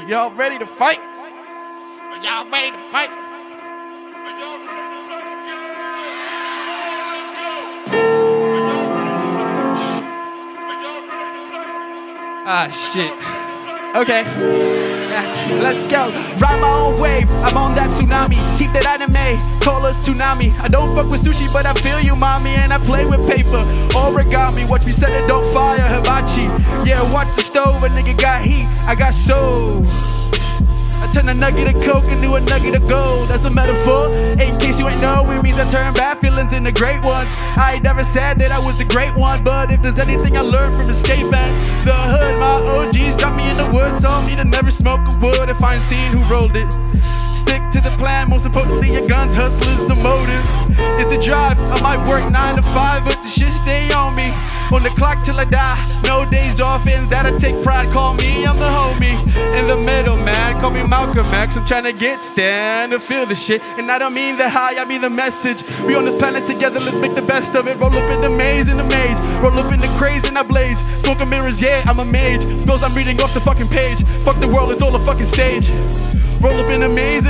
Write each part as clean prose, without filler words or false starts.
Y'all ready to fight? Y'all ready to fight? Ah, shit. Okay. Yeah, let's go. Ride my own wave. I'm on that tsunami. Keep that anime. Call us tsunami. I don't fuck with sushi, but I feel you, mommy. And I play with paper. Origami. Watch me set it on fire. Hibachi. Yeah, watch the stove. A nigga got heat. I got soul. I turn a nugget of coke into a nugget of gold. That's a metaphor. In case you ain't know, it means I turn bad feelings into great ones. I ain't never said that I was the great one, but if there's anything I learned from escaping the hood, my OGs dropped me in the woods, told me to never smoke a wood if I ain't seen who rolled it. Stick to the plan, most importantly your guns, hustlers the motive. It's the drive, I might work 9 to 5, but the shit stay on me. On the clock till I die, no days off, in that I take pride. Call me, I'm the homie in the middle, man. Call me Malcolm X, I'm trying to get stand to feel the shit. And I don't mean the high, I mean the message. We on this planet together, let's make the best of it. Roll up in the maze, roll up in the craze and I blaze. Smoking mirrors, yeah, I'm a mage. Spells I'm reading off the fucking page. Fuck the world, it's all a fucking stage. Roll up in the maze,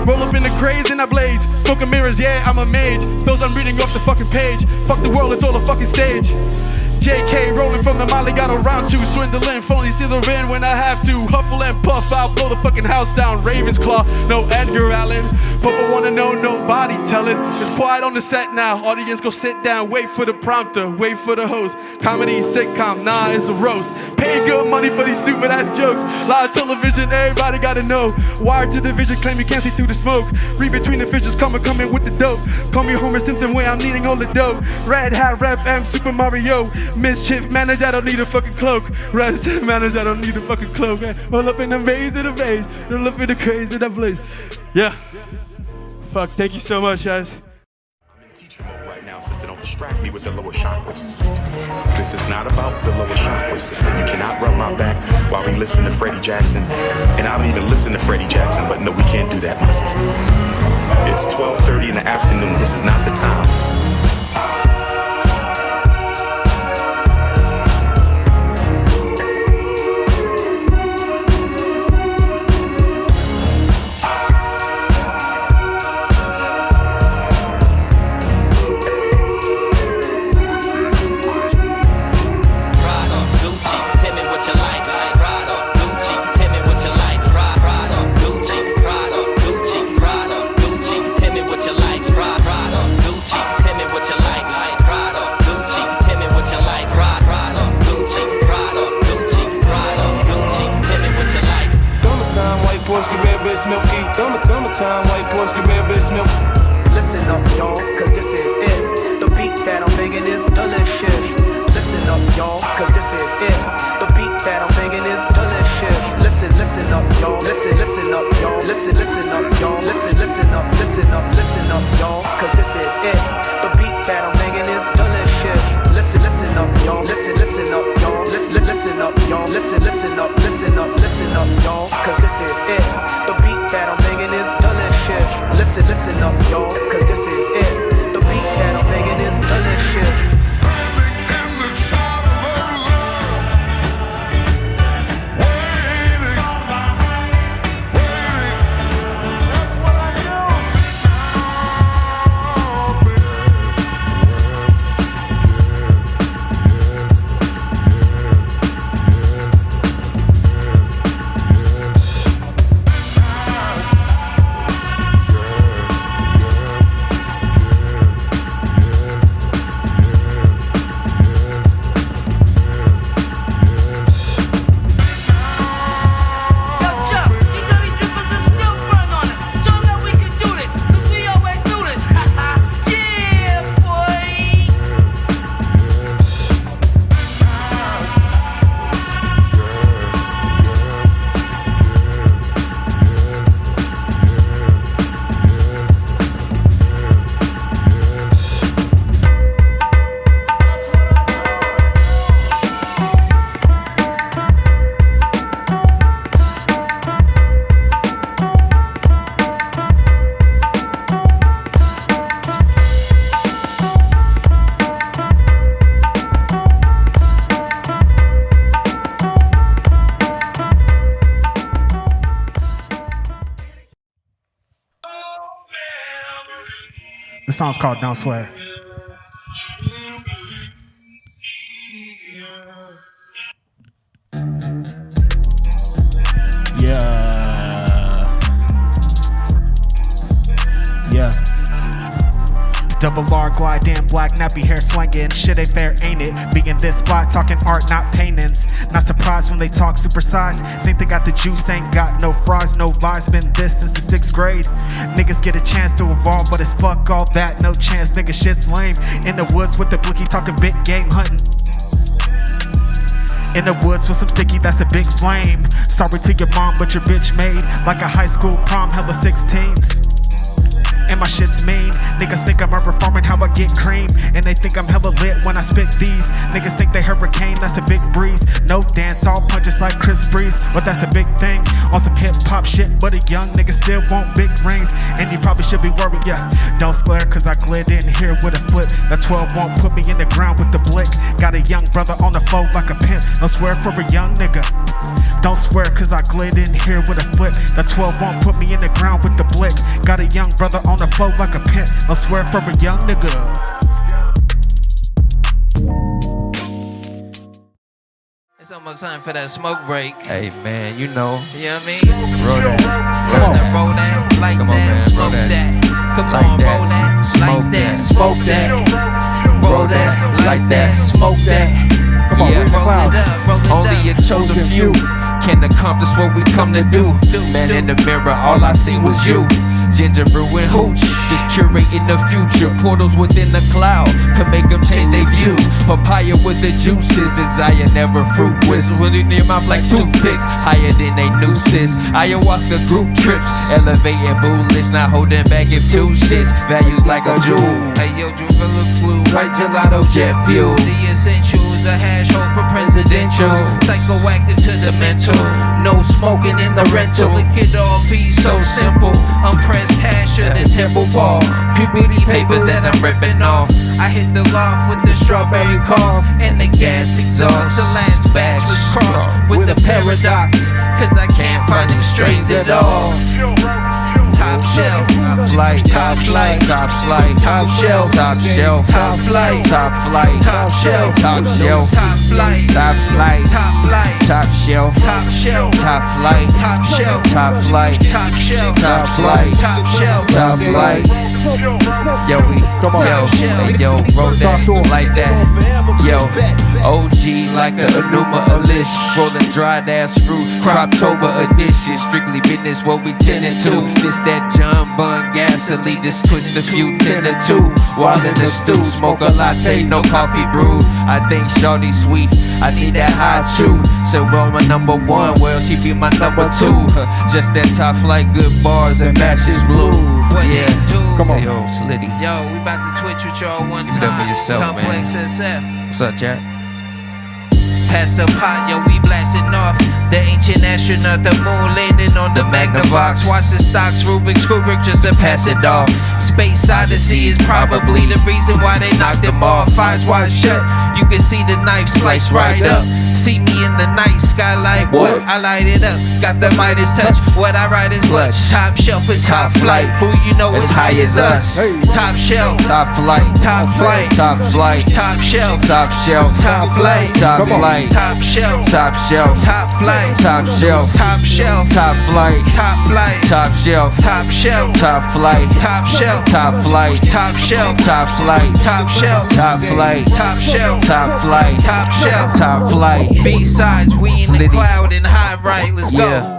roll up in the craze and I blaze. Smoking mirrors, yeah, I'm a mage. Spells I'm reading off the fucking page. Fuck the world, it's all a fucking stage. JK rolling from the Molly, got a round 2. Swindling, phony slithering when I have to. Huffle and puff, I'll blow the fucking house down. Raven's Claw, no Edgar Allan. Papa wanna know, nobody telling. It's quiet on the set now. Audience go sit down, wait for the prompter, wait for the host. Comedy, sitcom, nah, it's a roast. Pay good money for these stupid ass jokes. Live television, everybody gotta know. Wired to the vision, claim you can't see through the smoke. Read between the fishes, coming with the dope. Call me Homer Simpson when I'm needing all the dope. Red Hat Rap M Super Mario. Mischief manager, I don't need a fucking cloak. Red manager, I don't need a fucking cloak. Roll up in the maze, roll up in the craze in the blaze. Yeah. Fuck, thank you so much, guys. I'm in teacher mode right now, sister. Don't distract me with the lower chakras. This is not about the lower chakras, sister. You cannot rub my back while we listen to Freddie Jackson. And I don't even listen to Freddie Jackson, but no, we can't do that, my sister. It's 12:30 in the afternoon. This is not the time. Summertime, white boys get red, red milk. Listen up, y'all, cause this is it. The beat that I'm banging is delicious. Listen up, y'all, cause this is it. The beat that I'm banging is delicious. Listen up, y'all. Listen up, y'all. Listen up, y'all. Listen up, y'all, cause this is it. The beat that I'm banging is delicious. Listen up, y'all. Listen up, y'all. Listen up, y'all. Listen up, y'all, cause this is it. The beat that I'm banging is delicious. Listen up, y'all, cause this is it. The beat that I'm banging is delicious. The song's called Don't Swear. Yeah. Double R glide in, black nappy hair swinging. Shit ain't fair, ain't it? Being this spot, talking art, not paintings. Not surprised when they talk supersized. Think they got the juice, ain't got no fries, no lies. Been this since the 6th grade. Niggas get a chance to evolve, but it's fuck all that, no chance. Nigga shit's lame. In the woods with the blicky, talking big game hunting. In the woods with some sticky, that's a big flame. Sorry to your mom, but your bitch made like a high school prom, hella 6 teams. And my shit's mean. Niggas think I'm performing how I get cream. And they think I'm hella lit when I spit these. Niggas think they hurricane, that's a big breeze. No dance, all punches like Chris Breeze. But that's a big thing. On some hip hop shit, but a young nigga still want big rings. And you probably should be worried, yeah. Don't swear, cause I glid in here with a flip. That 12 won't put me in the ground with the blick. Got a young brother on the floor like a pimp. Don't swear for a young nigga. Don't swear, cause I glid in here with a flip. That 12 won't put me in the ground with the blick. Got a young brother on the floor like a pimp. Don't swear for a young nigga. It's almost time for that smoke break. Hey man, you know. You know what I mean? Roll that. Roll that, like Come on, that, man. Roll smoke that. that. Come Like on, that. roll that, Smoke like that, that. smoke that. Roll that, like that, smoke that. Come on, Yeah, bring the roll cloud. it up, roll it Only a up. chosen few can accomplish what we come to do. Man, in the mirror, all I see was you. Ginger brew and hooch, just curating the future. Portals within the cloud can make them change their views. Papaya with the juices, desire never fruit. Whistles in your mouth like toothpicks, higher than they nooses. Ayahuasca group trips, elevating bullish, not holding back if two shits. Values like a jewel. Hey yo, Juvenile flu, White gelato, jet fuel. the essentials, a hash hole for presidentials. Psychoactive to the mental, no smoking in the rental. It could all be so simple. Unpressed hash of the temple ball. Puberty paper that I'm ripping off. I hit the loft with the strawberry cough and the gas exhaust. The last batch was crossed with the paradox, cause I can't find them strains at all. Top shelf, Flight, top flight, top flight, top shelf, top shelf, top flight, top flight, top shelf, top shelf, top flight, top flight, top flight, top shelf, top shelf, top flight, top shelf, top flight, top shelf, top flight, top shelf, top flight. Yo, we yo, roll that like that. Yo, OG like a Enuma Elish, rolling dried ass fruit, Croptober edition. Strictly business, what we tending to. This that John Bun gasoline, just twist a few 10 to 2. While in the stew, smoke a latte, no coffee brewed. I think shorty sweet, I need that hot chew. So well, my number one, well she be my number two. Just that top flight, good bars and matches blue. What Yeah, they do? come on, yo, Slitty. Yo, we about to Twitch with y'all one Give it up time. for yourself, Complex man. SF. What's up, Jack? Pass the pot, yo, we blasting off. The ancient astronaut, the moon landing on the Magnavox. Watch the stocks, Rubik's Kubrick just to pass it off. Space Odyssey is probably the reason why they knocked them off. Eyes wide shut, you can see the knife slice right up. See me in the night sky like what? I light it up, got the Midas touch. What I write is clutch. Top shelf and top flight. Who you know is high as us? Top shelf, Top flight, top flight, top flight, top shelf, top shelf, top flight, top flight, top shelf, top shelf, top flight, top shelf, top shelf, top flight, top flight, top shelf, top shelf, top flight, top shelf, top flight, top shelf, top flight, top shelf, top flight, top shelf, top flight, top shelf, top flight. B-sides, we in the Slitty. cloud and high right, let's go. Yeah.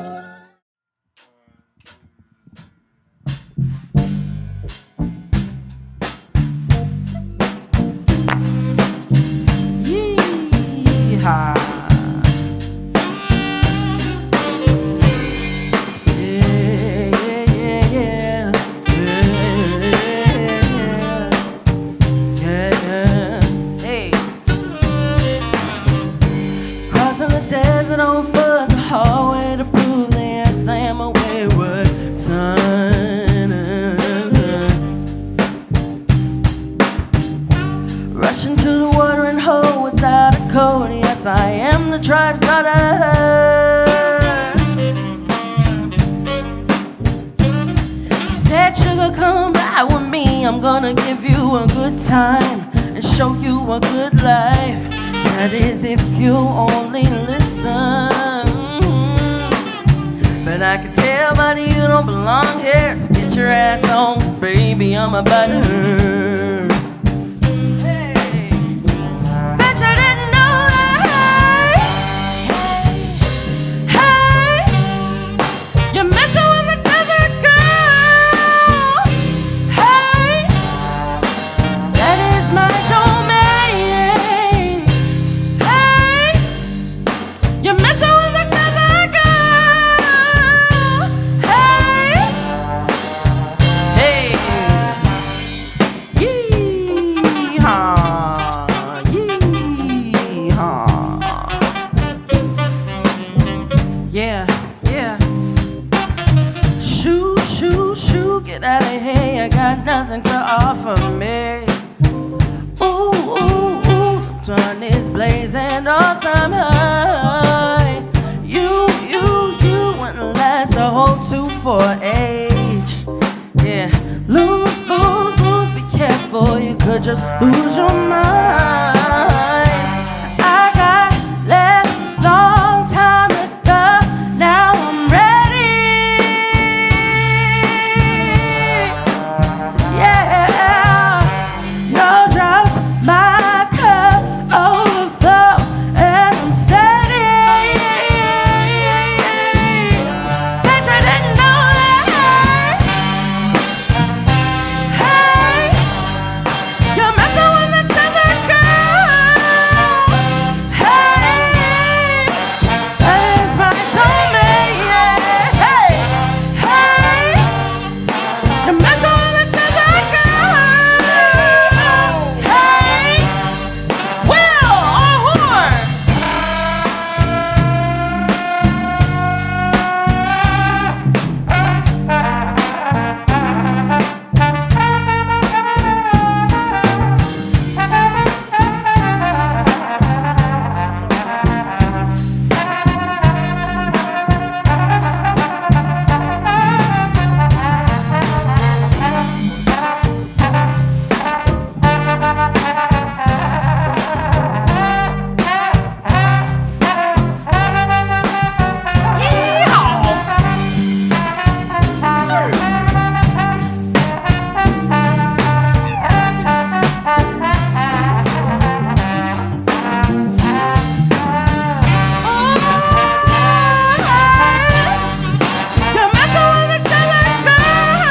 Crossing the desert on foot, the hallway to prove that yes, I am a wayward son. Rushing to the watering hole without a coat, yes, I am the tribe's daughter. He said, sugar, come ride with me, I'm gonna give you a good time and show you a good life. That is if you only listen. But I can tell, buddy, you don't belong here. So get your ass on, 'cause baby, I'm about her. Hey, bet you didn't know that. Hey, you're messing with another girl. Hey, that is my domain. Hey, you're messing with another girl. Hey, hey, yeehaw, yeehaw. Yeah, yeah. Shoo, shoo, shoo, get out of here. You got nothing to offer me. Ooh, ooh, ooh, the sun is blazing all time high. You wouldn't last a whole 2-4-H. Yeah, lose, lose, lose, be careful, you could just lose your mind. I got left long time ago, now I'm ready. Yeah, no drought, my cup overflows and I'm steady. Bet you didn't know that. Hey, you're messing with another girl. Hey, that is my domain. Hey, hey, you're messing with another girl. Hey, Will or Horn. You're messing with another girl.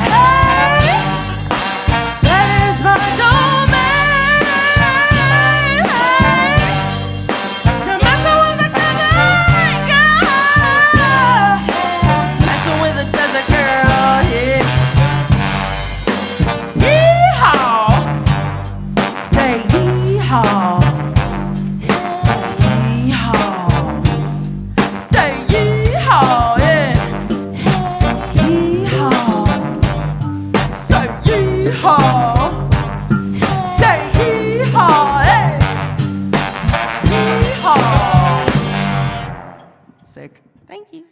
Hey, that is my domain. Hey, you're messing with another girl. Messing with another girl, yeah. Yeehaw. Say yeehaw. Yeehaw. Say yeehaw, yeah. Yeehaw. Say yeehaw. Say yeehaw, hey. Yeehaw. Sick. Thank you.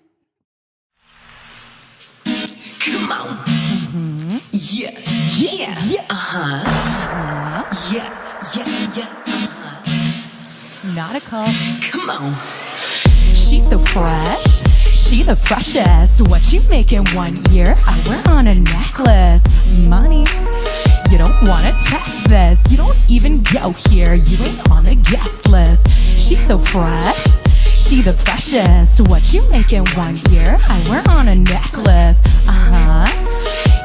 Come on. Yeah, yeah, yeah, yeah, yeah, yeah, Nautical. Come on. She's so fresh. She the freshest. What you make in 1 year? I wear on a necklace. Money. You don't wanna test this. You don't even go here. You ain't on the guest list. She's so fresh. She the freshest. What you make in 1 year? I wear on a necklace.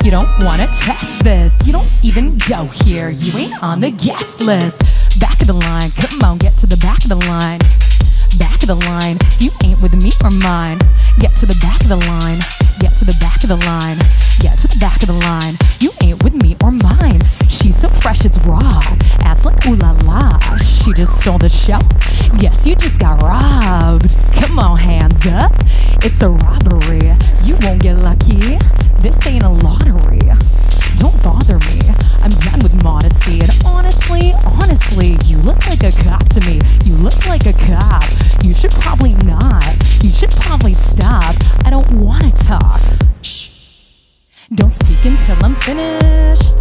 You don't wanna test this. You don't even go here. You ain't on the guest list. Back of the line. Come on, get to the back of the line. Back of the line. You ain't with me or mine. Get to the back of the line. Get to the back of the line. Get to the back of the line. You ain't with me or mine. She's so fresh, it's raw. Ass like ooh la la. She just stole the show. Guess you just got robbed. Come on, hands up. It's a robbery. You won't get lucky. This ain't a lottery. Don't bother me. I'm done with modesty. And honestly, you look like a cop to me. You look like a cop. You should probably not. You should probably stop. I don't wanna talk. Shh. Don't speak until I'm finished,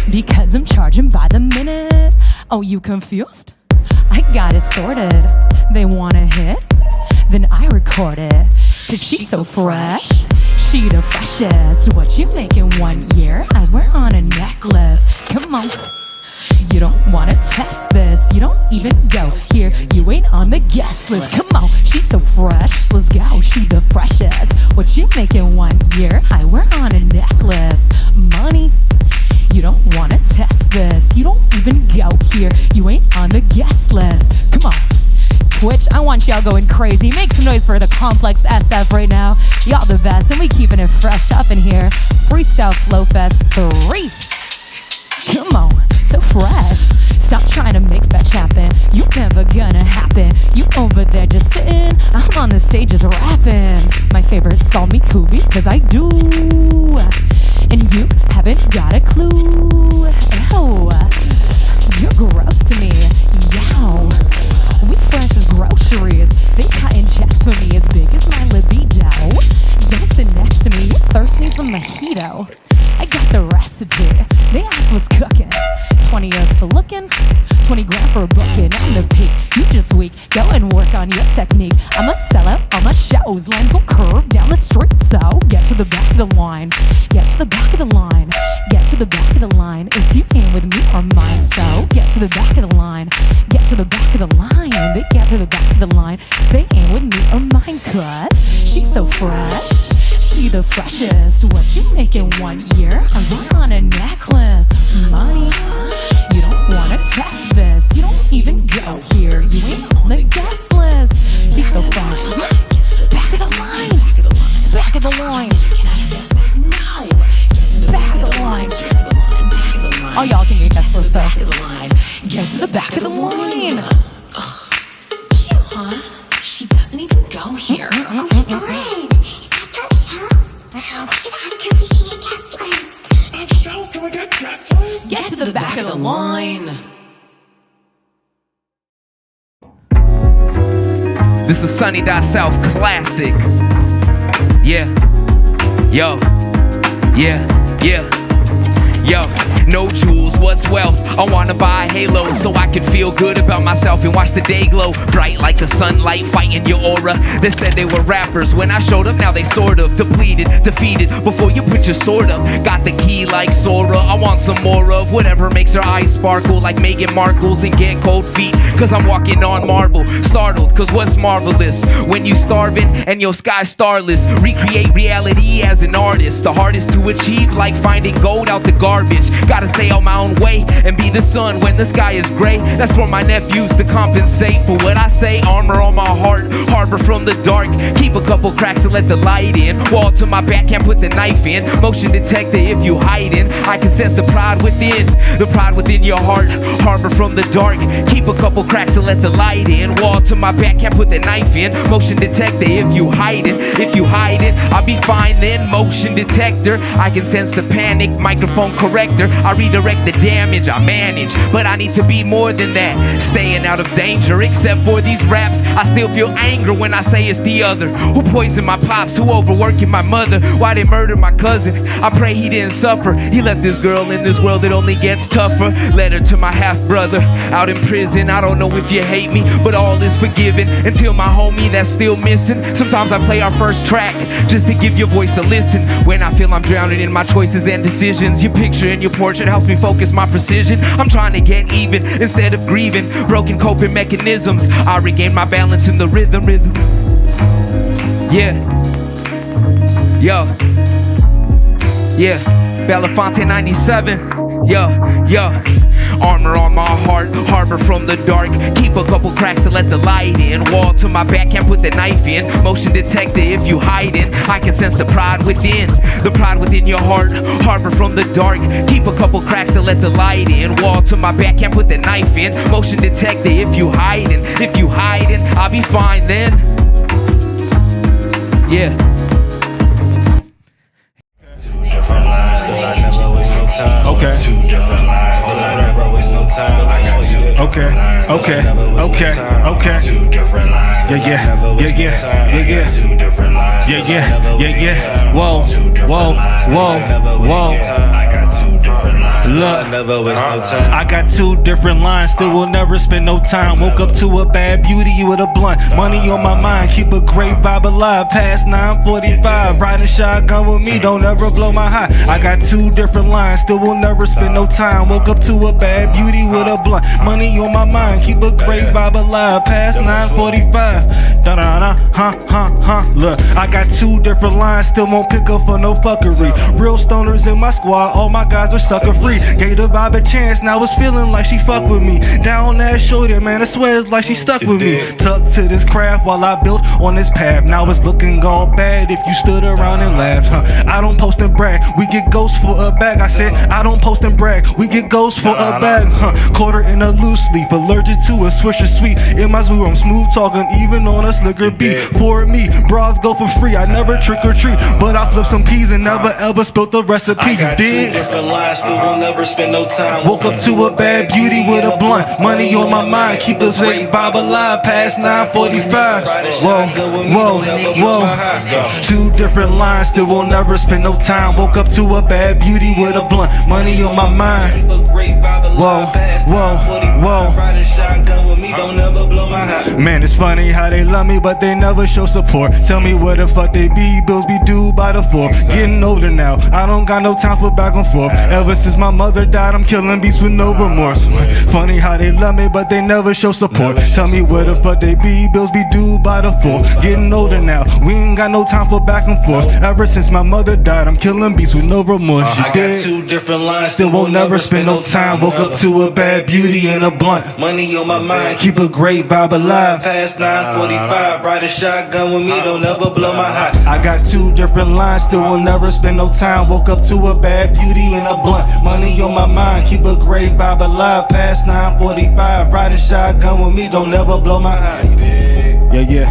because I'm charging by the minute. Oh, you confused? I got it sorted. They wanna hit? Then I record it. Cause she's so fresh. She the freshest. What you make in 1 year? I wear on a necklace. Come on. You don't wanna test this. You don't even go here. You ain't on the guest list. Come on, she's so fresh. Let's go, she the freshest. What you make in 1 year? I wear on a necklace. Money. You don't wanna test this. You don't even go here. You ain't on the guest list. Come on. Twitch, I want y'all going crazy. Make some noise for the Complex SF right now. Y'all the best, and we keeping it fresh up in here. Freestyle Flow Fest 3. Come on, so fresh. Stop trying to make fetch happen. You never gonna happen. You over there just sitting. I'm on the stage just rapping. My favorites call me Kubi, cause I do. And you haven't got a clue. Ew, you're gross to me. Yow. We fresh as groceries. They cutting checks for me as big as my libido. Don't sit next to me. Your thirst needs a mojito. I got the recipe. They ask what's cooking. 20 years for looking, 20 grand for a booking. I'm the peak. You just weak. Go and work on your technique. I'm a sellout on my shows. Lines go curve down the street. So get to the back of the line. Get to the back of the line. Get to the back of the line. If you ain't with me or mine. So get to the back of the line. Get to the back of the line. They get to the back of the line. They ain't with me or mine. Cause she's so fresh. She the freshest. What you make in 1 year? I wear on a necklace. Money. You don't wanna test this. You don't even go here. You ain't on the guest list. She's so fresh. Back of the line. Back of the line. Back of the line. Oh, y'all can get guest list though. Get to the back of the line. Huh? She doesn't even go here. Get to the back of the line. This is Sunny South classic. Yeah. Yo. Yeah. Yeah. Yo. No jewels, what's wealth? I wanna buy a halo so I can feel good about myself and watch the day glow bright like the sunlight, fighting your aura. They said they were rappers. When I showed up, now they sort of depleted, defeated. Before you put your sword up, got the key like Sora. I want some more of whatever makes her eyes sparkle like Meghan Markle's and get cold feet. Cause I'm walking on marble, startled. Cause what's marvelous when you starving and your sky starless? Recreate reality as an artist. The hardest to achieve, like finding gold out the garbage. Gotta stay on my own way and be the sun when the sky is gray. That's for my nephews to compensate for what I say. Armor on my heart, harbor from the dark. Keep a couple cracks and let the light in. Wall to my back, can't put the knife in. Motion detector if you hiding. I can sense the pride within. The pride within your heart, harbor from the dark. Keep a couple cracks and let the light in. Wall to my back, can't put the knife in. Motion detector if you hiding. If you hiding, I'll be fine then. Motion detector, I can sense the panic. Microphone corrector, I redirect the damage, I manage. But I need to be more than that. Staying out of danger, except for these raps. I still feel anger when I say it's the other. Who poisoned my pops, who overworking my mother. Why they murdered my cousin, I pray he didn't suffer. He left this girl in this world that only gets tougher. Letter to my half brother, out in prison. I don't know if you hate me, but all is forgiven. Until my homie that's still missing. Sometimes I play our first track, just to give your voice a listen. When I feel I'm drowning in my choices and decisions. Your picture in your portrait helps me focus my precision. I'm trying to get even instead of grieving. Broken coping mechanisms, I regain my balance in the rhythm. Yeah. Yo. Yeah. Belafonte 97. Yo. Armor on my heart, harbor from the dark. Keep a couple cracks to let the light in. Wall to my back, can't put the knife in. Motion detector if you hiding. I can sense the pride within. The pride within your heart, harbor from the dark. Keep a couple cracks to let the light in. Wall to my back, can't put the knife in. Motion detector if you hiding. If you hiding, I'll be fine then. Yeah. Okay. Okay. Yeah. Whoa. Look, I got 2 different lines, still will never spend no time. Woke up to a bad beauty with a blunt. Money on my mind, keep a great vibe alive. Past 9:45, riding shotgun with me, don't ever blow my high. I got 2 different lines, still will never spend no time. Woke up to a bad beauty with a blunt. Money on my mind, keep a great vibe alive. Past 9:45, Look, I got 2 different lines, still won't pick up for no fuckery. Real stoners in my squad, all my guys are sucker free. Gave the vibe a chance, now it's feeling like she fuck with me. Down that shoulder, man, I swear it's like she stuck with me. Tucked to this craft while I built on this path. Now it's looking all bad if you stood around and laughed. I don't post and brag, we get ghosts for a bag. I said, I don't post and brag, we get ghosts for a bag. Quarter in a loose sleep, allergic to a swisher sweet. In my zoo, I'm smooth talking, even on a slicker beat. For me, bras go for free, I never trick or treat. But I flip some peas and never ever spilt the recipe. You dig? Different lines, still will never spend no time. Woke up to a bad beauty with a blunt. Money on my mind, keep the great vibe alive. Past 9:45. Whoa. 2 different lines, still will never spend no time. Woke up to a bad beauty with a blunt. Money on my mind. Whoa. Riding shotgun with me, don't ever blow my high. Man, it's funny how they love me, but they never show support. Tell me where the fuck they be, bills be due by the 4th. Getting older now, I don't got no time for back and forth. Ever since my mother died, I'm killing beats with no remorse. Funny how they love me, but they never show support. Tell me where the fuck they be, bills be due by the 4th. Getting older now, we ain't got no time for back and forth. Ever since my mother died, I'm killing beats with no remorse. I got 2 different lines, still won't never spend no time. Woke up to a bad beauty and a blunt. Money on my mind, keep a great vibe alive. Past 9:45, riding shotgun with me, don't ever blow my high. I got 2 different lines, still will never spend no time. Woke up to a bad beauty and a blunt. Money on my mind, keep a great vibe alive. Past 9:45, riding shotgun with me, don't ever blow my high. Yeah.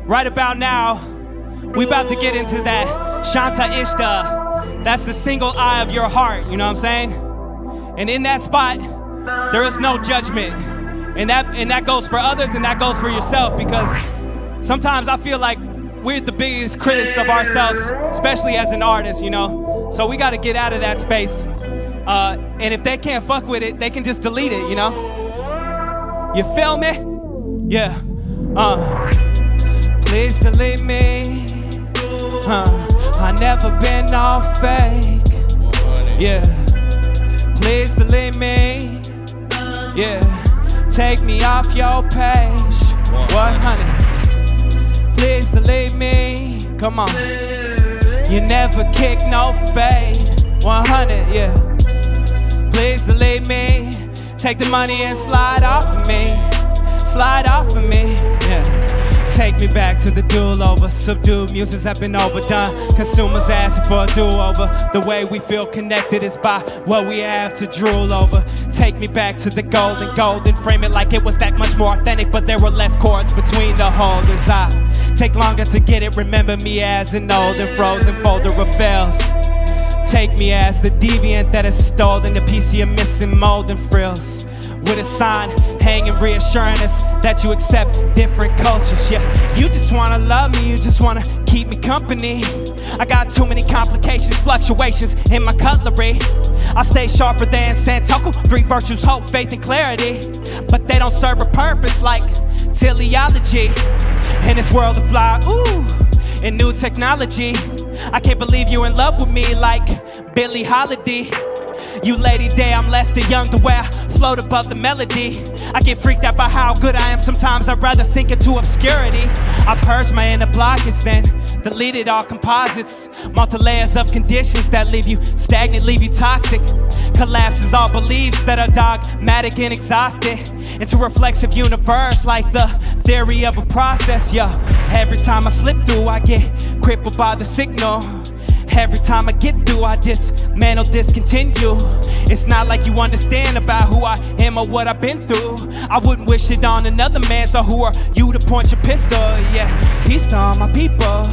Right about now, we about to get into that Shanta Ishta. That's the single eye of your heart, you know what I'm saying? And in that spot, there is no judgment. And that goes for others and that goes for yourself, because sometimes I feel like we're the biggest critics of ourselves, especially as an artist, you know? So we gotta get out of that space. And if they can't fuck with it, they can just delete it, you know? You feel me? Yeah. Please delete me. I never been all fake. Yeah. Please delete me. Yeah. Take me off your page. 100. Please delete me. Come on. You never kick no fade. 100. Yeah. Please delete me. Take the money and slide off of me. Slide off of me. Yeah. Take me back to the do-over. Subdued muses have been overdone. Consumers asking for a do-over. The way we feel connected is by what we have to drool over. Take me back to the golden. Frame it like it was that much more authentic, but there were less cords between the holders. I take longer to get it. Remember me as an old and frozen folder of fails. Take me as the deviant that has stolen the piece of your missing mold and frills. With a sign hanging reassuring us that you accept different cultures. Yeah, you just wanna love me, you just wanna keep me company. I got too many complications, fluctuations in my cutlery. I stay sharper than Santoku, 3 virtues, hope, faith, and clarity. But they don't serve a purpose like teleology. In this world of fly, ooh, and new technology. I can't believe you're in love with me like Billie Holiday. You Lady Day, I'm Lester Young, the way I float above the melody. I get freaked out by how good I am, sometimes I'd rather sink into obscurity. I purge my inner blockage, then deleted all composites. Multi-layers of conditions that leave you stagnant, leave you toxic. Collapses all beliefs that are dogmatic and exhausted into reflexive universe like the theory of a process, yeah. Every time I slip through, I get crippled by the signal. Every time I get through, I dismantle, discontinue. It's not like you understand about who I am or what I've been through. I wouldn't wish it on another man, so who are you to point your pistol? Yeah, peace to all my people,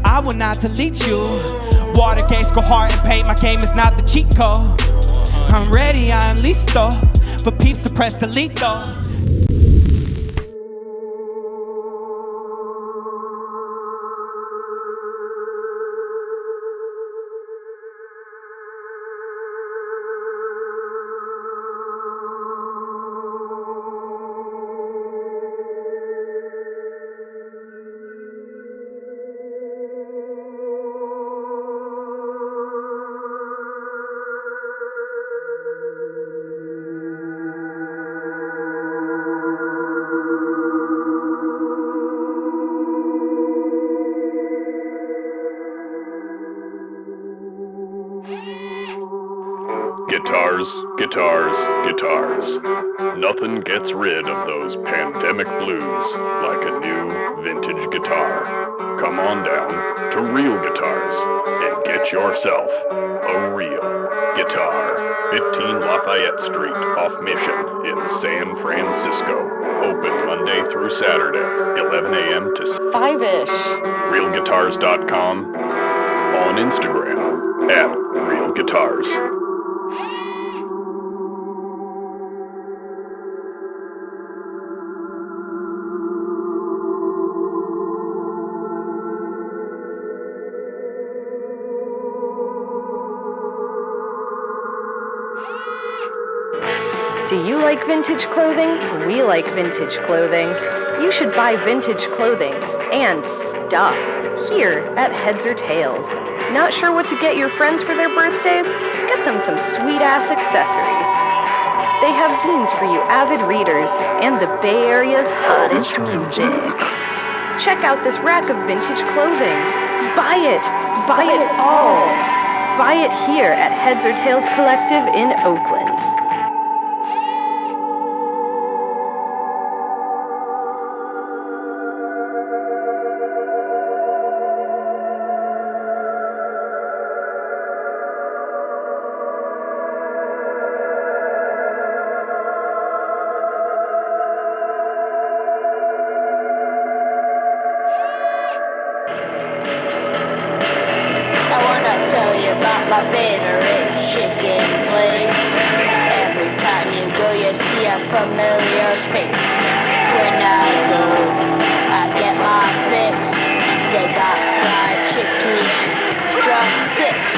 I will not delete you. Watergate, go hard and paint, my game is not the cheat code. I'm ready, I am listo, for peeps to press delete though. Guitars, guitars, guitars. Nothing gets rid of those pandemic blues like a new vintage guitar. Come on down to Real Guitars and get yourself a real guitar. 15 Lafayette Street off Mission in San Francisco. Open Monday through Saturday, 11 a.m. to 5-ish. realguitars.com. On Instagram at Real Guitars. Do you like vintage clothing? We like vintage clothing. You should buy vintage clothing and stuff here at Heads or Tails. Not sure what to get your friends for their birthdays? Get them some sweet-ass accessories. They have zines for you avid readers and the Bay Area's hottest music. Check out this rack of vintage clothing. Buy it! Buy it all! Buy it here at Heads or Tails Collective in Oakland. My favorite chicken place. Every time you go, you see a familiar face. When I go, I get my fix. They got fried chicken and drumsticks.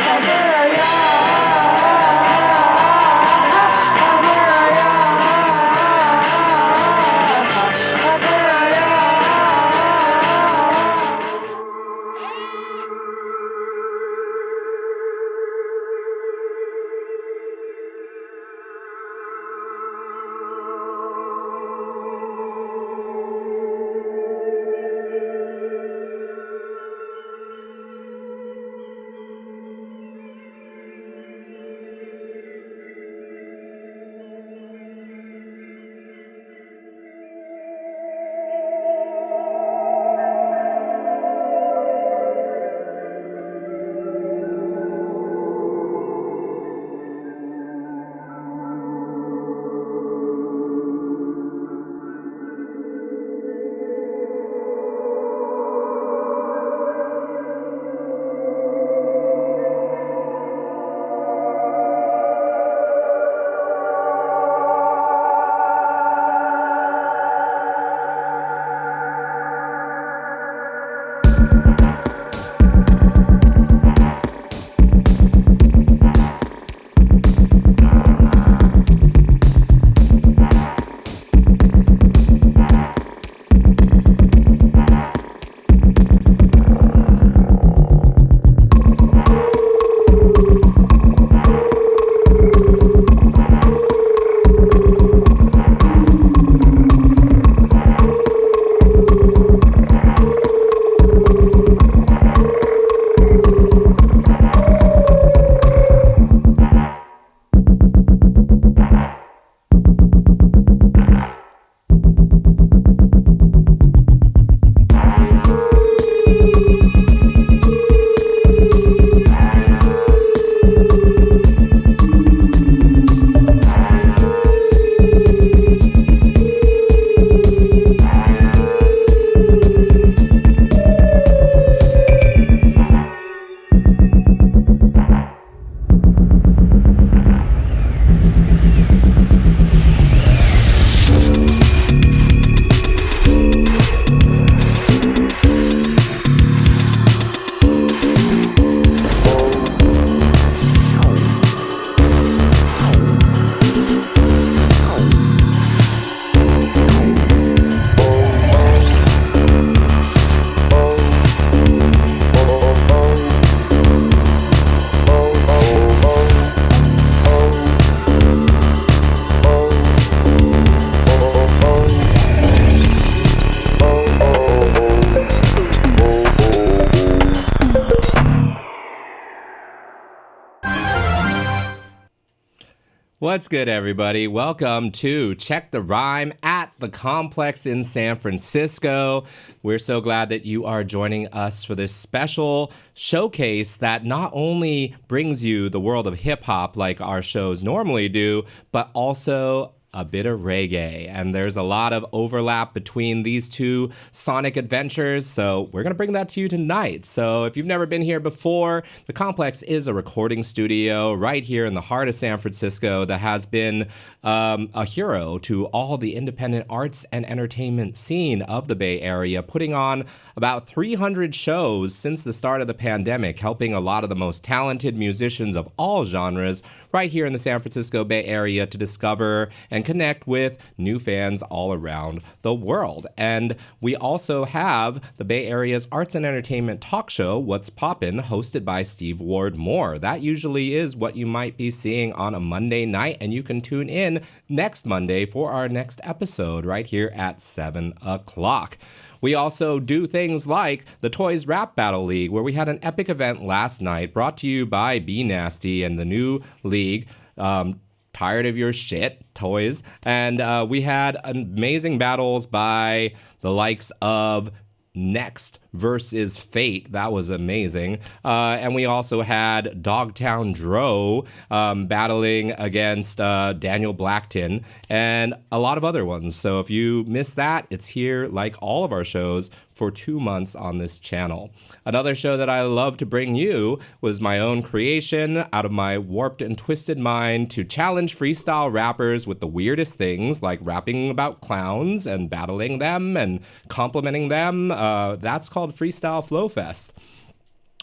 What's good, everybody? Welcome to Check the Rhyme at the Complex in San Francisco. We're so glad that you are joining us for this special showcase that not only brings you the world of hip-hop like our shows normally do, but also a bit of reggae. And there's a lot of overlap between these two sonic adventures, so we're going to bring that to you tonight. So if you've never been here before, the Complex is a recording studio right here in the heart of San Francisco that has been a hero to all the independent arts and entertainment scene of the Bay Area, putting on about 300 shows since the start of the pandemic, helping a lot of the most talented musicians of all genres right here in the San Francisco Bay Area to discover and connect with new fans all around the world. And we also have the Bay Area's arts and entertainment talk show, What's Poppin', hosted by Steve Ward Moore. That usually is what you might be seeing on a Monday night, and you can tune in next Monday for our next episode right here at 7 o'clock. We also do things like the Toys Rap Battle League, where we had an epic event last night brought to you by Be Nasty and the new league, Tired of Your Shit, Toys. And we had amazing battles by the likes of Next versus Fate. That was amazing. And we also had Dogtown Dro battling against Daniel Blackton and a lot of other ones. So if you missed that, it's here like all of our shows for 2 months on this channel. Another show that I love to bring you was my own creation out of my warped and twisted mind to challenge freestyle rappers with the weirdest things, like rapping about clowns and battling them and complimenting them. That's called Freestyle Flow Fest.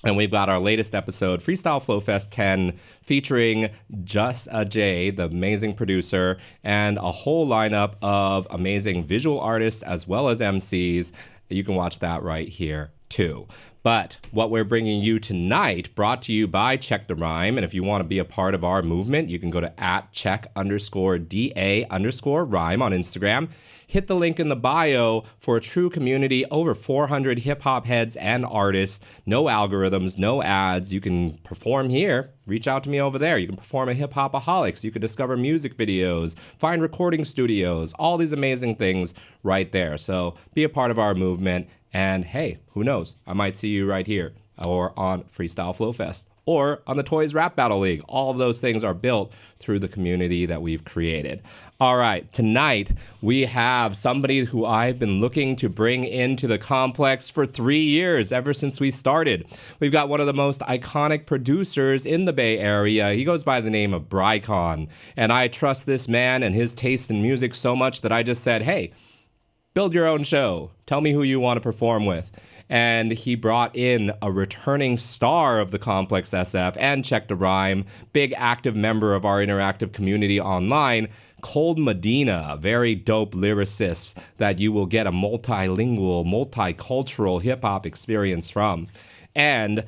And we've got our latest episode, Freestyle Flow Fest 10, featuring Just a J, the amazing producer, and a whole lineup of amazing visual artists as well as MCs. You can watch that right here, too. But what we're bringing you tonight, brought to you by Check the Rhyme. And if you want to be a part of our movement, you can go to @check_DA_rhyme on Instagram. Hit the link in the bio for a true community, over 400 hip-hop heads and artists. No algorithms, no ads. You can perform here. Reach out to me over there. You can perform at Hip-Hopaholics. You can discover music videos, find recording studios, all these amazing things right there. So be a part of our movement. And hey, who knows? I might see you right here or on Freestyle Flow Fest or on the Toys Rap Battle League. All of those things are built through the community that we've created. All right, tonight we have somebody who I've been looking to bring into the Complex for 3 years, ever since we started. We've got one of the most iconic producers in the Bay Area. He goes by the name of Brycon, and I trust this man and his taste in music so much that I just said, hey, build your own show. Tell me who you want to perform with. And he brought in a returning star of the Complex SF and Check the Rhyme, big active member of our interactive community online, Cold Medina, a very dope lyricist that you will get a multilingual, multicultural hip-hop experience from. And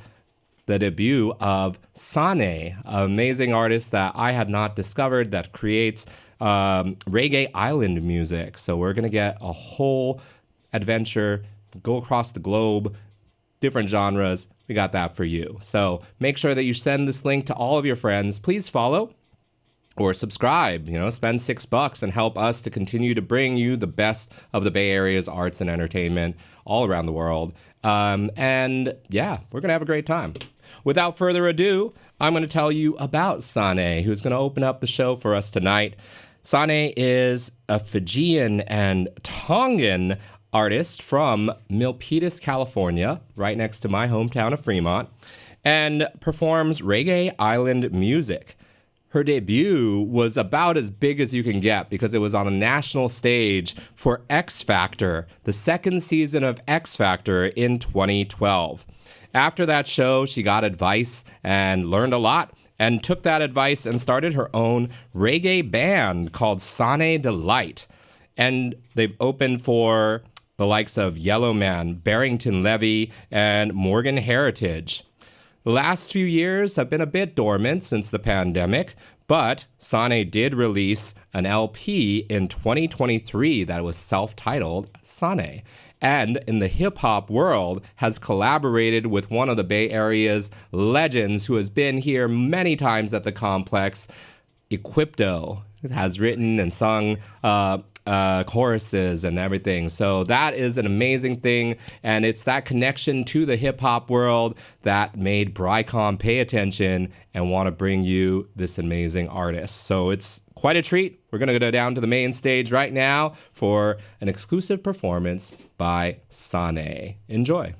the debut of Saane, an amazing artist that I had not discovered that creates reggae island music. So we're going to get a whole adventure, go across the globe, different genres. We got that for you. So make sure that you send this link to all of your friends. Please follow or subscribe, spend $6 and help us to continue to bring you the best of the Bay Area's arts and entertainment all around the world. And yeah, we're going to have a great time. Without further ado, I'm going to tell you about Saane, who's going to open up the show for us tonight. Saane is a Fijian and Tongan artist from Milpitas, California, right next to my hometown of Fremont, and performs reggae island music. Her debut was about as big as you can get because it was on a national stage for X Factor, the second season of X Factor in 2012. After that show, she got advice and learned a lot and took that advice and started her own reggae band called Saane Delight. And they've opened for the likes of Yellowman, Barrington Levy, and Morgan Heritage. The last few years have been a bit dormant since the pandemic, but Saane did release an LP in 2023 that was self-titled Saane, and in the hip-hop world has collaborated with one of the Bay Area's legends who has been here many times at the Complex. Equipto has written and sung choruses and everything. So that is an amazing thing, and it's that connection to the hip-hop world that made Brycon pay attention and want to bring you this amazing artist. So it's quite a treat. We're going to go down to the main stage right now for an exclusive performance by Saane. Enjoy.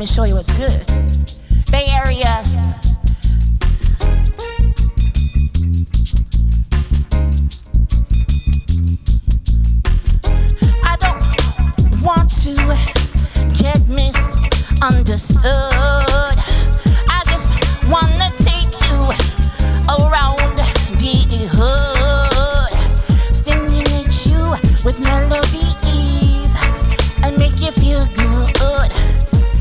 Show you what's good. Bay Area. I don't want to get misunderstood. I just wanna take you around the hood, stimulate you with melodies and make you feel good.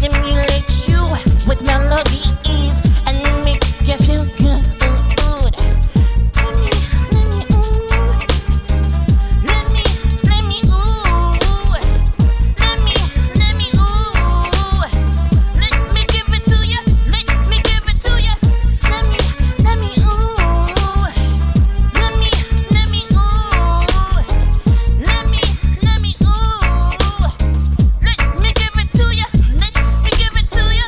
Stimulate you with melodies and make you feel good. Let me give it to you. Let me give it to you. Let me ooh. Let me ooh. Let me ooh. Let me give it to you. We give it to you.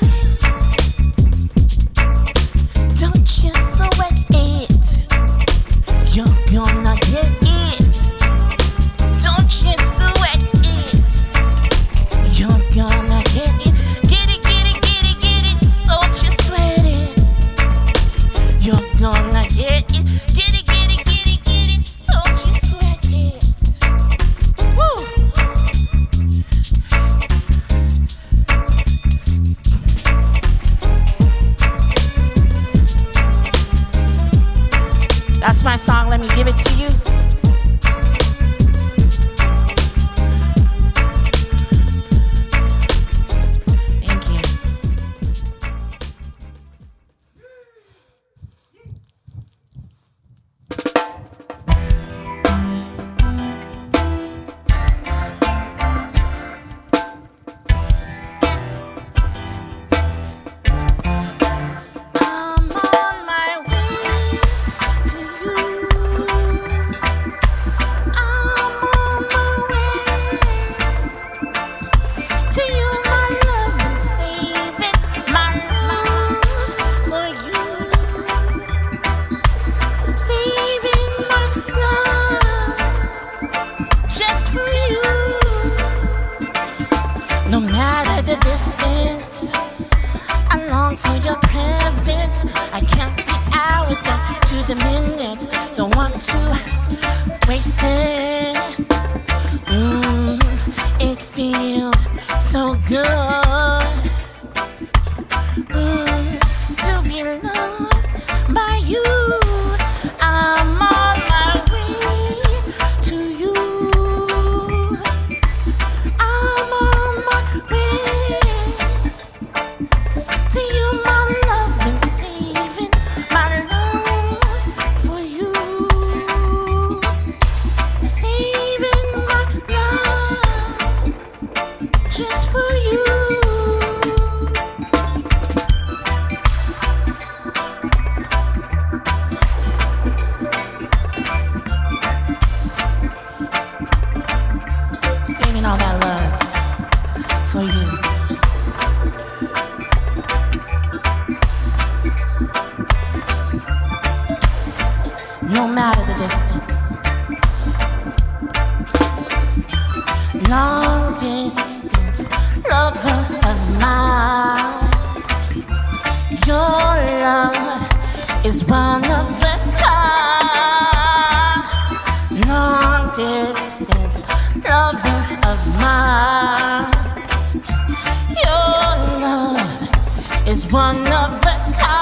Don't you sweat it. You're gonna get it. Don't you sweat it. You're gonna get it. Get it, get it, get it, get it. Don't you sweat it. You're gonna get it. Get it, get it, get it, get it. Don't you sweat it. Woo! That's my song, let me give it to you. Thank you. I'm on my way to you. I'm on my way to you, my love and saving my love for you. Saving my love just for you. No matter the distance, I long for your presence. I count the hours down to the minutes. Don't want to waste this. It feels so good to be loved by you. I'm on my way to you. I'm on my way to you, my love, been saving my love for you. No matter the distance. Long distance, lover of mine. Your love is one of a kind. Long distance, lover of mine. Your love is one of a kind.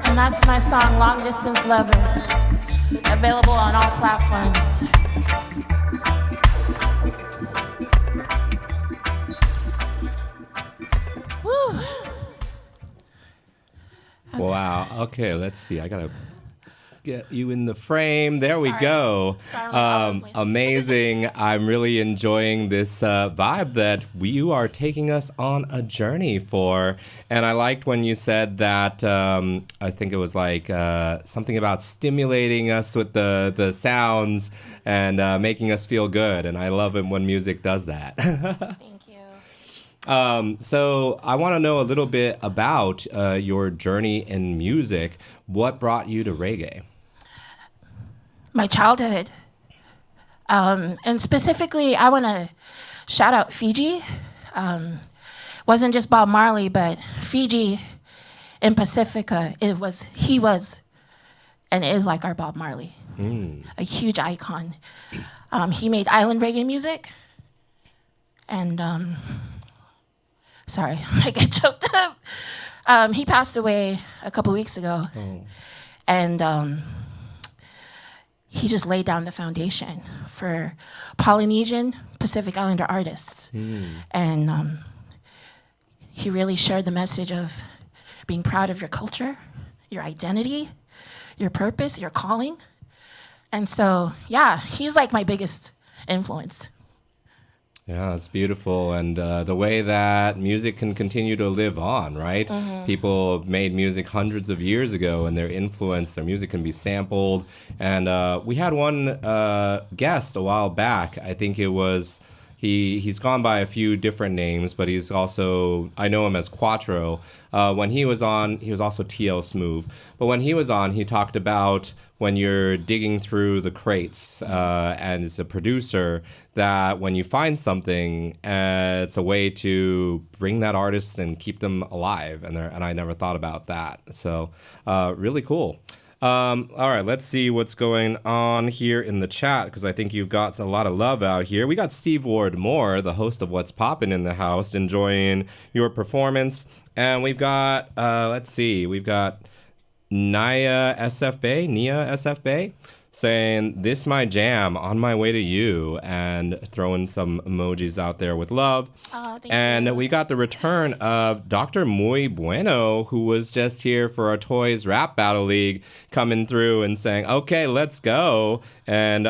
And that's my song, Long Distance Lover, available on all platforms. Woo. Wow. Okay, let's see. I gotta get you in the frame. There we go. Amazing. I'm really enjoying this vibe that you are taking us on a journey for. And I liked when you said that, I think it was like something about stimulating us with the sounds and making us feel good. And I love it when music does that. Thank you. So I want to know a little bit about your journey in music. What brought you to reggae? My childhood. And specifically, I want to shout out Fiji. Wasn't just Bob Marley, but Fiji in Pacifica, he was and is like our Bob Marley. A huge icon. He made island reggae music. And, sorry, I get choked up. He passed away a couple weeks ago. And he just laid down the foundation for Polynesian Pacific Islander artists. And he really shared the message of being proud of your culture, your identity, your purpose, your calling. And so, yeah, he's like my biggest influence. Yeah, it's beautiful. And the way that music can continue to live on, right? People made music hundreds of years ago, and their influence, their music can be sampled. And we had one guest a while back. I think it was, he's gone by a few different names, but he's also, I know him as Quattro. When he was on, he was also TL Smooth. But when he was on, he talked about when you're digging through the crates and as a producer, that when you find something, it's a way to bring that artist and keep them alive. And I never thought about that. So really cool. All right, let's see what's going on here in the chat, because I think you've got a lot of love out here. We got Steve Ward Moore, the host of What's Poppin' in the house, enjoying your performance. And we've got, let's see, we've got Nia SF Bay, saying, "This my jam, on my way to you," and throwing some emojis out there with love. Oh, thank and you. we got the return of Dr. Muy Bueno, who was just here for our Toys Rap Battle League, coming through and saying, "Okay, let's go." And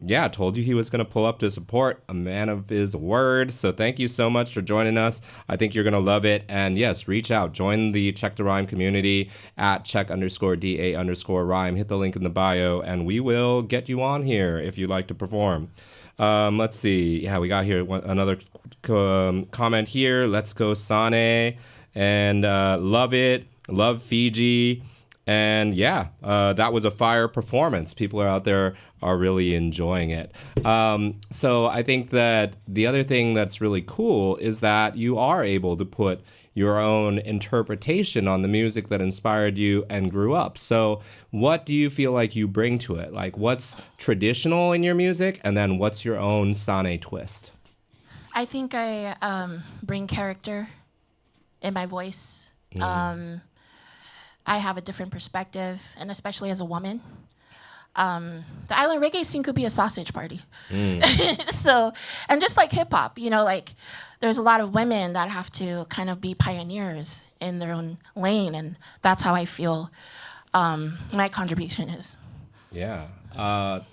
yeah, told you he was going to pull up to support, a man of his word. So thank you so much for joining us. I think you're going to love it. And yes, reach out, join the Check the Rhyme community at check_DA_rhyme. Hit the link in the bio, and we will get you on here if you'd like to perform. Let's see. Yeah, we got here another comment here. Let's go, Saane. And love it. Love Fiji. And yeah, that was a fire performance. People are out there are really enjoying it. So I think that the other thing that's really cool is that you are able to put your own interpretation on the music that inspired you and grew up. So what do you feel like you bring to it? Like, what's traditional in your music, and then what's your own Saane twist? I think I bring character in my voice. I have a different perspective, and especially as a woman. The island reggae scene could be a sausage party. So, and just like hip hop, you know, like there's a lot of women that have to kind of be pioneers in their own lane, and that's how I feel my contribution is. Yeah.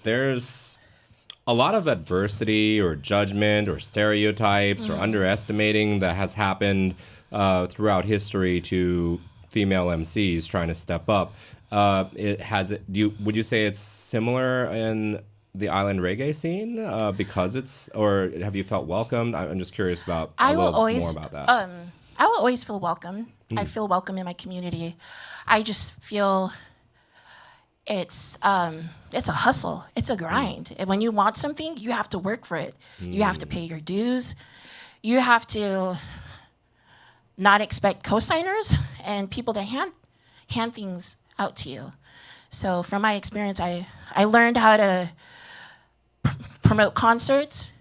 There's a lot of adversity or judgment or stereotypes or underestimating that has happened throughout history to female MCs trying to step up. Would you say it's similar in the island reggae scene because it's, or have you felt welcomed? I'm just curious about more about that. I will always feel welcome. I feel welcome in my community. I just feel it's a hustle. It's a grind. And when you want something, you have to work for it. You have to pay your dues. You have to not expect co-signers and people to hand things out to you. So from my experience, I learned how to promote concerts,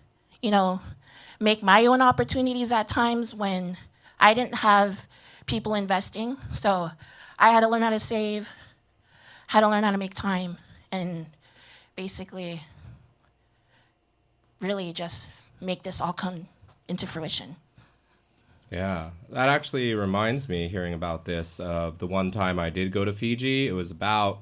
make my own opportunities at times when I didn't have people investing. So I had to learn how to save, had to learn how to make time, and basically really just make this all come into fruition. Yeah, that actually reminds me, hearing about this, of the one time I did go to Fiji. It was about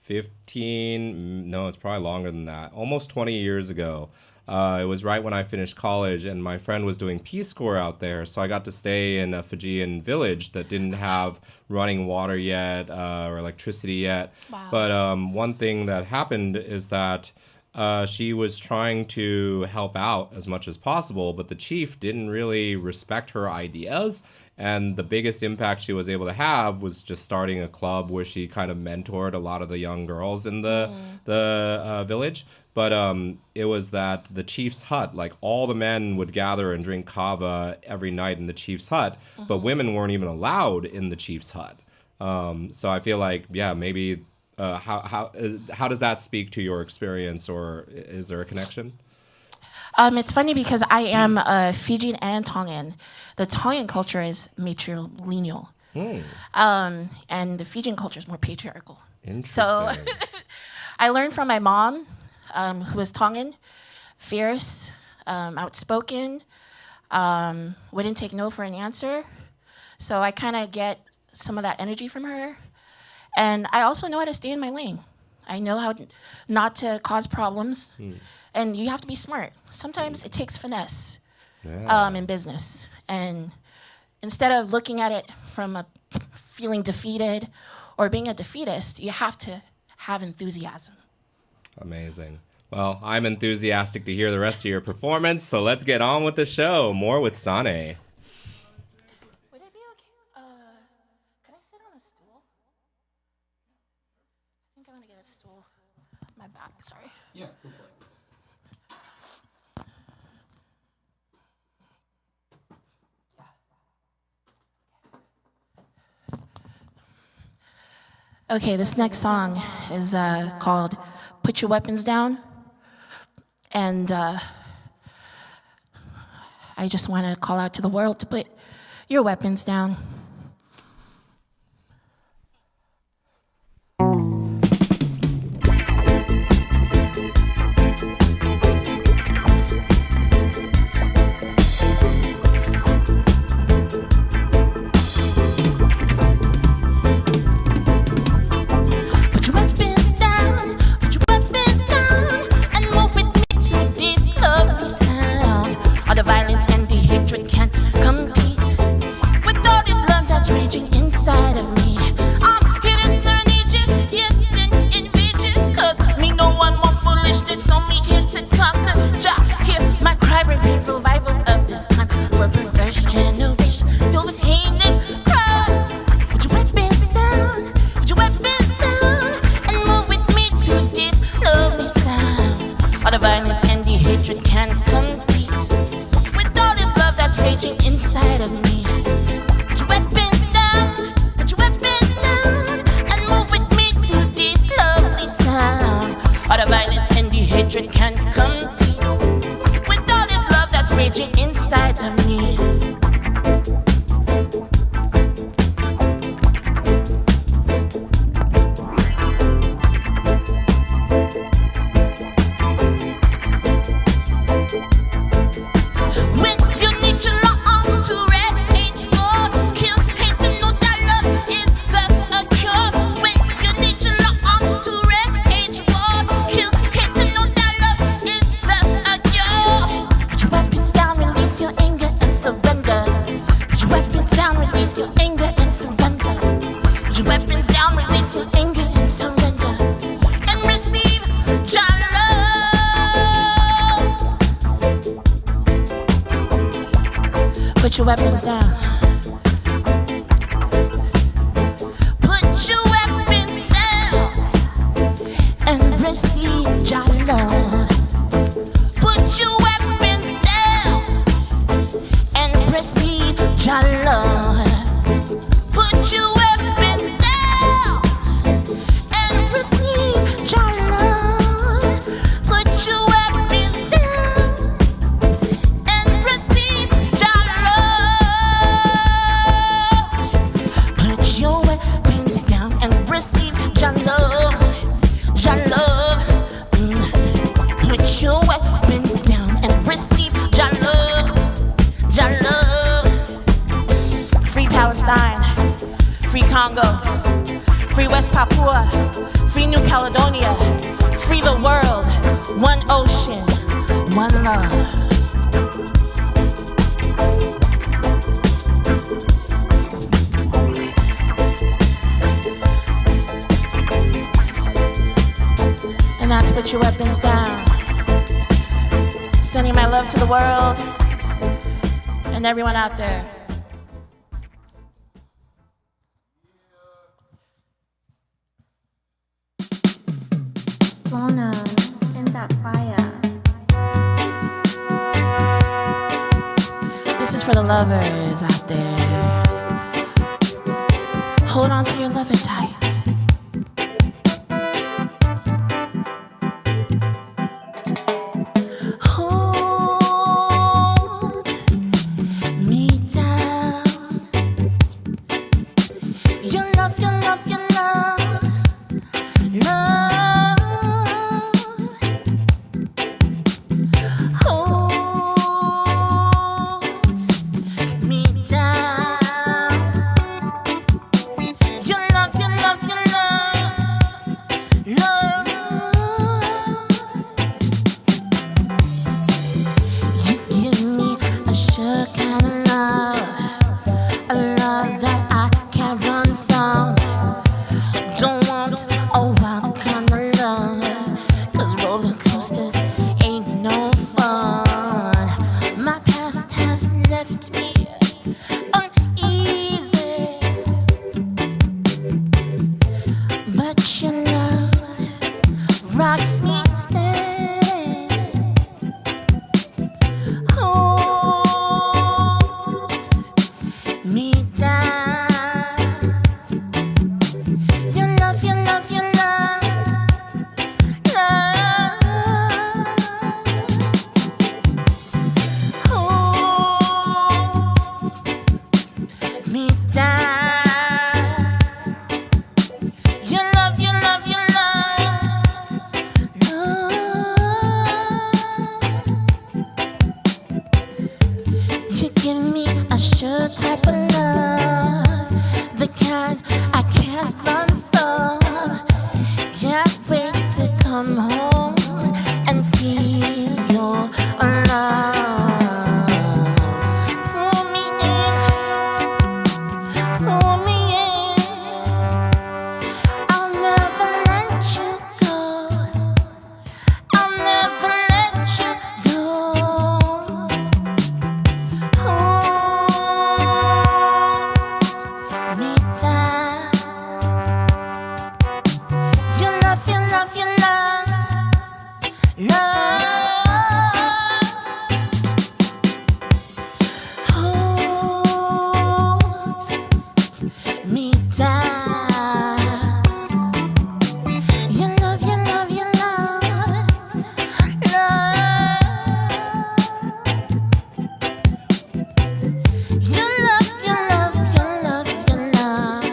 it's probably longer than that, almost 20 years ago. It was right when I finished college, and my friend was doing Peace Corps out there, so I got to stay in a Fijian village that didn't have running water yet or electricity yet. Wow. But one thing that happened is that she was trying to help out as much as possible, but the chief didn't really respect her ideas. And the biggest impact she was able to have was just starting a club where she kind of mentored a lot of the young girls in the village. But it was that the chief's hut, like all the men would gather and drink kava every night in the chief's hut, but women weren't even allowed in the chief's hut. So I feel like, maybe how does that speak to your experience, or is there a connection? It's funny because I am a Fijian and Tongan. The Tongan culture is matrilineal. And the Fijian culture is more patriarchal. Interesting. So I learned from my mom, who is Tongan, fierce, outspoken, wouldn't take no for an answer. So I kind of get some of that energy from her. And I also know how to stay in my lane. I know how not to cause problems. And you have to be smart. Sometimes it takes finesse in business. And instead of looking at it from a feeling defeated or being a defeatist, you have to have enthusiasm. Amazing. Well, I'm enthusiastic to hear the rest of your performance, so let's get on with the show. More with Saane. Would it be okay? Can I sit on a stool? I think I want to get a stool. My back, sorry. Yeah, go for it. Okay, this next song is called Put Your Weapons Down. And I just want to call out to the world to put your weapons down. Put your weapons down. Put your weapons down and receive your love. Put your weapons down and receive your love. Put your weapons down and receive your love. Put your weapons down and receive your love. Put your weapons down and receive your love. Your love. Put your weapons down and receive your love. Your love. Free Palestine. Free Congo. Free West Papua. Free New Caledonia. Free the world. One ocean. One love. And that's put your weapons down. Sending my love to the world and everyone out there. Lana, spin that fire. This is for the lovers out there. Hold on to your lover tight. Hold me down. Your love, your love, your love. Love. Hold me down. Your love, your love, your love. Love. You give me a sure kind of love, a love that I can't run from. Don't want a wild kind of love, 'cause roller coasters ain't no fun. My past has left me uneasy, but your love rocks me steady. Hold me down. Your love, your love, your love. Love. Hold me down. Your love, your love, your love. Love. You give me a sure type of love, the kind I can't run from. Can't wait to come home and feel your love. Pull me in, pull me in. I'll never let you go. I'll never let you go. Hold me down. Your love, your love, your love. Love. Hold me down. Your love, your love, your love. Love. Your love, your love, your love, your love.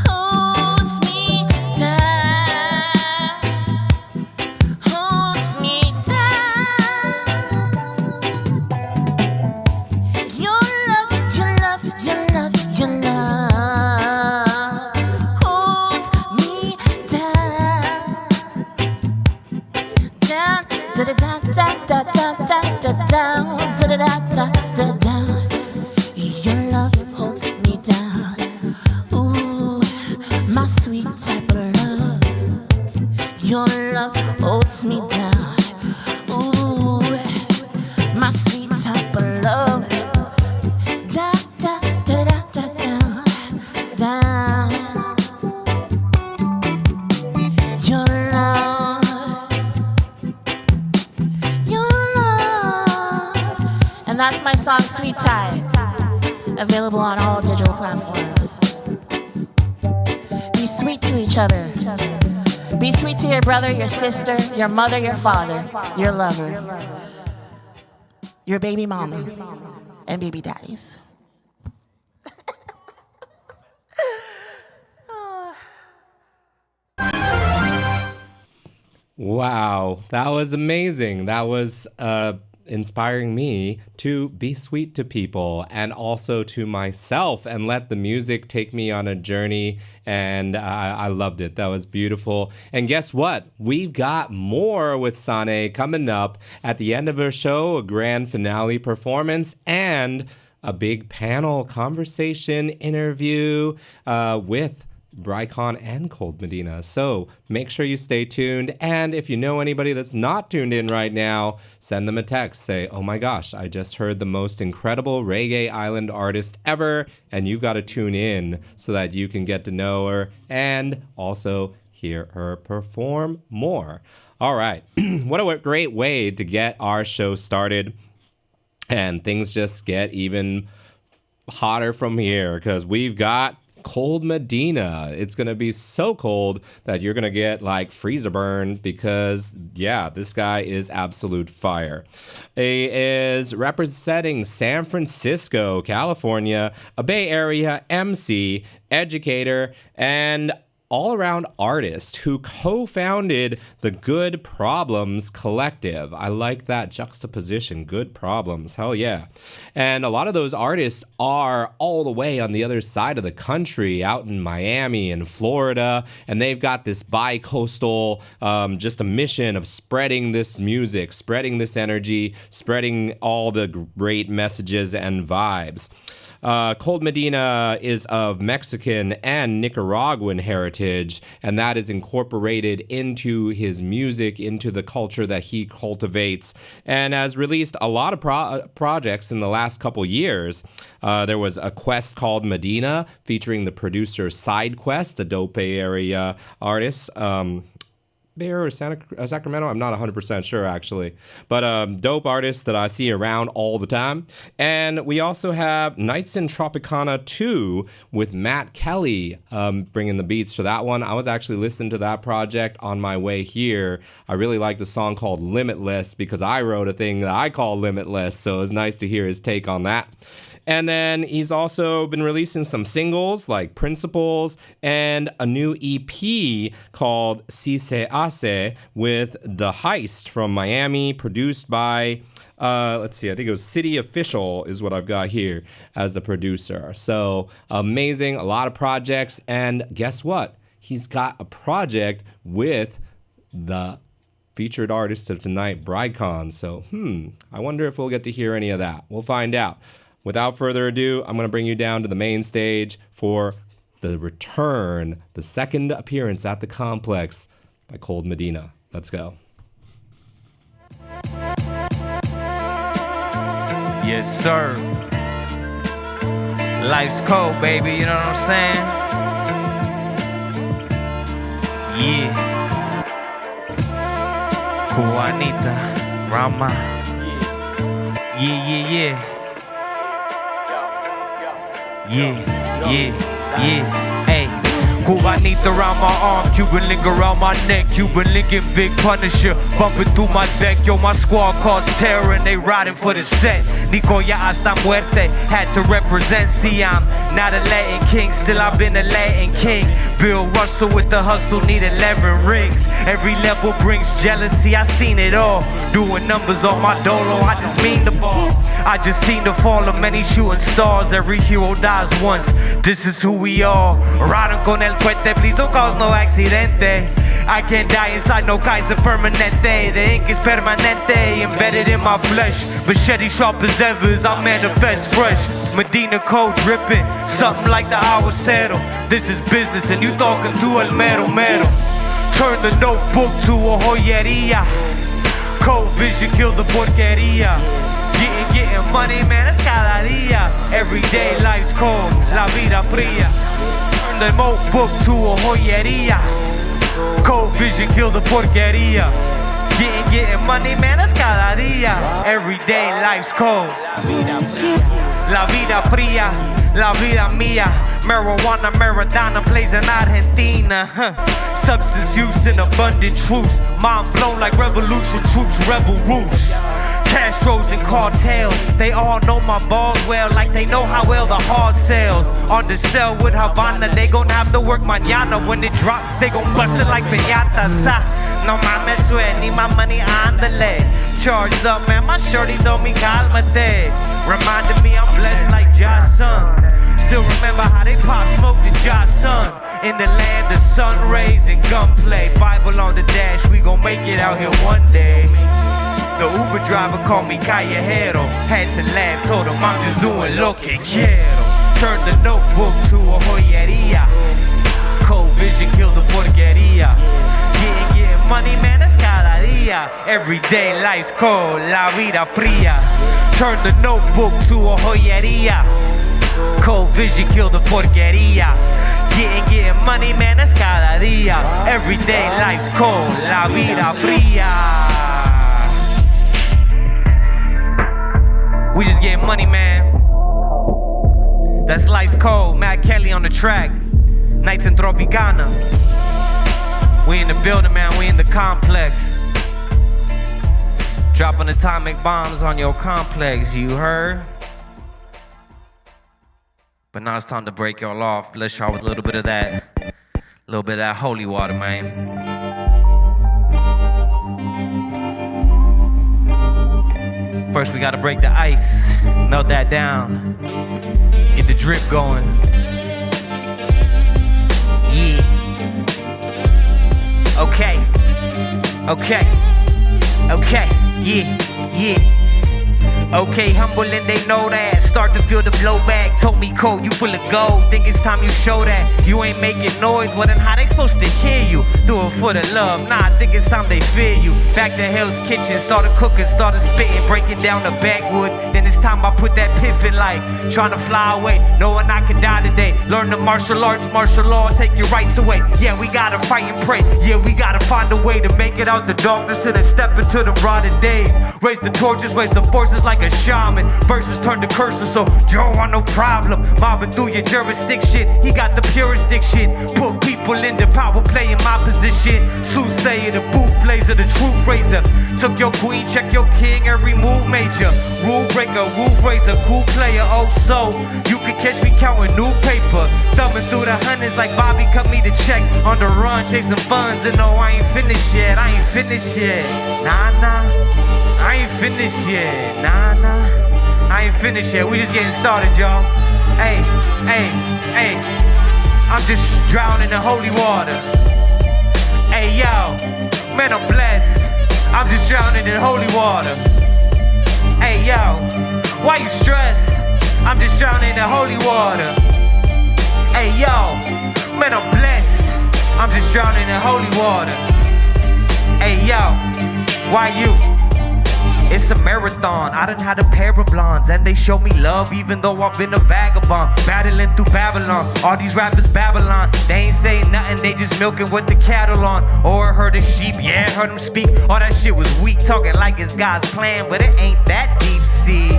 Holds me down. Holds me down. Your love, your love, your love, your love. Holds me down. Down, da da da da da da da da down, da da da da da down. Your love holds me down. Ooh, my sweet type of love. Your love holds me down. Ooh, my sweet type of love. song Sweet Tie, available on all digital platforms. Be sweet to each other. Be sweet to your brother, your sister, your mother, your father, your lover, your baby mama, and baby daddies. Wow, that was amazing. That was inspiring me to be sweet to people and also to myself and let the music take me on a journey. And I loved it. That was beautiful. And guess what? We've got more with Saane coming up at the end of her show, a grand finale performance, and a big panel conversation interview with Brycon and Cold Medina. So make sure you stay tuned. And if you know anybody that's not tuned in right now, send them a text. Say, oh my gosh, I just heard the most incredible reggae island artist ever. And you've got to tune in so that you can get to know her and also hear her perform more. All right. What a great way to get our show started. And things just get even hotter from here because we've got Cold Medina. It's going to be so cold that you're going to get like freezer burn because, yeah, this guy is absolute fire. He is representing San Francisco, California, a Bay Area MC, educator, and all-around artist who co-founded the Good Problems Collective. I like that juxtaposition, Good Problems, hell yeah. And a lot of those artists are all the way on the other side of the country, out in Miami and Florida, and they've got this bi-coastal, just a mission of spreading this music, spreading this energy, spreading all the great messages and vibes. Cold Medina is of Mexican and Nicaraguan heritage, and that is incorporated into his music, into the culture that he cultivates, and has released a lot of projects in the last couple years. There was a quest called Medina, featuring the producer Side Quest, a dope Bay Area artist. Bay Area or Sacramento? I'm not 100% sure, actually. But dope artists that I see around all the time. And we also have Nights in Tropicana 2 with Matt Kelly bringing the beats for that one. I was actually listening to that project on my way here. I really liked the song called Limitless because I wrote a thing that I call Limitless. So it was nice to hear his take on that. And then he's also been releasing some singles like Principles and a new EP called Si Se Hace with The Heist from Miami, produced by, let's see, I think it was City Official is what I've got here as the producer. So amazing, a lot of projects. And guess what? He's got a project with the featured artist of tonight, Brycon. So, I wonder if we'll get to hear any of that. We'll find out. Without further ado, I'm going to bring you down to the main stage for the return, the second appearance at the complex by Cold Medina. Let's go. Yes, sir. Life's cold, baby, you know what I'm saying? Yeah. Juanita, Rama. Yeah. Yeah, hey. Cubanita around my arm, Cuban link around my neck, Cuban linking big Punisher, bumping through my deck. Yo, my squad cause terror and they riding for the set. Nico ya hasta muerte, had to represent. See, I'm not a Latin king, still I've been a Latin king. Bill Russell with the hustle, need 11 rings. Every level brings jealousy, I seen it all. Doing numbers on my dolo, I just mean the ball. I just seen the fall of many shooting stars. Every hero dies once, this is who we are. Riding con el cohete, please don't cause no accidente. I can't die inside no Kaiser Permanente. The ink is permanente, embedded in my flesh. Machete sharp as ever as I manifest fresh. Medina code dripping, something like the hour settle. This is business and you talking to el mero mero. Turn the notebook to a joyeria. Cold vision kill the porqueria. Getting money, man, it's cada dia. Everyday life's cold, la vida fría. Turn the notebook to a joyeria. Cold vision kill the porqueria. Getting money, man, that's cada día. Every day life's cold. La vida fría, la vida mía. Marijuana, Maradona plays in Argentina. Substance use in abundant truths. Mind blown like revolution troops, rebel roofs. Castros and cartels, they all know my balls well, like they know how well the hard sells. On the cell with Havana, they gon' have to work mañana. When it drops, they gon' bust it like piñatas. No mames, sweat, need my money on the leg. Charged up, man, my shorty told me calmate. Reminded me I'm blessed like Josh's son. Still remember how they pop smoked in Josh's son. In the land of sun rays and gunplay. Bible on the dash, we gon' make it out here one day. The Uber driver called me callejero. Had to laugh, told him I'm just doing lo que quiero. Turned the notebook to a joyeria. Cold vision killed the porqueria. Getting money, man, that's cada día. Everyday life's cold, la vida fría. Turned the notebook to a joyeria. Cold vision killed the porqueria. Getting money, man, that's cada día. Everyday life's cold, la vida fría. We just getting money, man. That's life's cold. Matt Kelly on the track. Nights in Tropicana. We in the building, man. We in the complex. Dropping atomic bombs on your complex, you heard? But now it's time to break y'all off. Bless y'all with a little bit of that. A little bit of that holy water, man. First, we gotta break the ice, melt that down, get the drip going. Yeah. Okay, yeah. Okay, humble and they know that. Start to feel the blowback. Told me cold, you full of gold. Think it's time you show that. You ain't making noise, well then how they supposed to hear you? Do it for the love, nah, I think it's time they fear you. Back to Hell's Kitchen, started cooking, started spitting, breaking down the backwood. Then it's time I put that piff in like trying to fly away, knowing I could die today. Learn the martial arts, martial law, take your rights away. Yeah, we gotta fight and pray. Yeah, we gotta find a way to make it out the darkness and then step into the brighter days. Raise the torches, raise the forces like a shaman. Verses turn to curses, so you don't want no problem. Mobbing through your jurisdiction, he got the purest diction. Put people into power, play in my position. Soothsayer, the booth blazer, the truth raiser. Took your queen, check your king, every move major. Rule breaker, roof raiser, cool player, oh so. You can catch me counting new paper. Thumbing through the hundreds like Bobby cut me the check. On the run, chasing funds, and no, I ain't finished yet. Nah. I ain't finished yet, nah. I ain't finished yet, we just getting started, y'all. Hey, I'm just drowning in holy water. Hey, yo, man, I'm blessed. I'm just drowning in holy water. Hey, yo, why you stressed? I'm just drowning in holy water. Hey, yo, man, I'm blessed. I'm just drowning in holy water. Hey, yo, why you? It's a marathon, I done had a pair of blondes, and they show me love even though I've been a vagabond. Battling through Babylon, all these rappers Babylon. They ain't saying nothing, they just milking with the cattle on. Or heard a sheep, yeah, heard them speak. All that shit was weak, talking like it's God's plan, but it ain't that deep, see.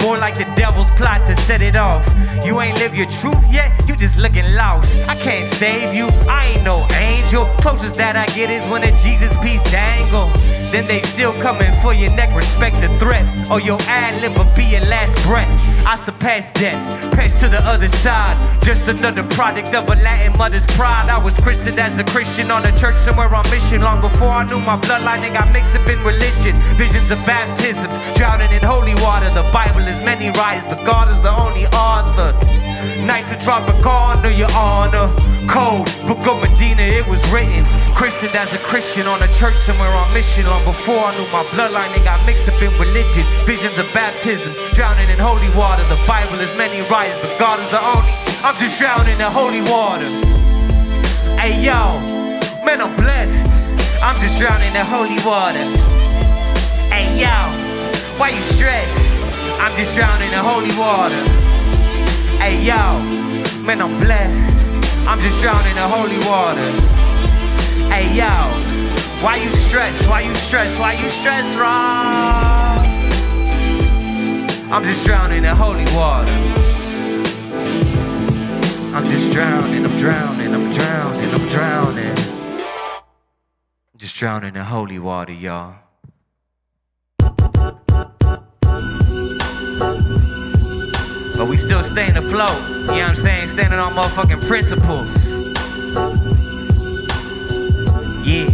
More like the devil's plot to set it off. You ain't live your truth yet, you just looking lost. I can't save you, I ain't no angel. Closest that I get is when a Jesus piece dangle. Then they still coming for your neck, respect the threat. Or your ad-lib will be your last breath. I surpass death, pass to the other side. Just another product of a Latin mother's pride. I was christened as a Christian on a church somewhere on mission. Long before I knew my bloodline and got mixed up in religion. Visions of baptisms, drowning in holy water. The Bible is many writers, but God is the only author. Nights of Tropicana, your honor. Cold, book of Medina, it was written. Christened as a Christian on a church somewhere on mission. Long before I knew my bloodline and got mixed up in religion. Visions of baptisms, drowning in holy water. The Bible is many writers, but God is the only. I'm just drowning in holy water. Hey yo, man, I'm blessed. I'm just drowning in holy water. Hey yo, why you stressed? I'm just drowning in holy water. Hey yo, man, I'm blessed. I'm just drowning in holy water. Hey yo, Why you stress? Why you stress? Why you stress, Rob? I'm just drowning in holy water. I'm just drowning, I'm drowning, I'm drowning, I'm drowning. I'm just drowning in holy water, y'all. But we still staying afloat, you know what I'm saying? Standing on motherfucking principles. Yeah.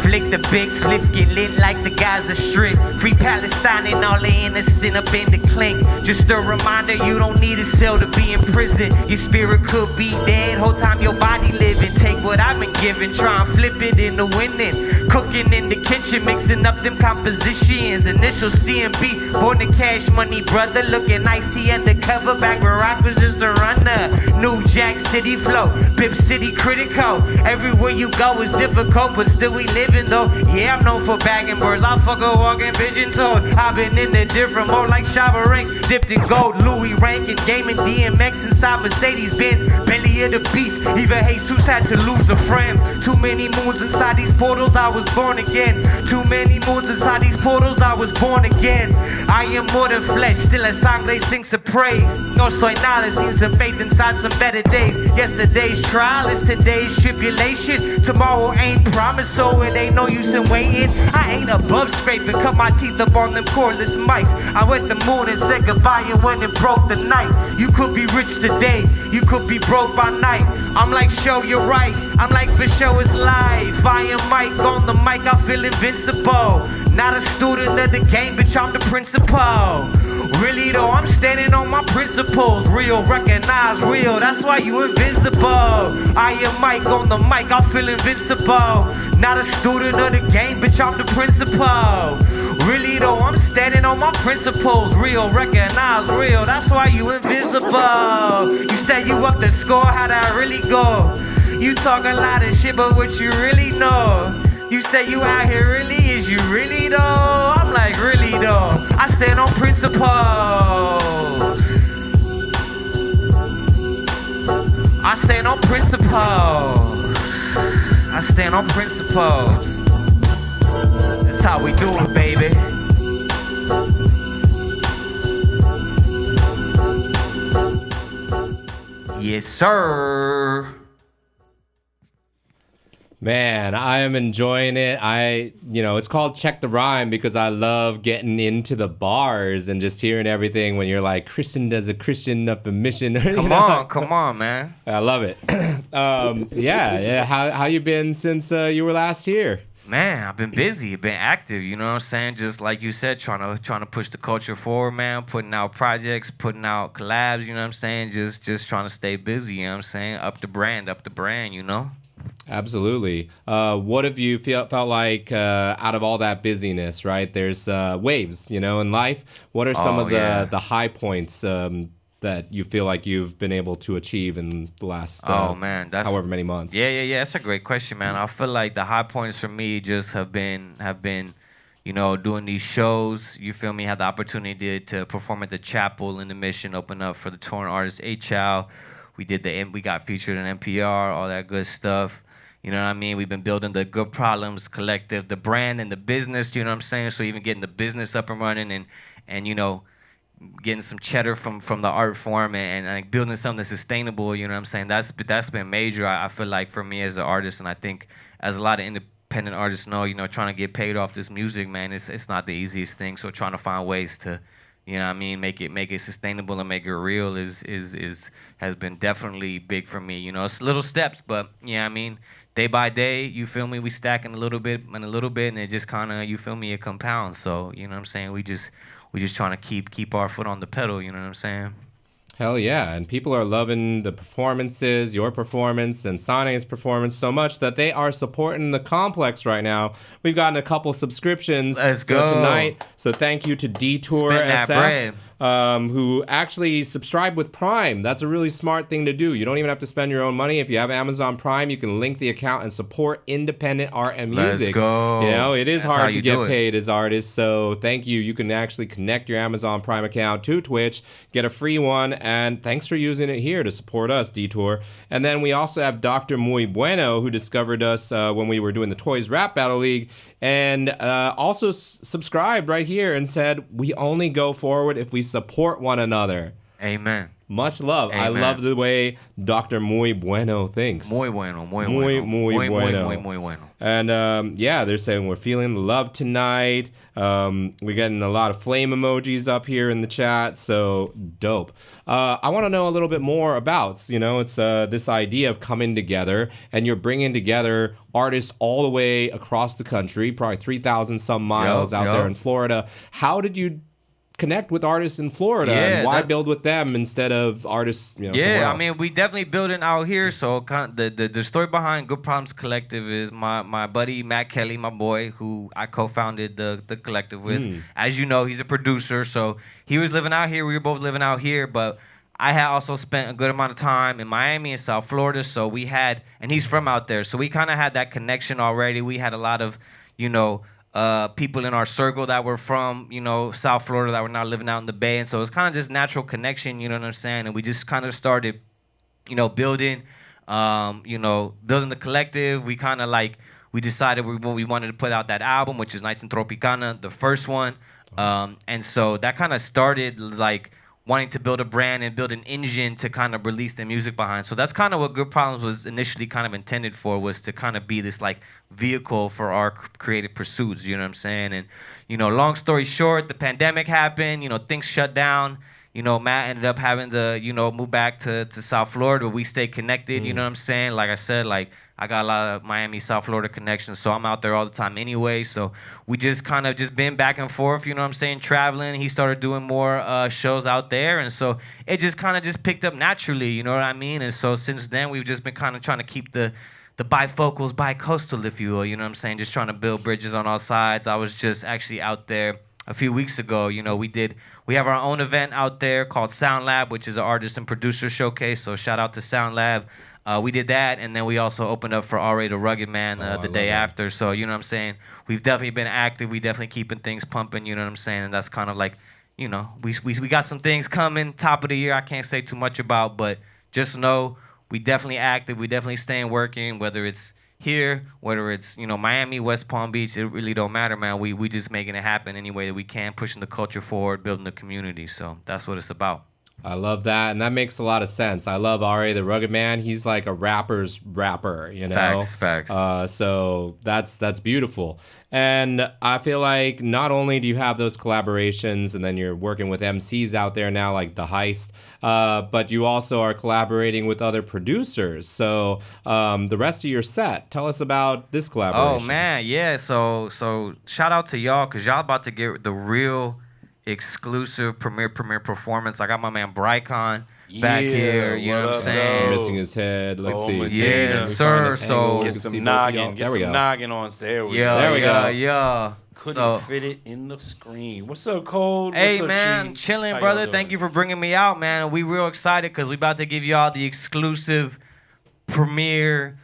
Flick the big slip, get lit like the Gaza Strip. Free Palestine and all the innocent up in the clink. Just a reminder, you don't need a cell to be in prison. Your spirit could be dead, whole time your body living. Take what I've been given, try and flip it into winning. Cooking in the kitchen, mixing up them compositions. Initial CMB, born to cash money, brother. Looking Ice-T undercover, back where rock was just a runner. New Jack City flow, Pip City critical. Everywhere you go is difficult, but still we living though. Yeah, I'm known for bagging birds. I fuck a walking pigeon toed. I've been in a different mode like Shabba Ranks, dipped in gold, Louis ranking, gaming DMX inside Mercedes Benz, belly of the beast. Even Jesus had to lose a friend. Too many moons inside these portals, I was born again. Too many moons inside these portals, I was born again. I am more than flesh, still a song they sing some praise. No soy nada, seen some faith inside some better days. Yesterday's trial is today's tribulation. Tomorrow ain't promised, so it ain't no use in waiting. I ain't above scraping, cut my teeth up on them cordless mics. I went the moon and said goodbye and when it broke the night. You could be rich today, you could be broke by night. I'm like, show you're right, I'm like, for show is life. I am Mike on the mic, I feel invincible. Not a student of the game, bitch, I'm the principal. Really though, I'm standing on my principles. Real, recognize real, that's why you invisible. I am Mike on the mic, I feel invincible. Not a student of the game, bitch, I'm the principal. Really though, I'm standing on my principles. Real, recognize real, that's why you invisible. You say you up the score, how'd that really go? You talk a lot of shit, but what you really know? You say you out here really, is you really though? I'm like, really though? I stand on principles. I stand on principles. I stand on principles. That's how we do it, baby. Yes, sir. Man, I am enjoying it. It's called Check the Rhyme because I love getting into the bars and just hearing everything when you're like, Christian does a Christian of the mission. Come on, man. I love it. Yeah. How you been since you were last here? Man, I've been busy, been active, you know what I'm saying? Just like you said, trying to push the culture forward, man, putting out projects, putting out collabs, you know what I'm saying? Just trying to stay busy, you know what I'm saying? Up the brand, you know? Absolutely. What have you felt like out of all that busyness, right? There's waves, in life. What are some of the high points that you feel like you've been able to achieve in the last however many months? Yeah. That's a great question, man. I feel like the high points for me just have been doing these shows. You feel me? Had the opportunity to perform at the chapel in the Mission, open up for the touring artist H.L. We got featured in NPR, all that good stuff. You know what I mean? We've been building the Good Problems Collective, the brand and the business, you know what I'm saying? So even getting the business up and running and getting some cheddar from the art form and building something sustainable, you know what I'm saying? That's been major, I feel like, for me as an artist. And I think as a lot of independent artists know, trying to get paid off this music, man, it's not the easiest thing. So trying to find ways to, you know what I mean, make it sustainable and make it real has been definitely big for me. It's little steps, but I mean, day by day, you feel me, we stacking a little bit, and it just kind of, you feel me, it compounds. So, you know what I'm saying, we just trying to keep our foot on the pedal, you know what I'm saying? Hell yeah, and people are loving the performances, your performance, and Saane's performance so much that they are supporting the complex right now. We've gotten a couple subscriptions Let's go tonight, so thank you to Detour Spend that SF. bread. who actually subscribed with Prime. That's a really smart thing to do. You don't even have to spend your own money. If you have Amazon Prime, you can link the account and support independent art and music. Let's go. You know, it is That's how hard to you get do it. paid as artists, so thank you. You can actually connect your Amazon Prime account to Twitch, get a free one, and thanks for using it here to support us, Detour. And then we also have Dr. Muy Bueno, who discovered us when we were doing the Toys Rap Battle League, and also subscribed right here and said, we only go forward if we support one another. Amen. Much love. I Amen. love the way Dr. Muy Bueno thinks. Muy bueno, muy Muy, bueno. muy bueno. Muy bueno. And yeah, they're saying we're feeling the love tonight. We're getting a lot of flame emojis up here in the chat, so dope. I want to know a little bit more about, you know, it's this idea of coming together, and you're bringing together artists all the way across the country, probably 3,000 some miles out there in Florida. How did you connect with artists in Florida, and why build with them instead of artists, you know, somewhere else? I mean, we definitely building out here. So kind of the story behind Good Problems Collective is my buddy Matt Kelly, my boy, who I co-founded the collective with. As you know, he's a producer, so he was living out here. We were both living out here, but I had also spent a good amount of time in Miami and South Florida. So we had, and he's from out there, so we kind of had that connection already. We had a lot of, you know, people in our circle that were from, you know, South Florida that were now living out in the Bay. And so it's kind of just natural connection, you know what I'm saying? And we just kind of started, you know, building the collective. We kind of like, we decided we wanted to put out that album, which is Nights in Tropicana, the first one. And so that kind of started like wanting to build a brand and build an engine to kind of release the music behind. So that's kind of what Good Problems was initially kind of intended for, was to kind of be this like vehicle for our creative pursuits, you know what I'm saying? And, you know, long story short, the pandemic happened, you know, things shut down. You know, Matt ended up having to, you know, move back to South Florida, but we stayed connected, you know what I'm saying? Like I said, like, I got a lot of Miami, South Florida connections, so I'm out there all the time anyway. So we just kind of just been back and forth, you know what I'm saying, traveling. He started doing more shows out there, and so it just kind of just picked up naturally, you know what I mean? And so since then, we've just been kind of trying to keep the bifocals bi-coastal, if you will, you know what I'm saying, just trying to build bridges on all sides. I was just actually out there a few weeks ago. You know, we have our own event out there called Sound Lab, which is an artist and producer showcase, so shout out to Sound Lab. We did that, and then we also opened up for R.A. the Rugged Man the day after. So, you know what I'm saying? We've definitely been active. We definitely keeping things pumping, you know what I'm saying? And that's kind of like, you know, we got some things coming, top of the year I can't say too much about, but just know we definitely active. We definitely staying working, whether it's here, whether it's, you know, Miami, West Palm Beach, it really don't matter, man. We just making it happen any way that we can, pushing the culture forward, building the community. So that's what it's about. I love that, and that makes a lot of sense. I love R.A. the Rugged Man. He's like a rapper's rapper, you know? Facts. So that's beautiful. And I feel like not only do you have those collaborations, and then you're working with MCs out there now, like The Heist, but you also are collaborating with other producers. So the rest of your set, tell us about this collaboration. Oh, man, yeah. So shout out to y'all, because y'all about to get the real exclusive premiere performance. I got my man Brycon back here, you know what I'm saying? Missing his head. Let's see. Medina. Yeah, sir. So get some noggin. Get some noggin on. There we go. There we go. Yeah. Couldn't fit it in the screen. What's up, Cole? Hey, What's up, man, G? chilling, How brother. y'all doing? Thank you for bringing me out, man. We real excited because we about to give y'all the exclusive premiere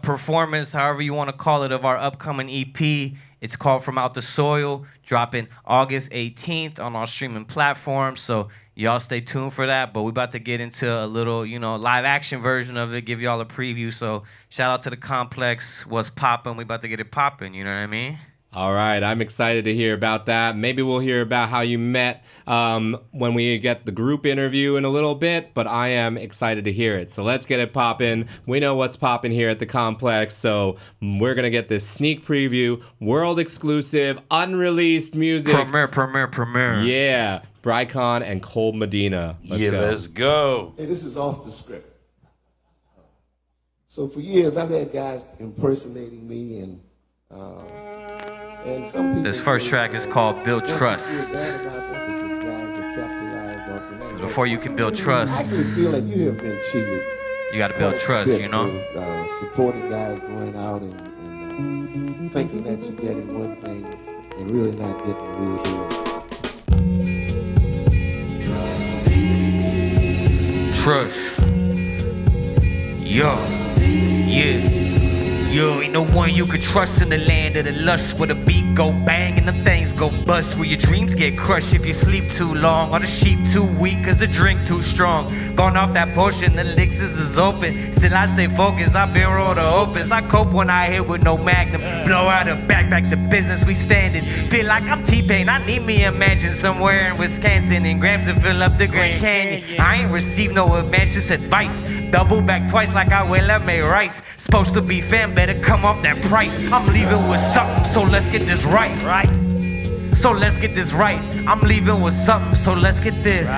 performance, however you want to call it, of our upcoming EP. It's called From Out the Soil, dropping August 18th on our streaming platforms. So y'all stay tuned for that. But we about to get into a little, you know, live action version of it, give y'all a preview. So shout out to the Complex. What's poppin'? We about to get it poppin', you know what I mean? All right, I'm excited to hear about that. Maybe we'll hear about how you met when we get the group interview in a little bit, but I am excited to hear it. So let's get it poppin'. We know what's poppin' here at the Complex, so we're going to get this sneak preview, world exclusive, unreleased music. Premiere. Yeah, Brycon and Cole Medina. Let's go. Hey, this is off the script. So for years, I've had guys impersonating me, and some people. This first track is called Build Trust. Before you can build trust, I actually feel like you have been cheated. You got to build trust, you know? Supporting guys going out and thinking that you're getting one thing and really not getting the real deal. trust. Yo, yeah. Yo, ain't no one you can trust in the land of the lust, where the beat go bang and the things go bust, where your dreams get crushed if you sleep too long, or the sheep too weak cause the drink too strong. Gone off that potion, the elixirs is open. Still I stay focused, I've been rolled to opus. I cope when I hit with no magnum. Blow out a back to business, we standing. Feel like I'm T-Pain, I need me a mansion somewhere in Wisconsin, and grams to fill up the Grand Canyon. I ain't received no advance, just advice. Double back twice like I will let me rice. Supposed to be fam, better come off that price. I'm leaving with something, so let's get this right. So let's get this right. I'm leaving with something, so let's get this.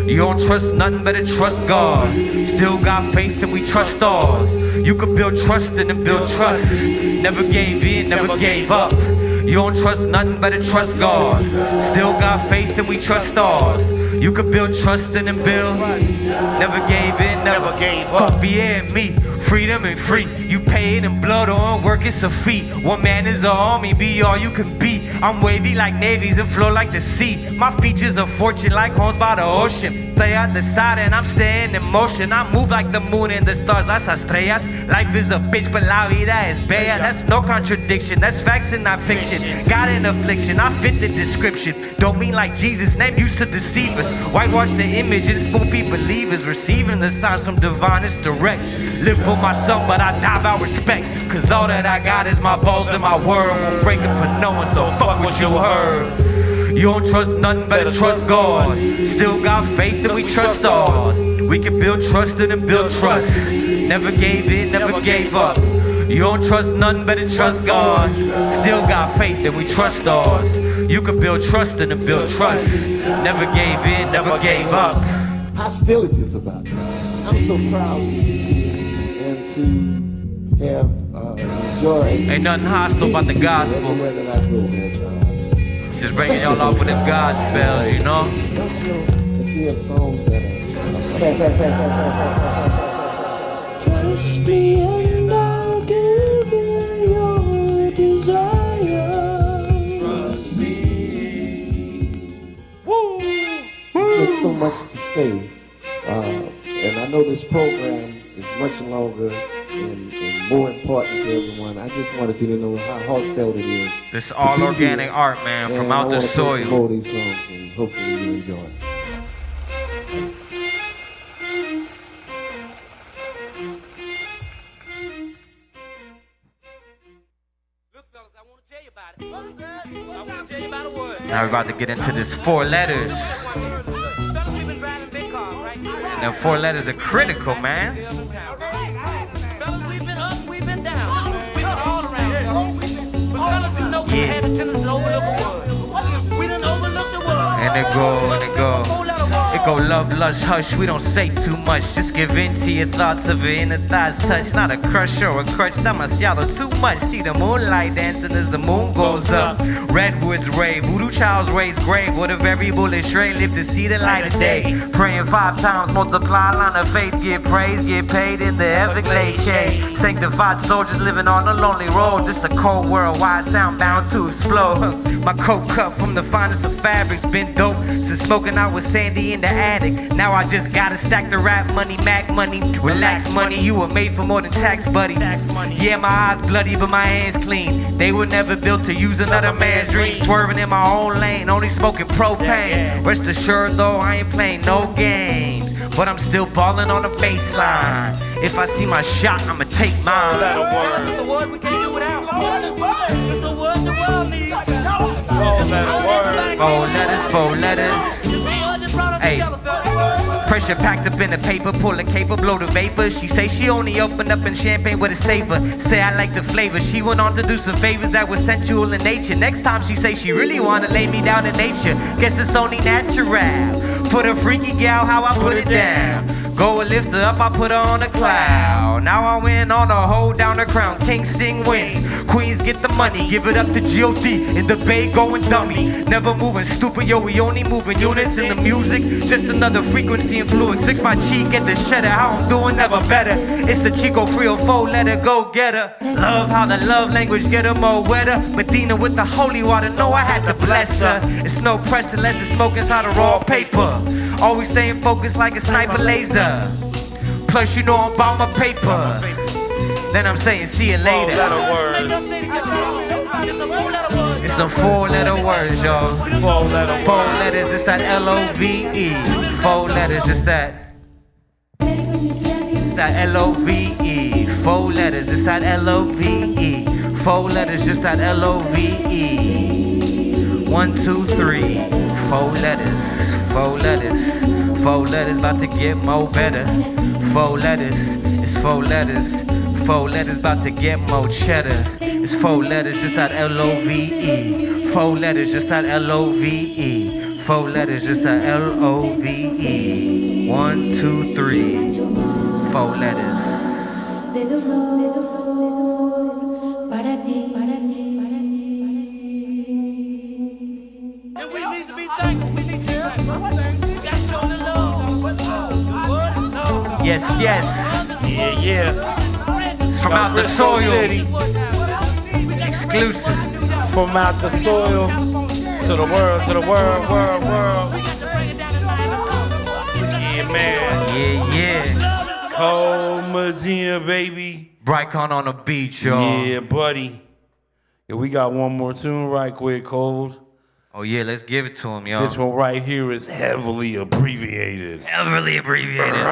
You don't trust nothing, better trust God. Still got faith and we trust ours. You could build trust and then build trust. Never gave in, never gave up. You don't trust nothing, better trust God. Still got faith and we trust ours. You could build trust and then build. Never gave in, never gave up. Copy and me, freedom and free. You pay it in blood or work, it's a fee. One man is an army, be all you can be. I'm wavy like navies and flow like the sea. My features are fortune like homes by the ocean. Play out the side and I'm staying in motion. I move like the moon and the stars, las estrellas. Life is a bitch, but la vida es bella. That's no contradiction, that's facts and not fiction. Got an affliction, I fit the description. Don't mean like Jesus' name used to deceive us. Whitewash the image and spoon feed believers. Receiving the signs from divine is direct. Live for my son, but I die by respect. Cause all that I got is my balls and my word. Won't break it for no one, so fuck what you heard. You don't trust nothing, better trust God. Still got faith and we trust ours. We can build trust and then build trust. Never gave in, never gave up. You don't trust nothing, better trust God. Still got faith and we trust ours. You can build trust and then build trust. Never gave in, never gave up. Hostilities about that. I'm so proud and to have enjoyed. Ain't nothing hostile about the gospel. Everywhere that I go, man. Just bringing y'all off with them God spells, you know? Don't you know that you have songs that are Trust me and I'll give you your desire. Trust me. Woo! There's just so much to say. And I know this program is much longer and more important to everyone. I just wanted you to know how heartfelt it is. This all organic art, man, from out the soil. I want to play some more of these songs and hopefully you enjoy. Now we're about to get into this 4 letters. And them 4 letters are critical, man. Yeah. And it go. It go love, lush, hush, we don't say too much. Just give in to your thoughts of it in the thighs touch. Not a crush or a crutch, demasiado too much. See the moonlight dancing as the moon goes up. Redwoods rave, voodoo child's raised grave. With a very bullet stray live to see the light of day. Praying 5 times, multiply line of faith. Get praise, get paid in the Everglades shade. Sanctified soldiers living on a lonely road. Just a cold world, wide sound bound to explode. My coat cut from the finest of fabrics. Been dope since smoking out with Sandy in the attic. Now I just gotta stack the rap money, Mac money, relax money. You were made for more than tax, buddy. Yeah, my eyes bloody, but my hands clean. They were never built to use another man's dream. Swerving in my own lane, only smoking propane. Rest assured though, I ain't playing no games, but I'm still balling on the baseline. If I see my shot, I'ma take mine. It's a word we can't do without. It's a word the world needs. Four letters. Hey, pressure packed up in the paper, pulling cable, blow the vapor. She say she only opened up in champagne with a savor. Say I like the flavor. She went on to do some favors that were sensual in nature. Next time she say she really wanna lay me down in nature. Guess it's only natural. For the freaky gal, how I put it down. Go and lift her up, I put her on a cloud. Now I win on a hold down the crown. King sing wins, queens get the money. Give it up to G.O.D. in the bay going dummy. Never moving stupid, yo, we only moving units in the music. Just another frequency influence. Fix my cheek, get the cheddar. How I'm doing, never better. It's the Chico 304, let her go get her. Love how the love language get her more wetter. Medina with the holy water, know I had to bless her. It's no press unless it's smoke inside a raw paper. Always staying focused like a sniper laser. Plus you know I'm about my paper. Then I'm saying see you later. It's some 4-letter words, y'all. 4 letters, it's that L-O-V-E. 4 letters, it's that. It's that L-O-V-E. 4 letters, it's that L-O-V-E. 4 letters, just that L-O-V-E. 1, 2, 3. 4 letters, 4 letters. 4 letters, about to get more better. 4 letters, it's 4 letters. 4 letters, about to get more cheddar. It's 4 letters, just that L-O-V-E. 4 letters, just that L-O-V-E. 4 letters, just that L-O-V-E. 1, 2, 3. 4 letters. Yes, yes. Yeah, yeah. It's from out the soil. City. Exclusive. From out the soil to the world, world. Yeah, man. Yeah, yeah. Cold Medina, baby. Brycon on the beach, y'all. Yeah, buddy. Yeah, we got one more tune right quick, Cold. Oh yeah, let's give it to him, y'all. This one right here is heavily abbreviated. Heavily abbreviated.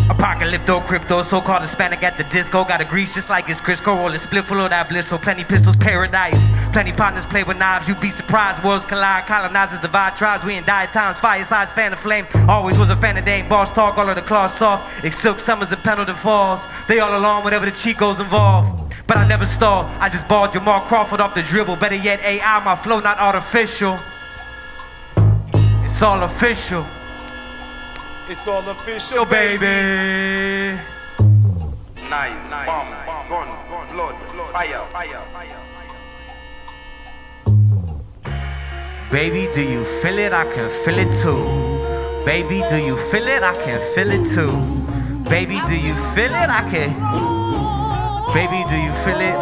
Apocalypto, crypto, so-called Hispanic at the disco. Got a grease just like it's Crisco. Roll a split full of that bliss. So plenty pistols, paradise. Plenty partners play with knives. You'd be surprised. Worlds collide, colonizers divide tribes. We in dire times. Firesides, fan of flame. Always was a fan of Dame. Boss talk, all of the claws soft. It's silk summers and Pendleton falls. They all along whenever the Chicos involved. But I never stall. I just balled Jamal Crawford off the dribble. Better yet, AI, my flow, not artificial. It's all official. It's all official, baby. Nice, bomb, gun, blood, fire. Baby, do you feel it? I can feel it too. Baby, do you feel it? I can feel it too. Baby, do you feel it? I can. Baby, do you feel it?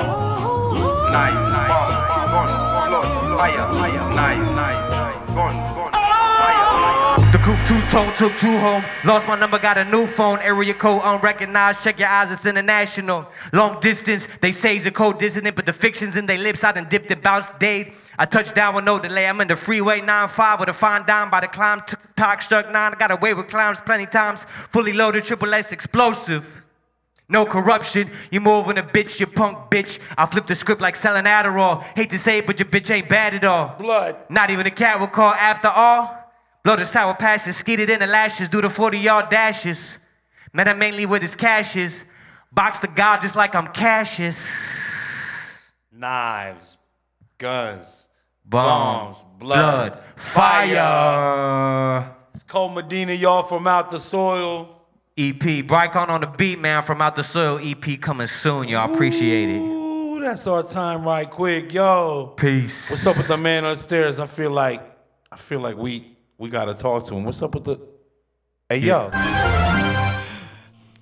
Nice, bomb, gun, blood, fire. Nice, gun, fire. The coupe two-tone took 2 home. Lost my number, got a new phone. Area code unrecognized. Check your eyes, it's international. Long distance, they say it's a code dissonant, but the fiction's in their lips. I done dipped and bounced date. I touched down with no delay. I'm in the freeway 9-5 with a fine dime by the climb. Talk struck 9. I got away with climbs plenty times. Fully loaded, triple S explosive. No corruption, you moving a bitch, you punk bitch. I flip the script like selling Adderall. Hate to say it, but your bitch ain't bad at all. Blood. Not even a cat would call after all. Blow the sour passes, skeeted in the lashes, do the 40-yard dashes. Man, I mainly where this cash is. Box the God just like I'm Cassius. Knives, guns, bombs, blood, fire. It's Cold Medina, y'all, from out the soil. EP, Brycon on the beat, man, from out the soil. EP coming soon, y'all. Appreciate it. Ooh, that's our time right quick, yo. Peace. What's up with the man upstairs? I feel like we gotta talk to him. What's up with the? Hey, yo.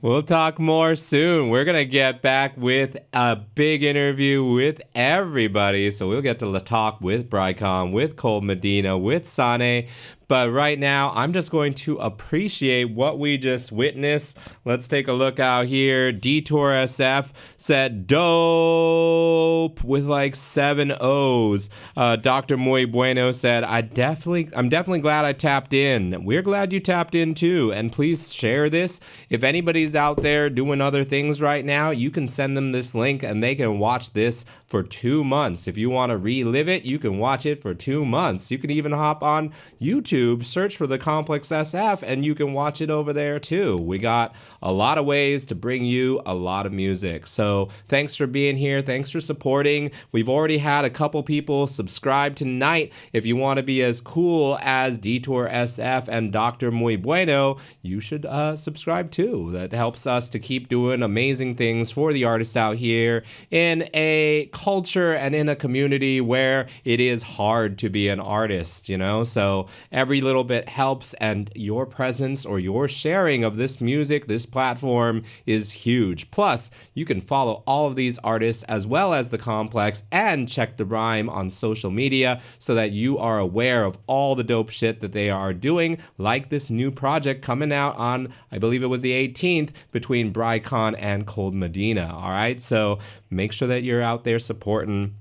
We'll talk more soon. We're going to get back with a big interview with everybody. So we'll get to talk with Brycon, with Cold Medina, with Saane. But right now, I'm just going to appreciate what we just witnessed. Let's take a look out here. Detour SF said dope with like 7 O's. Dr. Muy Bueno said, I'm definitely glad I tapped in. We're glad you tapped in too. And please share this. If anybody's out there doing other things right now, you can send them this link and they can watch this for 2 months. If you want to relive it, you can watch it for 2 months. You can even hop on YouTube YouTube, search for the Complex SF, and you can watch it over there too. We got a lot of ways to bring you a lot of music. So thanks for being here. Thanks for supporting. We've already had a couple people subscribe tonight. If you want to be as cool as Detour SF and Dr. Muy Bueno, you should subscribe too. That helps us to keep doing amazing things for the artists out here in a culture and in a community where it is hard to be an artist, you know? So every little bit helps, and your presence or your sharing of this music, this platform is huge. Plus, you can follow all of these artists as well as the Complex and check the Rhyme on social media so that you are aware of all the dope shit that they are doing, like this new project coming out on, I believe it was the 18th, between Brycon and Cold Medina. All right, so make sure that you're out there supporting.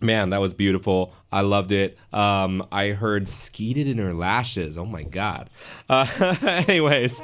Man, that was beautiful. I loved it. I heard skeeted in her lashes. Oh my God. Anyways,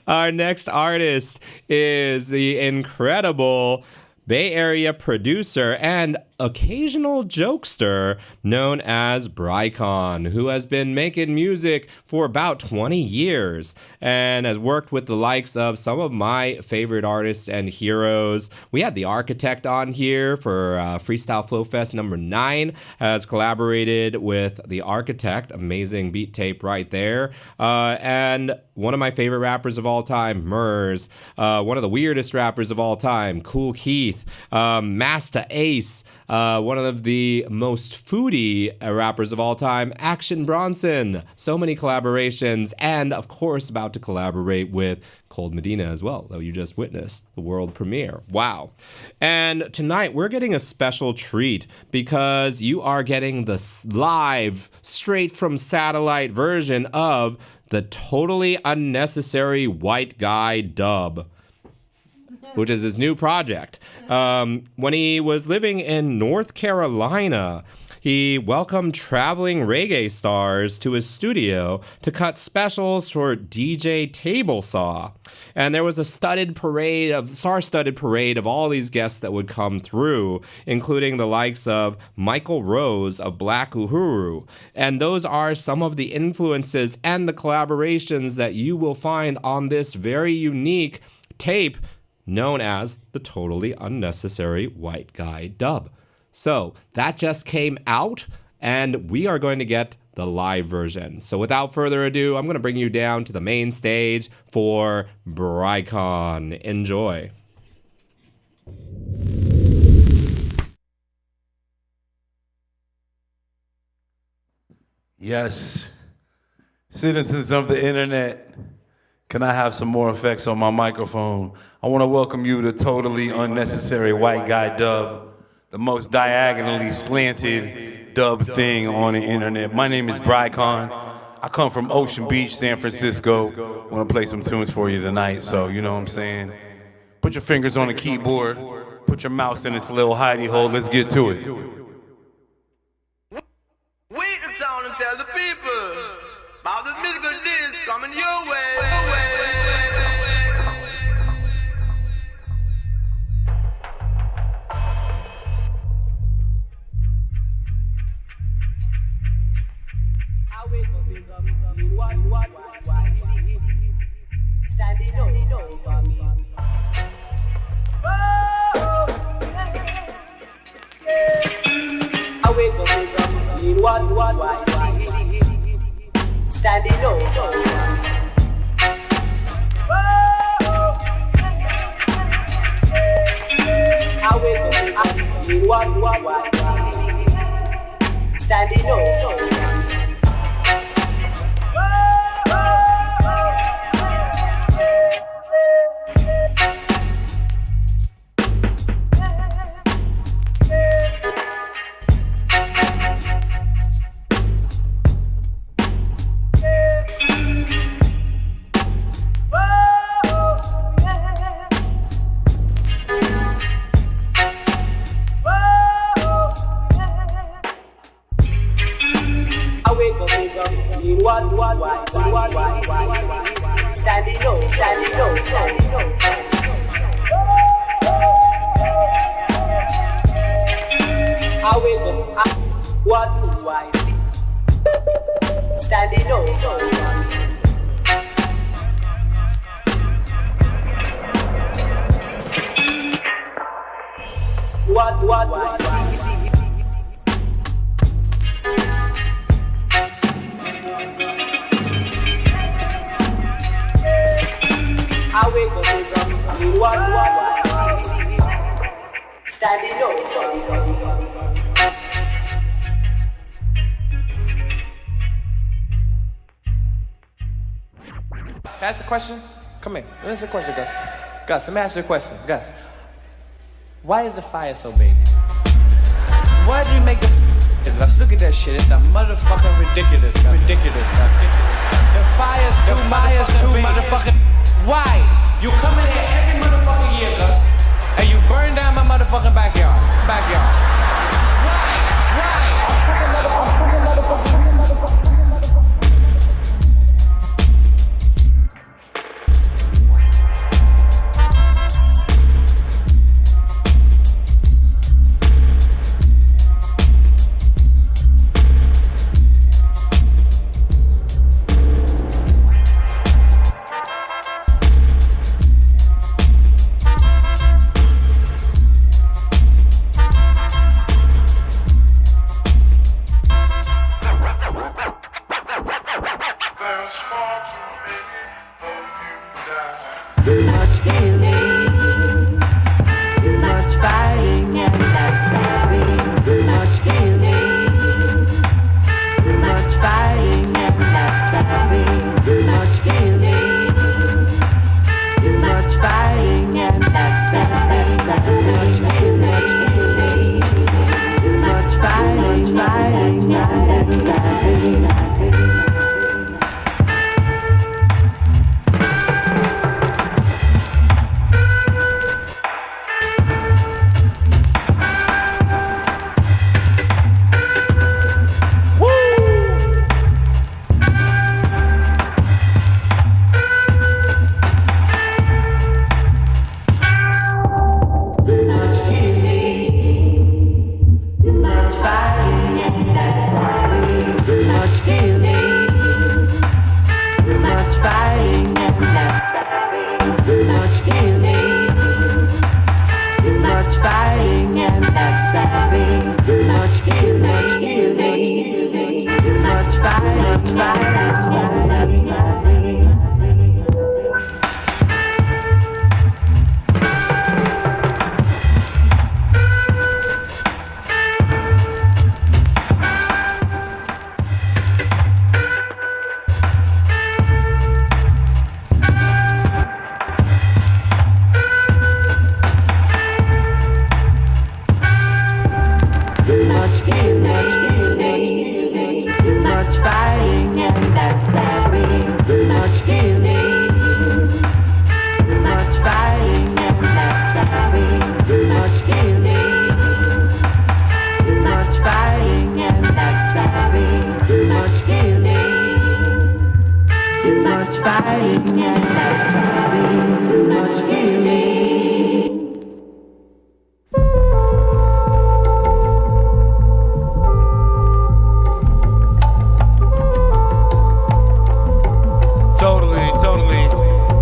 our next artist is the incredible Bay Area producer and occasional jokester known as Brycon, who has been making music for about 20 years and has worked with the likes of some of my favorite artists and heroes. We had The Architect on here for Freestyle Flow Fest number 9, has collaborated with The Architect, amazing beat tape right there, and one of my favorite rappers of all time, Murs, one of the weirdest rappers of all time, Cool Keith, Masta Ace, one of the most foodie rappers of all time, Action Bronson. So many collaborations, and of course about to collaborate with Cold Medina as well, though you just witnessed the world premiere. Wow. And tonight we're getting a special treat because you are getting the live, straight from satellite version of the Totally Unnecessary White Guy dub, which is his new project. When he was living in North Carolina, he welcomed traveling reggae stars to his studio to cut specials for DJ Table Saw. And there was a star-studded parade of all these guests that would come through, including the likes of Michael Rose of Black Uhuru. And those are some of the influences and the collaborations that you will find on this very unique tape known as the Totally Unnecessary White Guy dub. So that just came out, and we are going to get the live version. So without further ado, I'm going to bring you down to the main stage for Brycon. Enjoy. Yes. Citizens of the internet, can I have some more effects on my microphone? I want to welcome you to Totally Unnecessary White Guy dub, the most diagonally slanted dub thing on the internet. My name is Brycon. I come from Ocean Beach, San Francisco. I want to play some tunes for you tonight, so you know what I'm saying? Put your fingers on the keyboard, put your mouse in its little hidey hole, let's get to it. Wait the town and tell the people about the musical disc coming your way. Standing over me. I wake up, in what do I see? Standing over me. I wake up, in what do I see? Standing over me. I wake up, what do I see? standing over me. What do I see? I wake up, what do I see? Standing over me. Can I ask a question? Come here. Let me ask a question, Gus. Gus, let me ask you a question. Gus, why is the fire so big? Why do you make the... Let's look at that shit. It's a motherfucking ridiculous, Gus. Ridiculous, Gus. The fire's too motherfucking... Why? You come in here every motherfucking year, Gus, and you burn down my motherfucking backyard.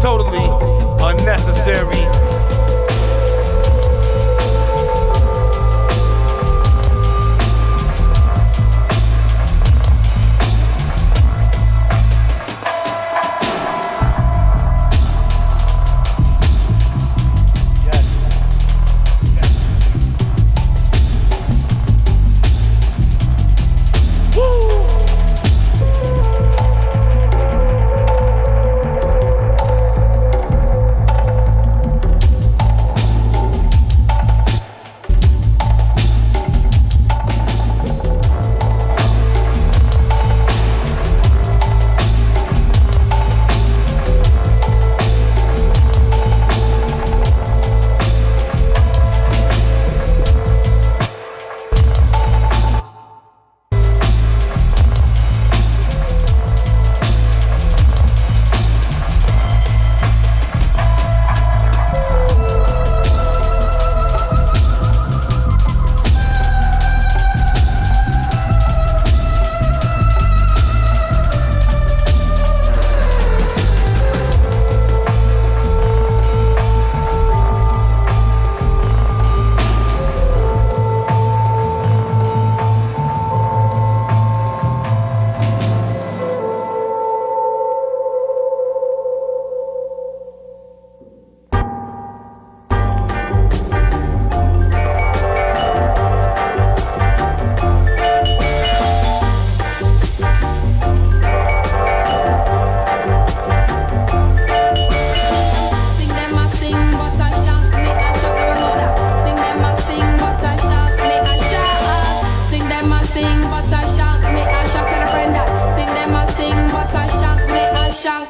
Totally unnecessary.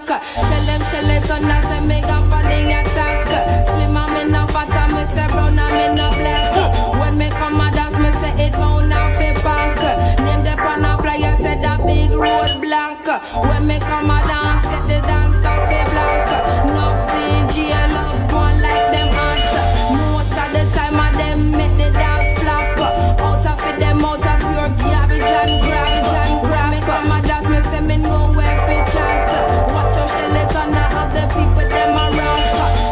Tell them chill it on us and make up a ding attack. Slim I'm in a fat and me say brown I'm in a black. When me come a dance me say it round and fi pack. Name the pan a flyer say that big road blank. When me come a dance set the dance off fi blank. No DJ love one like them hot. Most of the time I them make the dance flop. Out of it them out of pure garbage and garbage and crap. Me come a dance me say me know where fi chat. Watch your shell it on the other people them a rock.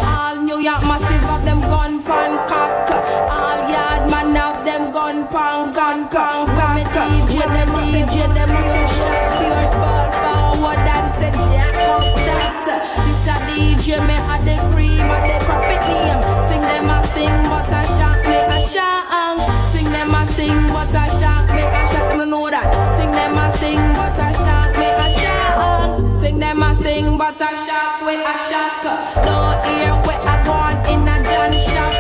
All New York massive of them gun pan cock. All yard man of them gun pan gun con con. DJ them real shot your ball forward and say jack up that. This a DJ me had the cream and the crap it name. Sing them a sing but a shot me a shot. Sing them a sing but a shot me a shot. Me know that. Sing them a sing but a shot me a shot. Sing them a sing but a shot we a shot. Don't hear we a gone in a John shop.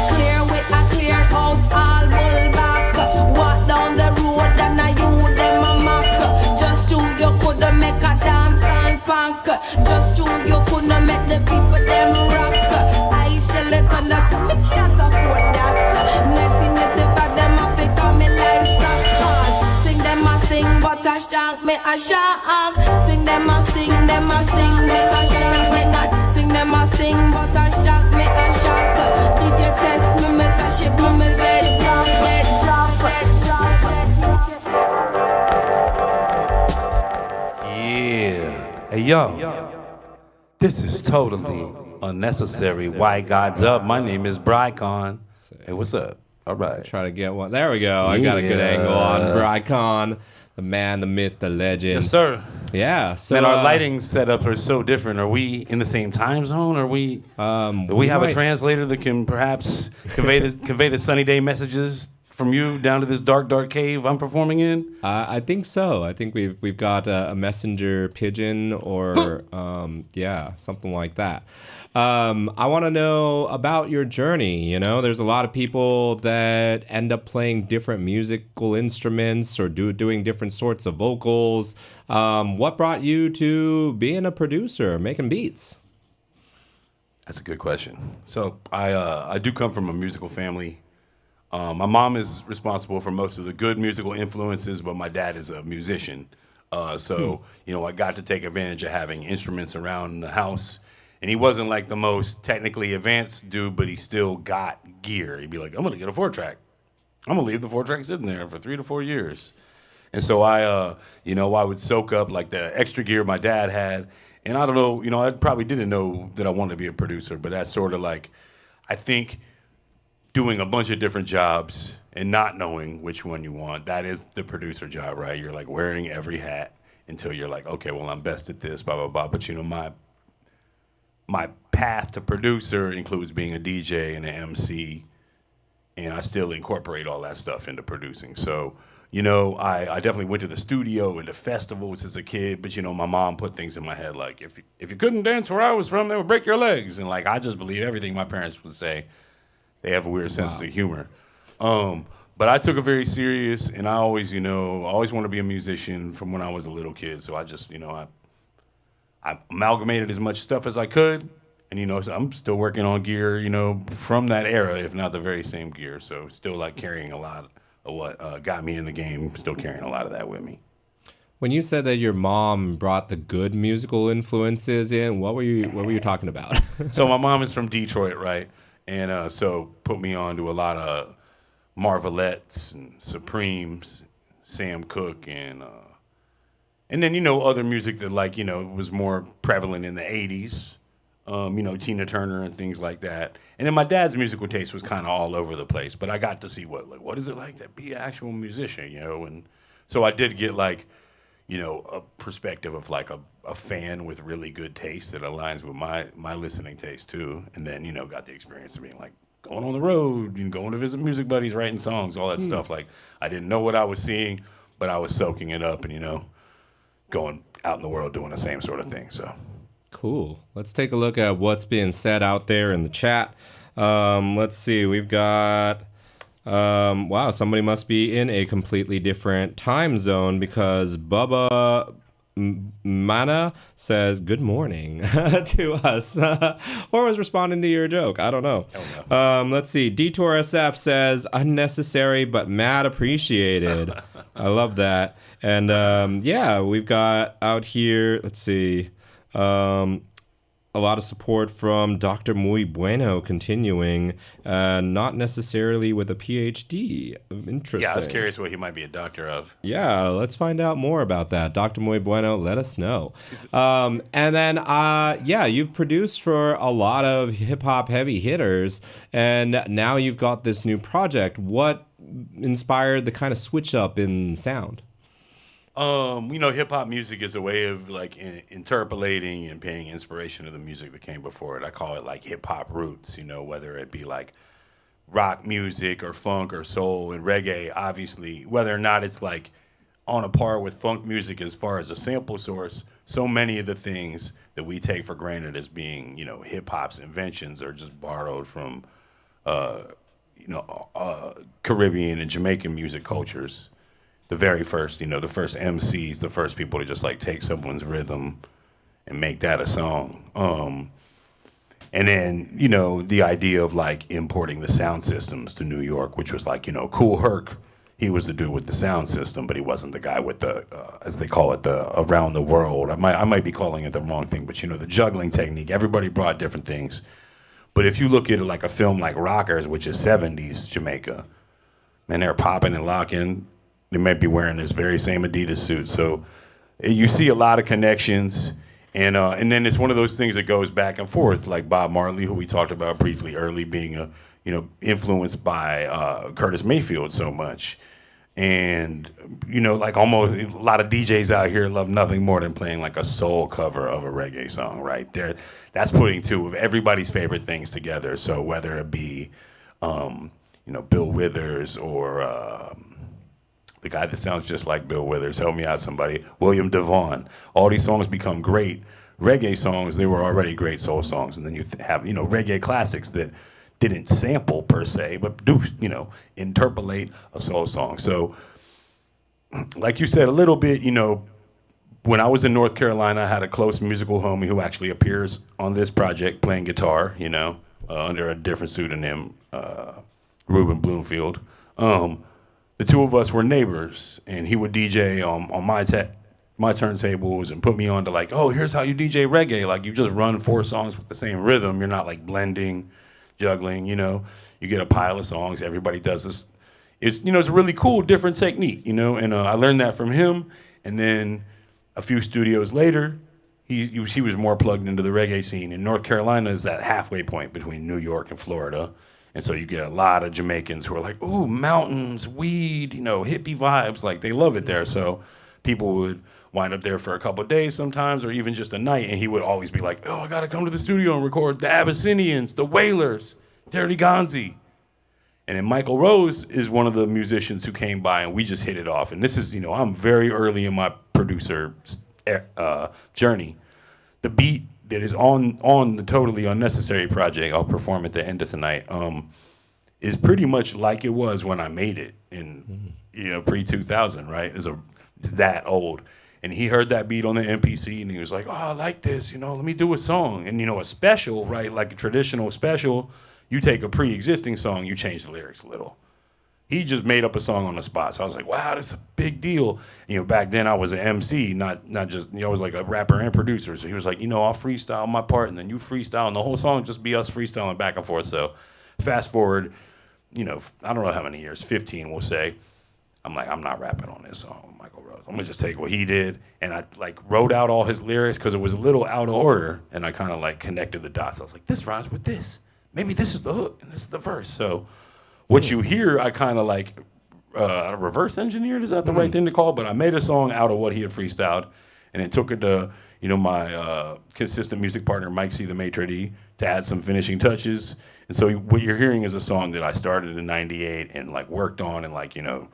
Clear we a clear out all bull back. Walk down the road and a you them a mock. Just you coulda make a dance and funk. Just you coulda make the people them rock. I shall it on the me can't afford that. 1985 them a pick on me livestock cars. Sing them a sing but a shank me a shank. Sing them a sing me a shank me not. Sing them a sing but a shank me a shank. DJ test me a ship me say drop. Yeah. Hey, yo. This is totally unnecessary. Why God's up? My name is Brycon. Hey, what's up? All right. Try to get one. There we go. I got a good angle on Brycon, the man, the myth, the legend. Yes, sir. Yeah. So man, our lighting setup are so different. Are we in the same time zone? Are we? Do we have a translator that can perhaps convey the sunny day messages from you down to this dark cave I'm performing in? I think so. I think we've got a messenger pigeon or yeah, something like that. I want to know about your journey. You know, there's a lot of people that end up playing different musical instruments or doing different sorts of vocals. What brought you to being a producer, making beats? That's a good question. So I do come from a musical family. My mom is responsible for most of the good musical influences, but my dad is a musician. So, you know, I got to take advantage of having instruments around the house. And he wasn't like the most technically advanced dude, but he still got gear. He'd be like, I'm going to get a 4-track. I'm going to leave the 4-track sitting there for 3 to 4 years. And so I would soak up like the extra gear my dad had. And I don't know, you know, I probably didn't know that I wanted to be a producer, but that's sort of like, I think doing a bunch of different jobs and not knowing which one you want, that is the producer job, right? You're like wearing every hat until you're like, okay, well, I'm best at this, blah, blah, blah. But, you know, my path to producer includes being a DJ and an MC, and I still incorporate all that stuff into producing. So, you know, I definitely went to the studio and to festivals as a kid, but, you know, my mom put things in my head like, if you couldn't dance where I was from, they would break your legs. And, like, I just believe everything my parents would say. They have a weird sense of humor. But I took it very serious, and I always wanted to be a musician from when I was a little kid. So I just, you know, I amalgamated as much stuff as I could. And, you know, so I'm still working on gear, you know, from that era, if not the very same gear. So still, like, carrying a lot of what got me in the game, still carrying a lot of that with me. When you said that your mom brought the good musical influences in, what were you talking about? So my mom is from Detroit, right? And so put me on to a lot of Marvelettes and Supremes, Sam Cooke, and then, you know, other music that, like, you know, was more prevalent in the 80s, you know, Tina Turner and things like that. And then my dad's musical taste was kind of all over the place, but I got to see what is it like to be an actual musician, you know? And so I did get, like, you know, a perspective of, like, a fan with really good taste that aligns with my listening taste, too. And then, you know, got the experience of being, like, going on the road and going to visit music buddies, writing songs, all that stuff. Like, I didn't know what I was seeing, but I was soaking it up and, you know, going out in the world doing the same sort of thing. So cool. Let's take a look at what's being said out there in the chat. Let's see. We've got wow, somebody must be in a completely different time zone because Bubba Mana says good morning to us, or was responding to your joke. I don't know. Let's see. Detour SF says unnecessary but mad appreciated. I love that. And yeah, we've got out here. Let's see. A lot of support from Dr. Muy Bueno continuing, not necessarily with a PhD. Interesting. Yeah, I was curious what he might be a doctor of. Yeah, let's find out more about that. Dr. Muy Bueno, let us know. And then, yeah, you've produced for a lot of hip-hop heavy hitters, and now you've got this new project. What inspired the kind of switch up in sound? You know, hip hop music is a way of like interpolating and paying inspiration to the music that came before it. I call it like hip hop roots, you know, whether it be like rock music or funk or soul and reggae, obviously, whether or not it's like on a par with funk music as far as a sample source. So many of the things that we take for granted as being, you know, hip hop's inventions are just borrowed from, you know, Caribbean and Jamaican music cultures. The very first, you know, the first MCs, the first people to just like take someone's rhythm and make that a song. And then, you know, the idea of like importing the sound systems to New York, which was like, you know, Kool Herc, he was the dude with the sound system, but he wasn't the guy with the, as they call it, the around the world. I might be calling it the wrong thing, but you know, the juggling technique, everybody brought different things. But if you look at it like a film like Rockers, which is 70s Jamaica, and they're popping and locking, they might be wearing this very same Adidas suit. So you see a lot of connections. And then it's one of those things that goes back and forth, like Bob Marley, who we talked about briefly early, being you know, influenced by Curtis Mayfield so much. And, you know, like almost a lot of DJs out here love nothing more than playing like a soul cover of a reggae song, right? That's putting two of everybody's favorite things together. So whether it be, you know, Bill Withers or the guy that sounds just like Bill Withers, help me out somebody, William DeVaughn. All these songs become great reggae songs. They were already great soul songs. And then you have, you know, reggae classics that didn't sample per se, but do, you know, interpolate a soul song. So, like you said, a little bit, you know, when I was in North Carolina, I had a close musical homie who actually appears on this project playing guitar, you know, under a different pseudonym, Ruben Bloomfield. The two of us were neighbors, and he would DJ on my turntables and put me on to like, oh, here's how you DJ reggae. Like, you just run 4 songs with the same rhythm. You're not like blending, juggling, you know. You get a pile of songs. Everybody does this. It's, you know, it's a really cool, different technique, you know. And I learned that from him. And then a few studios later, he was more plugged into the reggae scene. And North Carolina is that halfway point between New York and Florida. And so you get a lot of Jamaicans who are like, ooh, mountains, weed, you know, hippie vibes. Like, they love it there. So people would wind up there for a couple of days sometimes, or even just a night. And he would always be like, oh, I got to come to the studio and record the Abyssinians, the Wailers, Dirty Gonzi. And then Michael Rose is one of the musicians who came by, and we just hit it off. And this is, you know, I'm very early in my producer journey. The beat that is on the Totally Unnecessary project, I'll perform at the end of tonight, is pretty much like it was when I made it in, you know, pre-2000, right? It's that old. And he heard that beat on the MPC, and he was like, oh, I like this, you know, let me do a song. And, you know, a special, right, like a traditional special, you take a pre-existing song, you change the lyrics a little. He just made up a song on the spot. So I was like, wow, this is a big deal. You know, back then I was an MC, not just, you know, I was like a rapper and producer. So he was like, you know, I'll freestyle my part, and then you freestyle, and the whole song just be us freestyling back and forth. So fast forward, you know, I don't know how many years, 15 we'll say. I'm like, I'm not rapping on this song with Michael Rose. I'm gonna just take what he did. And I like wrote out all his lyrics because it was a little out of order. And I kind of like connected the dots. I was like, this rhymes with this. Maybe this is the hook and this is the verse. So what you hear, I kind of like reverse engineered, is that the right thing to call? But I made a song out of what he had freestyled, and it took it to, you know, my consistent music partner, Mike C. the Maitre D, to add some finishing touches. And so what you're hearing is a song that I started in '98 and like worked on in like, you know,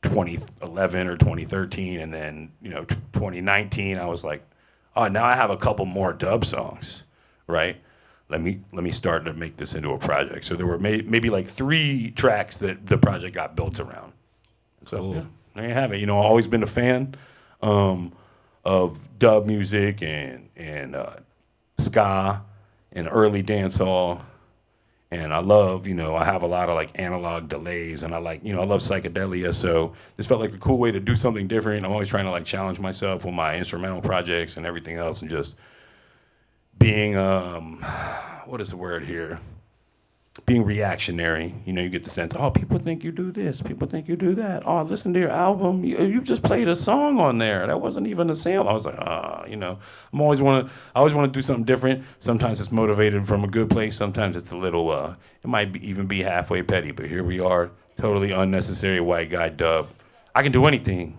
2011 or 2013, and then, you know, 2019, I was like, oh, now I have a couple more dub songs, right? Let me start to make this into a project. So there were maybe like 3 tracks that the project got built around. So yeah, there you have it. You know, I've always been a fan of dub music and ska and early dancehall. And I love, I have a lot of like analog delays, and I love psychedelia. So this felt like a cool way to do something different. I'm always trying to like challenge myself with my instrumental projects and everything else, and just being, what is the word here? Being reactionary. You get the sense, oh, people think you do this, people think you do that. Oh, listen to your album, you just played a song on there. That wasn't even a sample. I was like, I always want to do something different. Sometimes it's motivated from a good place. Sometimes it's a little, it might even be halfway petty. But here we are, totally unnecessary white guy dub. I can do anything,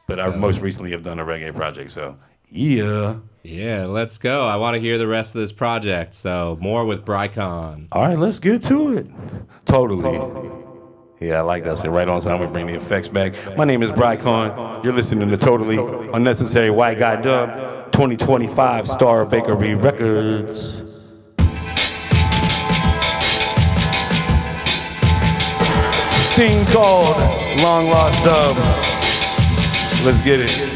but I most recently have done a reggae project. So yeah. Yeah, let's go. I want to hear the rest of this project. So more with Brycon. All right, let's get to it. Totally. Yeah, I like that. So right on time we bring the effects back. My name is Brycon. You're listening to Totally Unnecessary White Guy Dub, 2025 Star Bakery Records. Thing called Long Lost Dub. Let's get it.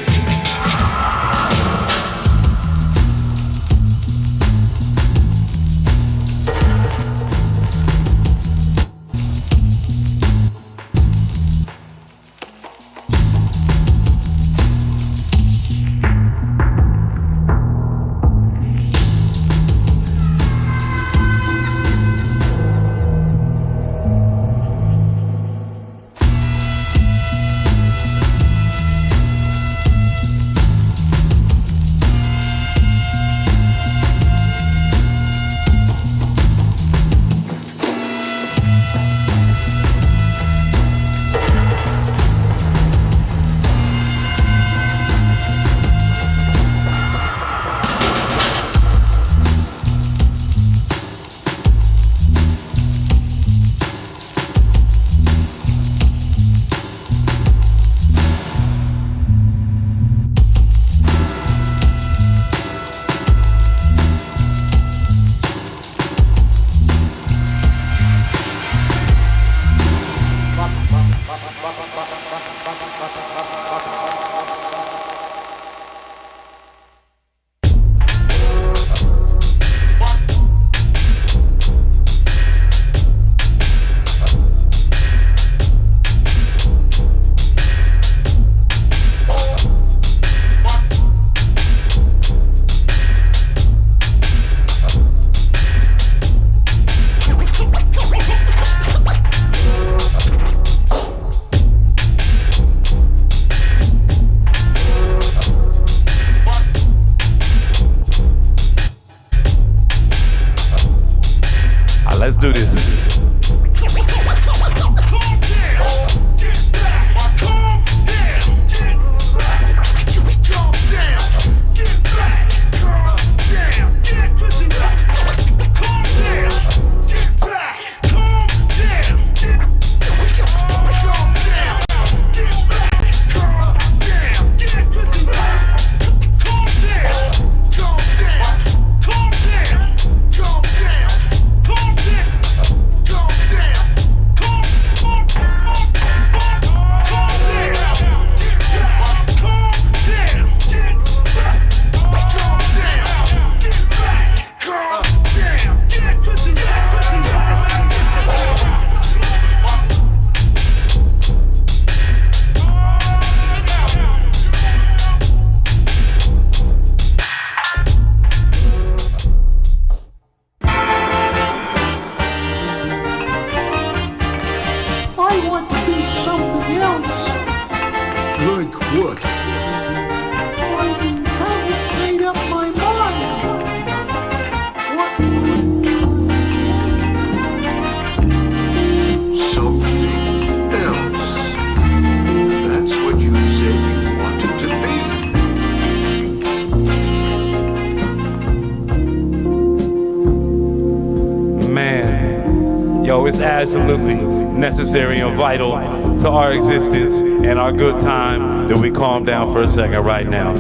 It's absolutely necessary and vital to our existence and our good time that we calm down for a second right now.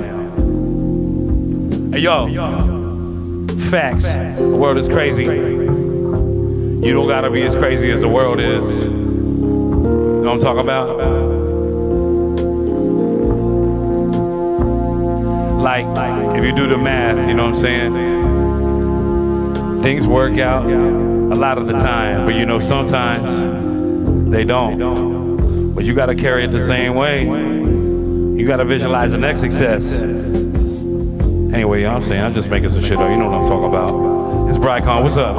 Hey, yo, facts. The world is crazy. You don't gotta be as crazy as the world is. You know what I'm talking about? Like, if you do the math, you know what I'm saying? Things work out a lot of the time, but you know, sometimes they don't. But you gotta carry it the same way. You gotta visualize the next success. Anyway, you know what I'm saying? I'm just making some shit up. You know what I'm talking about. It's Brycon. What's up?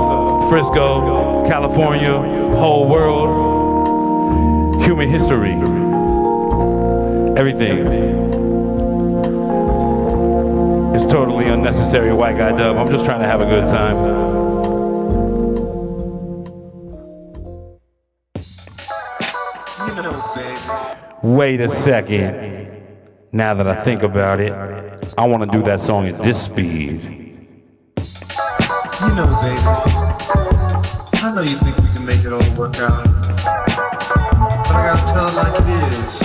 Frisco, California, whole world, human history, everything. It's totally unnecessary white guy dub. I'm just trying to have a good time. Wait a second. Now that I think about it, I want to do that song at this speed. You know, baby, I know you think we can make it all work out, but I gotta tell it like it is.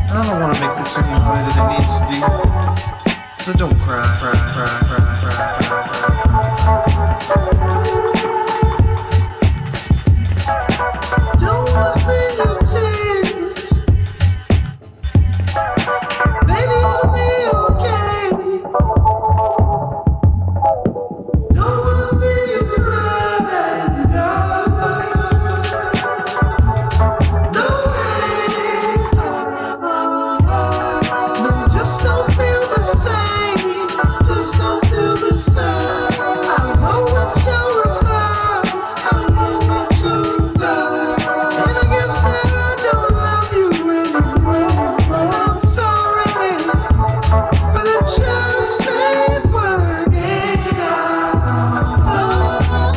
And I don't want to make this any harder than it needs to be, so don't cry, cry, cry, cry, cry, cry, cry. Don't wanna see your tears. Baby, it'll be okay. Don't wanna see you cry. No way. No, just don't feel the same. Just don't feel the same. I know what you're about. I know what you're about. And I guess that I don't love you anyway. I'm sorry, but it just ain't working out.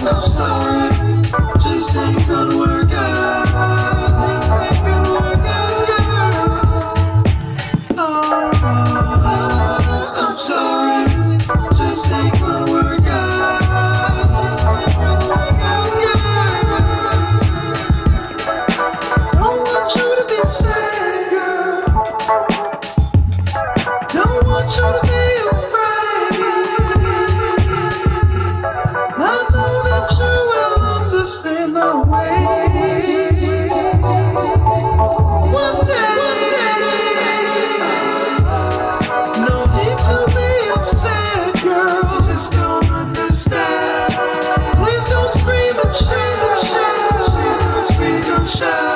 I'm sorry, just ain't gonna work out. Just ain't gonna work out. I'm sorry, just ain't gonna work out. Don't want you to be sad, girl. Don't want you to be afraid. I know that you will understand my way. One day, no need to be upset, girl. Just don't understand. Please don't scream and shout. Don't scream and shout.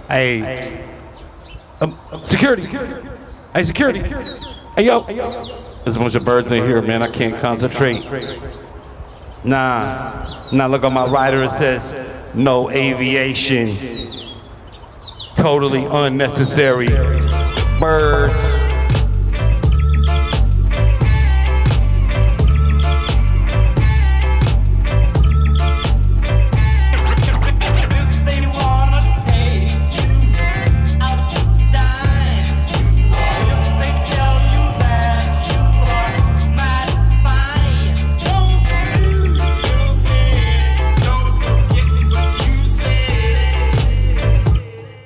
Hey, security. Hey, security. Hey, yo. There's a bunch of birds in here, man. I can't concentrate. Nah, look on my rider. It says no aviation. Totally unnecessary. Birds.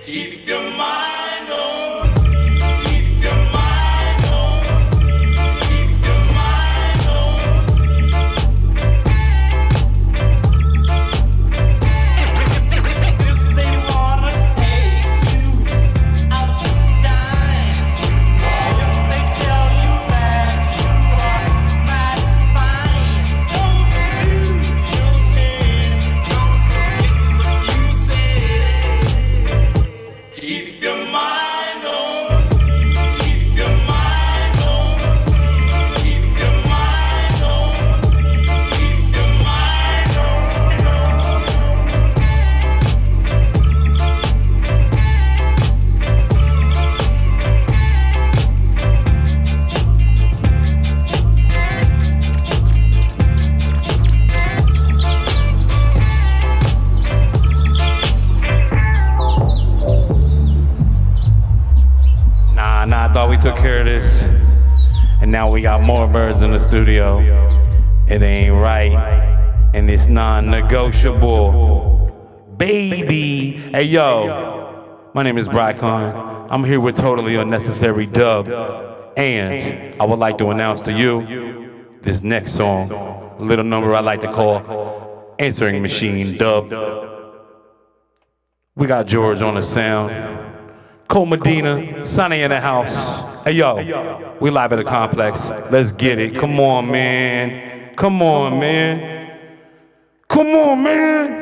Keep your mind on, keep your mind. thought we took care of this, and now we got more birds in the studio. It ain't right, and it's non-negotiable. Baby. Hey, yo, my name is Brycon. I'm here with Totally Unnecessary Dub, and I would like to announce to you this next song, a little number I like to call Answering Machine Dub. We got George on the sound, Cole Medina, Saane in the house. Hey, yo, we live at the complex. Let's get it. Come on, man. Come on, man. Come on, man.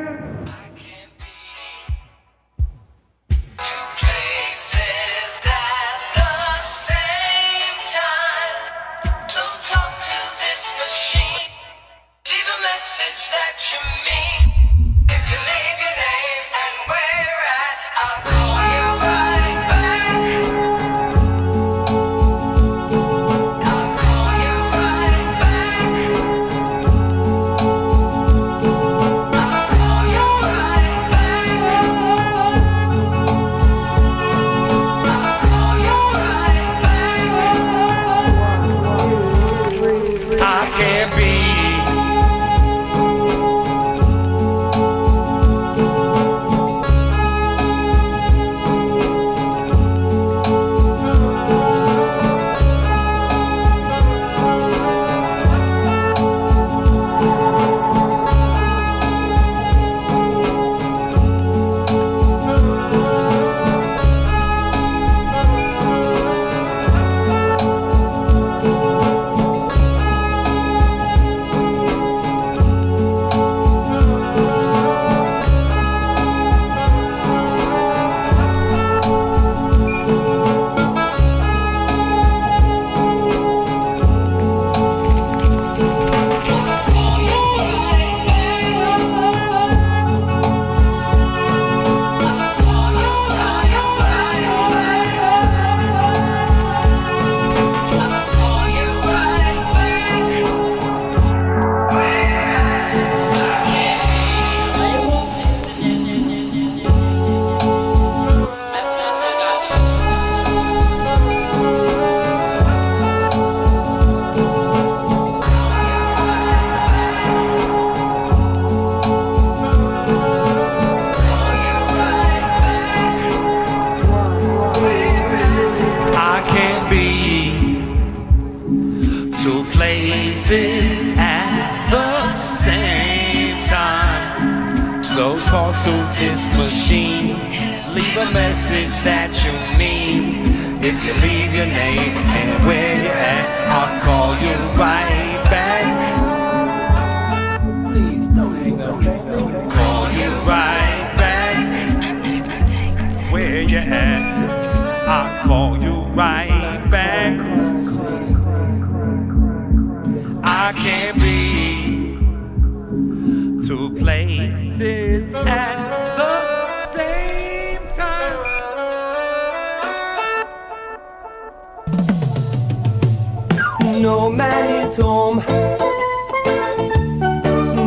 No man is home,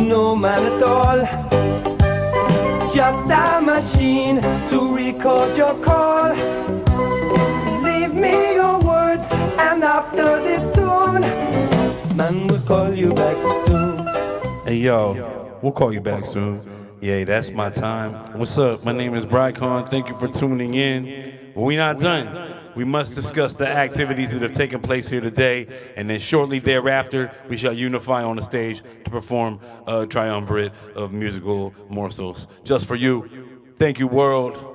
no man at all. Just a machine to record your call. Leave me your words, and after this tune, man will call you back soon. Hey, yo, we'll call you back soon. Yeah, that's my time. What's up? My name is Brycon. Thank you for tuning in. But we're not done. We must discuss the activities that have taken place here today, and then shortly thereafter, we shall unify on the stage to perform a triumvirate of musical morsels just for you. Thank you, world.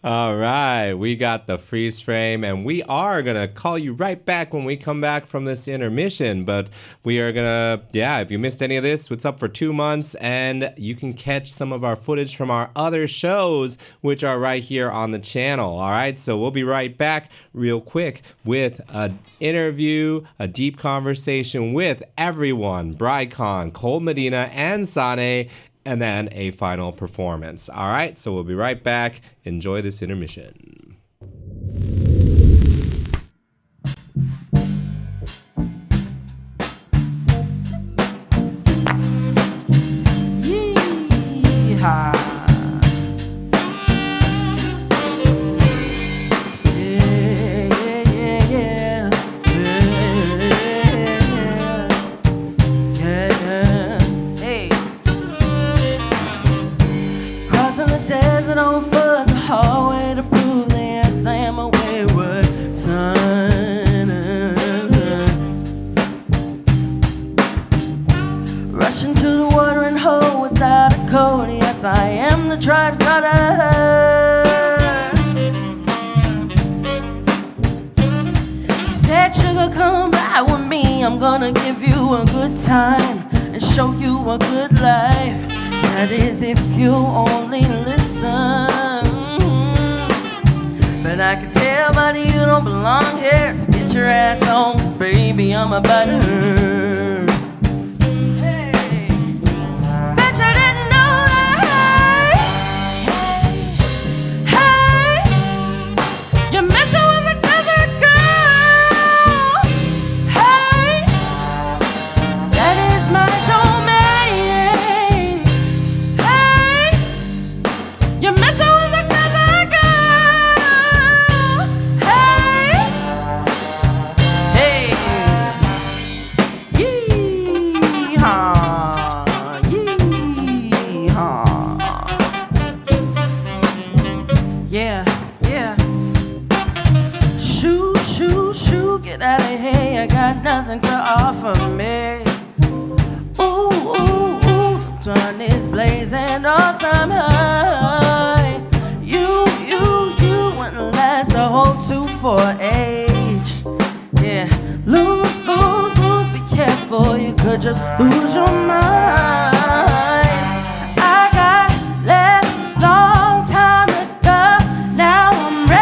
All right, we got the freeze frame, and we are going to call you right back when we come back from this intermission. But we are going to, if you missed any of this, it's up for 2 months, and you can catch some of our footage from our other shows, which are right here on the channel. All right, so we'll be right back real quick with an interview, a deep conversation with everyone, Brycon, Cole Medina, and Saane, and then a final performance. All right, so we'll be right back. Enjoy this intermission. Yeehaw. it on foot the hallway to prove that yes, I am a wayward son. Rushing to the watering hole without a coat. Yes, I am the tribe's daughter. He said, sugar, come by with me. I'm gonna give you a good time and show you a good life. That is if you only listen. But I can tell, buddy, you don't belong here. So get your ass on, 'cause baby, I'm a butter. Nothing to offer me. Ooh, ooh, ooh, the sun is blazing all time high. You wouldn't last a whole 2 for age. Yeah, lose, be careful, you could just lose your mind. I got left long time ago, now I'm ready.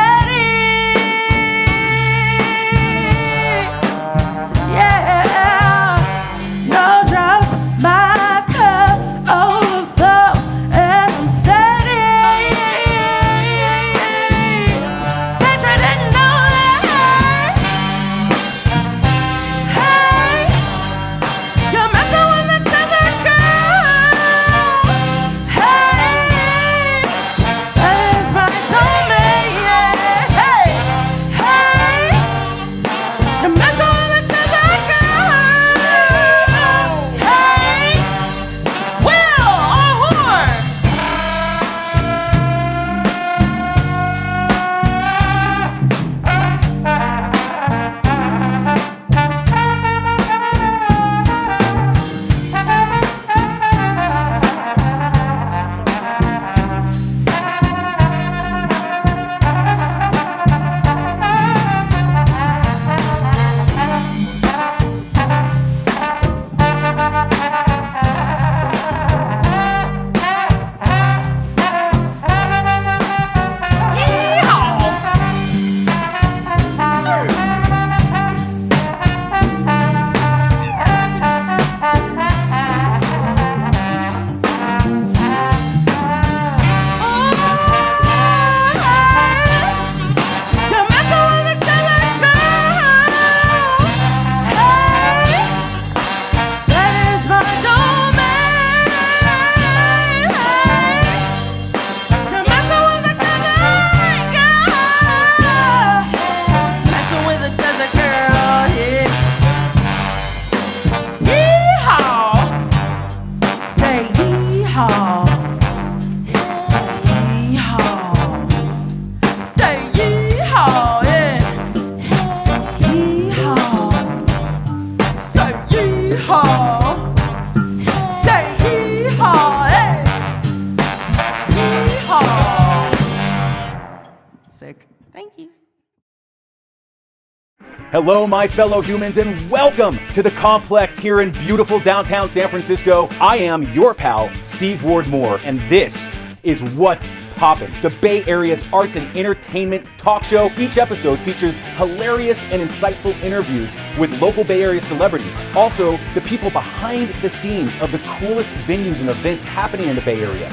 Hello, my fellow humans, and welcome to the Complex here in beautiful downtown San Francisco. I am your pal, Steve Wardmore, and this is What's Poppin', the Bay Area's arts and entertainment talk show. Each episode features hilarious and insightful interviews with local Bay Area celebrities. Also, the people behind the scenes of the coolest venues and events happening in the Bay Area.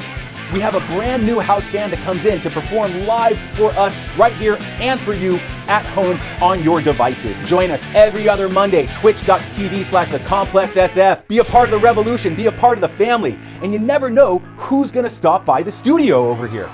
We have a brand new house band that comes in to perform live for us right here and for you at home on your devices. Join us every other Monday, twitch.tv/thecomplexsf. Be a part of the revolution, be a part of the family, and you never know who's gonna stop by the studio over here.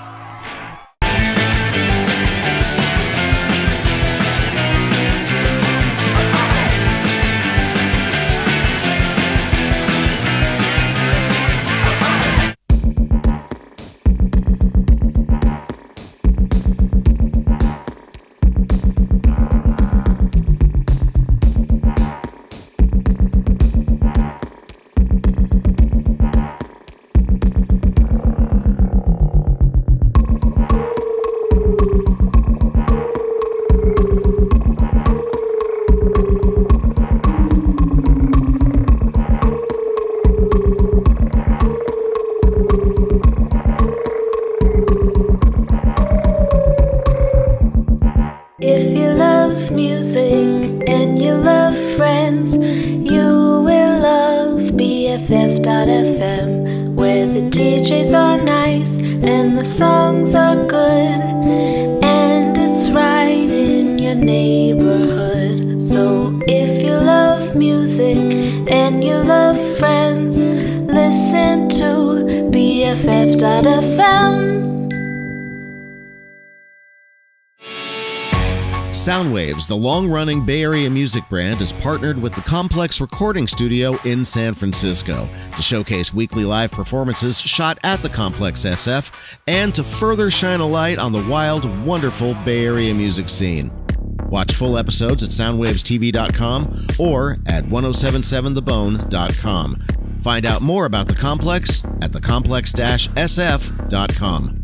DJs are nice and the songs are good, and it's right in your neighborhood. So if you love music and you love friends, listen to BFF.FM. Soundwaves, the long-running Bay Area music brand, is partnered with the Complex Recording Studio in San Francisco to showcase weekly live performances shot at the Complex SF and to further shine a light on the wild, wonderful Bay Area music scene. Watch full episodes at soundwavestv.com or at 1077thebone.com. Find out more about the Complex at thecomplex-sf.com.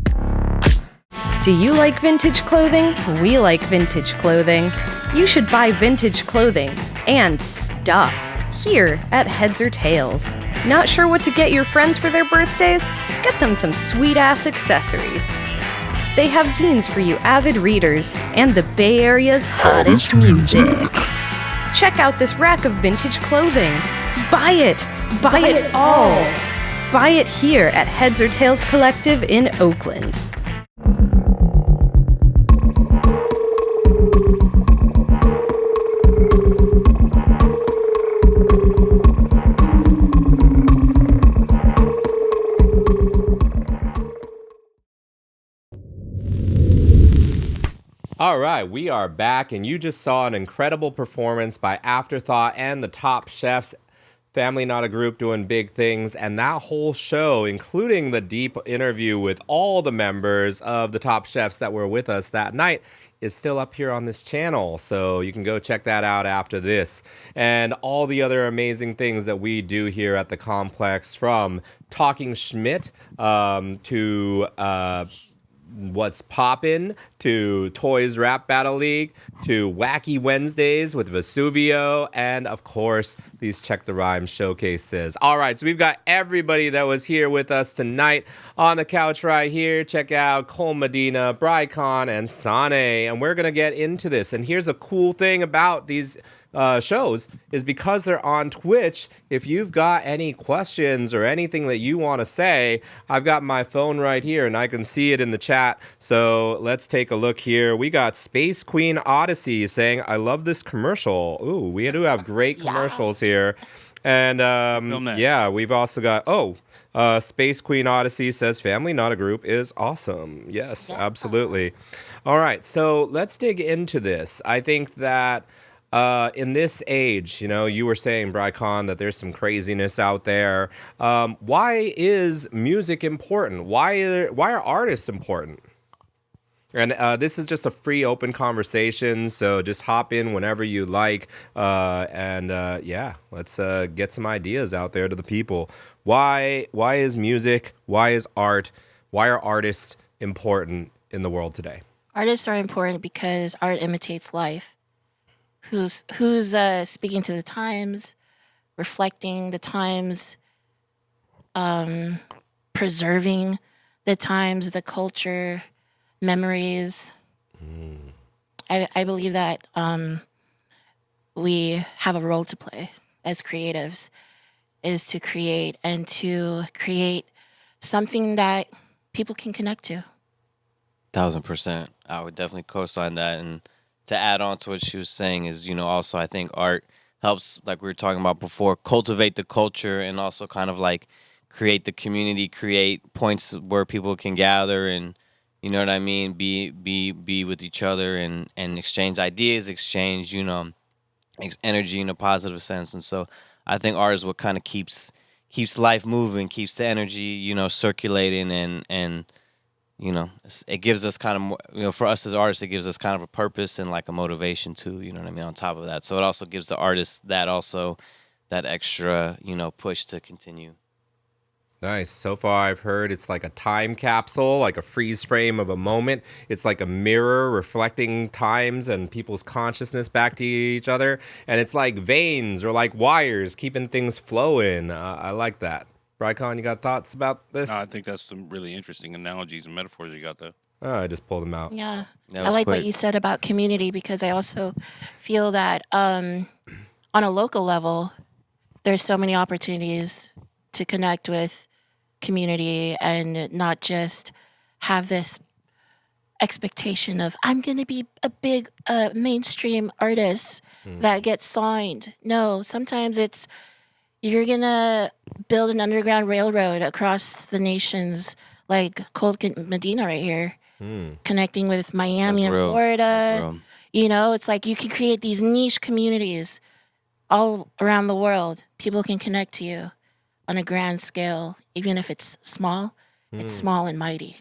Do you like vintage clothing? We like vintage clothing. You should buy vintage clothing and stuff here at Heads or Tails. Not sure what to get your friends for their birthdays? Get them some sweet-ass accessories. They have zines for you avid readers and the Bay Area's hottest music. Check out this rack of vintage clothing. Buy it! Buy it all! Buy it here at Heads or Tails Collective in Oakland. All right, we are back, and you just saw an incredible performance by Afterthought and the Top Chefs. Family Not a Group doing big things, and that whole show, including the deep interview with all the members of the Top Chefs that were with us that night, is still up here on this channel. So you can go check that out after this. And all the other amazing things that we do here at the Complex, from Talking Schmidt to What's Poppin', to Toys Rap Battle League, to Wacky Wednesdays with Vesuvio, and of course, these Check the Rhyme showcases. All right, so we've got everybody that was here with us tonight on the couch right here. Check out Cole Medina, Brycon, and Saane, and we're going to get into this. And here's a cool thing about these shows is because they're on Twitch. If you've got any questions or anything that you want to say, I've got my phone right here and I can see it in the chat. So let's take a look here. We got Space Queen Odyssey saying, I love this commercial. Ooh, we do have great commercials here. And yeah, we've also got, Space Queen Odyssey says Family Not a Group is awesome. Yes, absolutely. All right, so let's dig into this. I think that in this age, you know, you were saying, Brycon, that there's some craziness out there. Why is music important? Why are artists important? And this is just a free, open conversation, so just hop in whenever you like. Yeah, let's get some ideas out there to the people. Why is music? Why is art? Why are artists important in the world today? Artists are important because art imitates life. Who's speaking to the times, reflecting the times, preserving the times, the culture, memories. I believe that we have a role to play as creatives, is to create and to create something that people can connect to. 1000%. I would definitely co-sign that. And to add on to what she was saying is, you know, also I think art helps, like we were talking about before, cultivate the culture and also kind of like create the community, create points where people can gather and, you know what I mean, be with each other and exchange ideas, exchange, you know, energy in a positive sense. And so I think art is what kind of keeps life moving, keeps the energy, you know, circulating and you know, it gives us kind of more, you know, for us as artists, it gives us kind of a purpose and like a motivation too, you know what I mean, on top of that. So it also gives the artist that extra, you know, push to continue. Nice. So far I've heard it's like a time capsule, like a freeze frame of a moment. It's like a mirror reflecting times and people's consciousness back to each other. And it's like veins or like wires keeping things flowing. I like that. Brycon, you got thoughts about this? No, I think that's some really interesting analogies and metaphors you got there. Oh, I just pulled them out. Yeah. I like what you said about community, because I also feel that on a local level, there's so many opportunities to connect with community and not just have this expectation of I'm going to be a big mainstream artist that gets signed. No, sometimes it's you're going to build an underground railroad across the nations like Medina right here, connecting with Miami and Florida. You know, it's like you can create these niche communities all around the world. People can connect to you on a grand scale, even if it's small. It's small and mighty.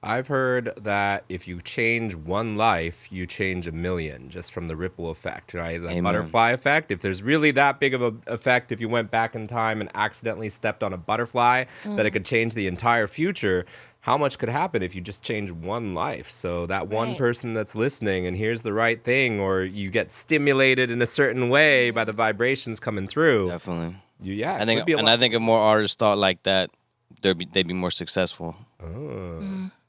I've heard that if you change one life, you change a million, just from the ripple effect, right? The butterfly effect. If there's really that big of an effect, if you went back in time and accidentally stepped on a butterfly, that it could change the entire future, how much could happen if you just change one life? So that one person that's listening and hears the right thing, or you get stimulated in a certain way by the vibrations coming through. Definitely. I think if more artists thought like that, they'd be more successful.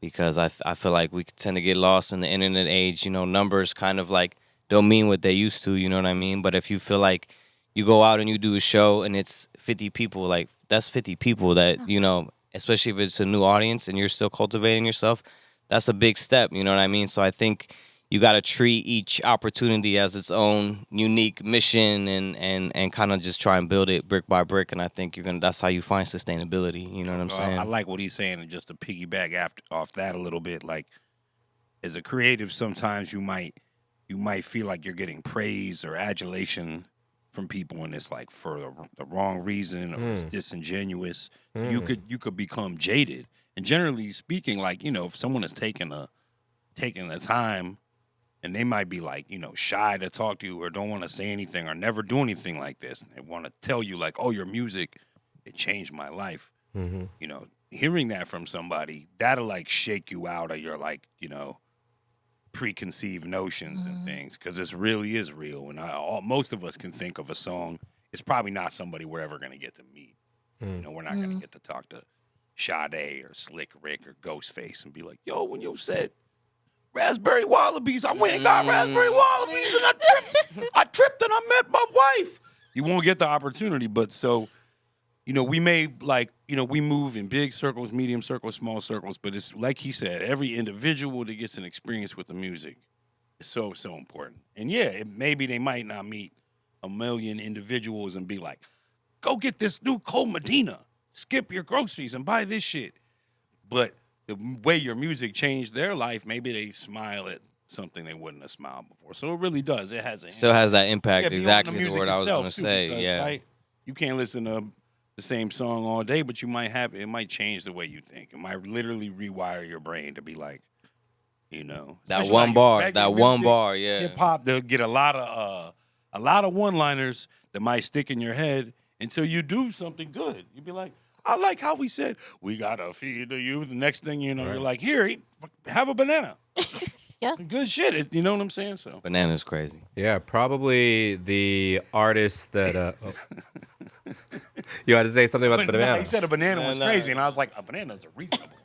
Because I feel like we tend to get lost in the internet age. You know, numbers kind of like don't mean what they used to. You know what I mean? But if you feel like you go out and you do a show and it's 50 people, like that's 50 people that, you know, especially if it's a new audience and you're still cultivating yourself, that's a big step. You know what I mean? So I think you got to treat each opportunity as its own unique mission and kind of just try and build it brick by brick. And I think that's how you find sustainability. You know what I'm saying? I like what he's saying, and just to piggyback off that a little bit, like as a creative, sometimes you might feel like you're getting praise or adulation from people, and it's like for the wrong reason, or it's disingenuous. You could become jaded. And generally speaking, like, you know, if someone is taking the time, and they might be like, you know, shy to talk to you or don't want to say anything or never do anything like this. They want to tell you like, oh, your music, it changed my life. You know, hearing that from somebody, that'll like shake you out of your like, you know, preconceived notions and things, because this really is real. And most of us can think of a song. It's probably not somebody we're ever going to get to meet. You know, we're not going to get to talk to Sade or Slick Rick or Ghostface and be like, yo, when you said raspberry wallabies, I went and got raspberry wallabies and I tripped and I met my wife. You won't get the opportunity. But so, you know, we may like, you know, we move in big circles, medium circles, small circles, but it's like he said, every individual that gets an experience with the music is so, so important. And yeah, maybe they might not meet a million individuals and be like, go get this new Cold Medina, skip your groceries and buy this shit. But the way your music changed their life, maybe they smile at something they wouldn't have smiled before. So it really does. It has still has that impact. Exactly the word I was going to say. Because, yeah. Right, you can't listen to the same song all day, but it might change the way you think. It might literally rewire your brain to be like, you know, that one bar, yeah. Hip hop, they'll get a lot of one-liners that might stick in your head until you do something good. You'd be like, I like how we said, we got to feed the youth. The next thing you know, you're like, here, have a banana. Yeah. Good shit. You know what I'm saying? So Banana's crazy. Yeah, probably the artist that... you had to say something about the banana. He said a banana was crazy, and I was like, a banana's reasonable.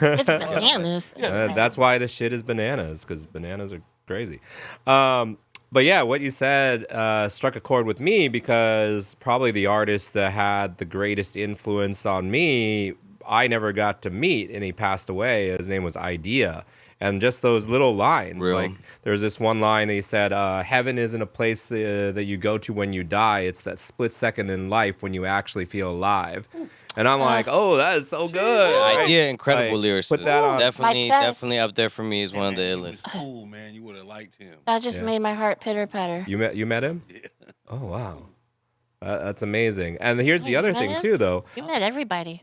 It's bananas. That's why the shit is bananas, because bananas are crazy. But yeah, what you said struck a chord with me, because probably the artist that had the greatest influence on me, I never got to meet, and he passed away. His name was Idea. And just those little lines, like there's this one line that he said, heaven isn't a place that you go to when you die. It's that split second in life when you actually feel alive. And I'm like, oh, that is so good. Idea, incredible lyrics. Put that on. Definitely up there for me is one of the illest. Cool, man. You would have liked him. That just made my heart pitter patter. You met him? Yeah. Oh, wow. That's amazing. And here's the other thing, too, though. You met everybody.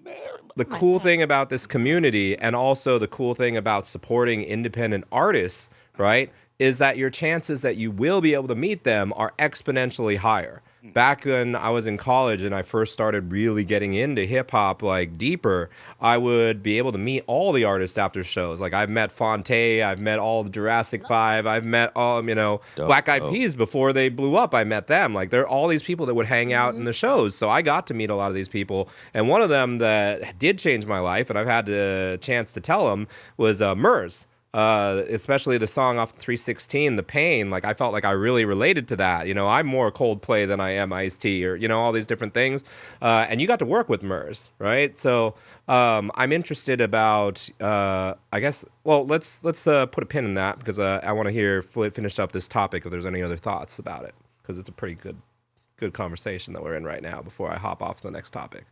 The cool thing about this community, and also the cool thing about supporting independent artists, right, is that your chances that you will be able to meet them are exponentially higher. Back when I was in college and I first started really getting into hip hop like deeper, I would be able to meet all the artists after shows. Like I've met Fonte, I've met all the Jurassic 5, I've met Black Eyed Peas before they blew up. I met them. Like there are all these people that would hang out in the shows. So I got to meet a lot of these people. And one of them that did change my life, and I've had a chance to tell them, was Murs. especially the song off 316, The Pain. Like I felt like I really related to that. You know, I'm more Coldplay than I am Ice-T, or, you know, all these different things. And you got to work with Murs, right? So I'm interested about, I guess, well, let's put a pin in that, because I want to hear finish up this topic if there's any other thoughts about it, because it's a pretty good conversation that we're in right now before I hop off to the next topic.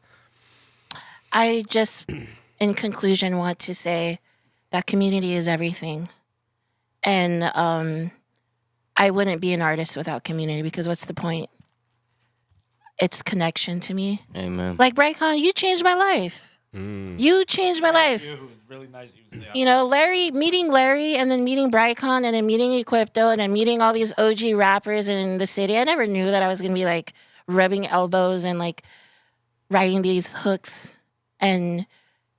I just, in conclusion, want to say that community is everything. And I wouldn't be an artist without community, because what's the point? It's connection to me. Amen. Like Brycon, you changed my life. You changed my life. It was really nice. You know, meeting Larry, and then meeting Brycon, and then meeting Equipto, and then meeting all these OG rappers in the city. I never knew that I was going to be like rubbing elbows and like writing these hooks. And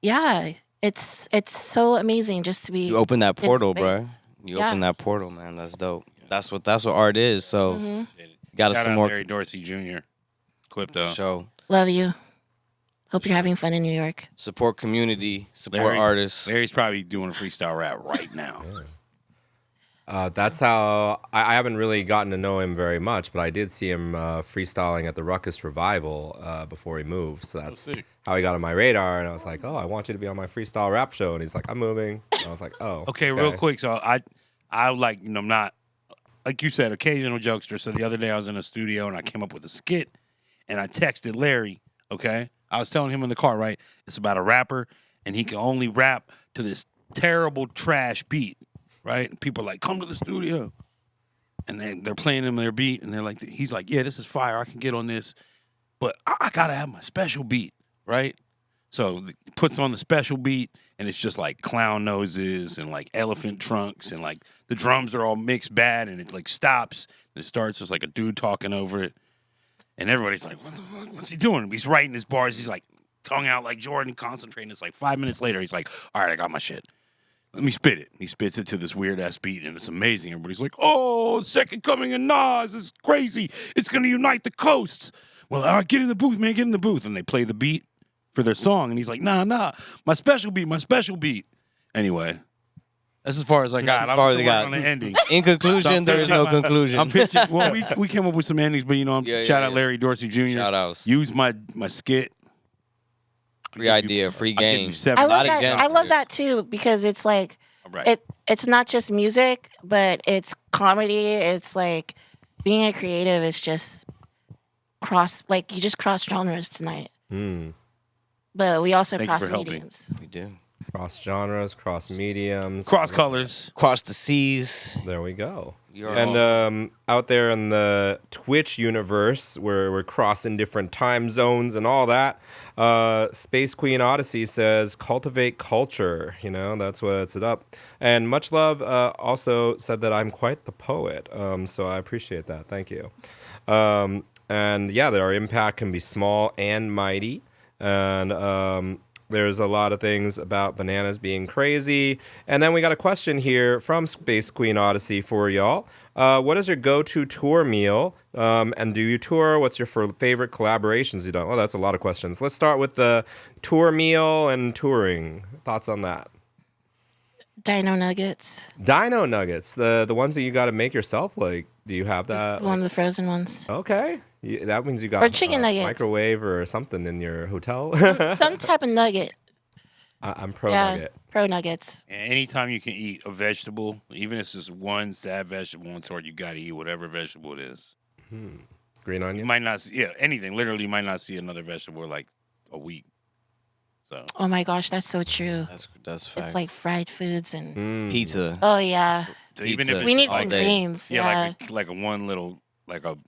yeah, it's so amazing just to be. You open that in portal, space. bro. You Yeah. open that portal, man. That's dope. That's what art is. So Mhm. got to Shout some out more. Larry Dorsey Jr. Crypto. Show. Love you. Hope you're having fun in New York. Support community. Support artists. Larry's probably doing a freestyle rap right now. That's how I haven't really gotten to know him very much, but I did see him freestyling at the Ruckus Revival before he moved. So that's how he got on my radar. And I was like, oh, I want you to be on my freestyle rap show. And he's like, I'm moving. And I was like, oh. Okay, real quick. So I like, you know, I'm not, like you said, occasional jokester. So the other day I was in a studio and I came up with a skit and I texted Larry, okay? I was telling him in the car, right? It's about a rapper and he can only rap to this terrible trash beat. Right? And people are like, come to the studio. And they're playing him their beat. And they're like, he's like, yeah, this is fire. I can get on this. But I got to have my special beat. Right? So he puts on the special beat. And it's just like clown noses and like elephant trunks. And like the drums are all mixed bad. And it like stops. And it starts as like a dude talking over it. And everybody's like, what the fuck? What's he doing? He's writing his bars. He's like tongue out like Jordan, concentrating. It's like 5 minutes later. He's like, all right, I got my shit. Let me spit it. He spits it to this weird-ass beat, and it's amazing. Everybody's like, oh, second coming of Nas is crazy. It's going to unite the coasts. Well, all right, get in the booth, man, get in the booth. And they play the beat for their song, and he's like, nah, my special beat. Anyway, that's as far as I got. As far as I got. On the ending. In conclusion, there is no conclusion. I'm pitching. Well, we came up with some endings, but, you know, shout out Larry Dorsey Jr. Shout outs. Use my skit. Free idea, free game. I love that too, because it's like it's not just music, but it's comedy. It's like being a creative is just you just cross genres tonight. But we also Thank you cross for helping. mediums. We do. Cross genres, cross mediums, cross colors, cross the seas. There we go. You're And out there in the Twitch universe, where we're crossing different time zones and all that, Space Queen Odyssey says, cultivate culture. You know, that's what it's up. And Much Love also said that I'm quite the poet. So I appreciate that. Thank you. And yeah, our impact can be small and mighty. And there's a lot of things about bananas being crazy. And then we got a question here from Space Queen Odyssey for y'all. What is your go-to tour meal? And do you tour? What's your favorite collaborations you done? Well, that's a lot of questions. Let's start with the tour meal and touring. Thoughts on that? Dino nuggets. Dino nuggets, the ones that you got to make yourself. Like, do you have that? One of the frozen ones. Okay. That means you got Or chicken nuggets. microwave or something in your hotel. Some type of nugget. I'm pro Yeah, nugget. pro nuggets. And anytime you can eat a vegetable, even if it's just one sad vegetable on sort, you got to eat whatever vegetable it is. Green onion? You might not see, anything. Literally, you might not see another vegetable in like a week. So. Oh my gosh, that's so true. That's It's like fried foods and Pizza. Oh yeah. So even if we need it's some greens. Yeah. like a one little like a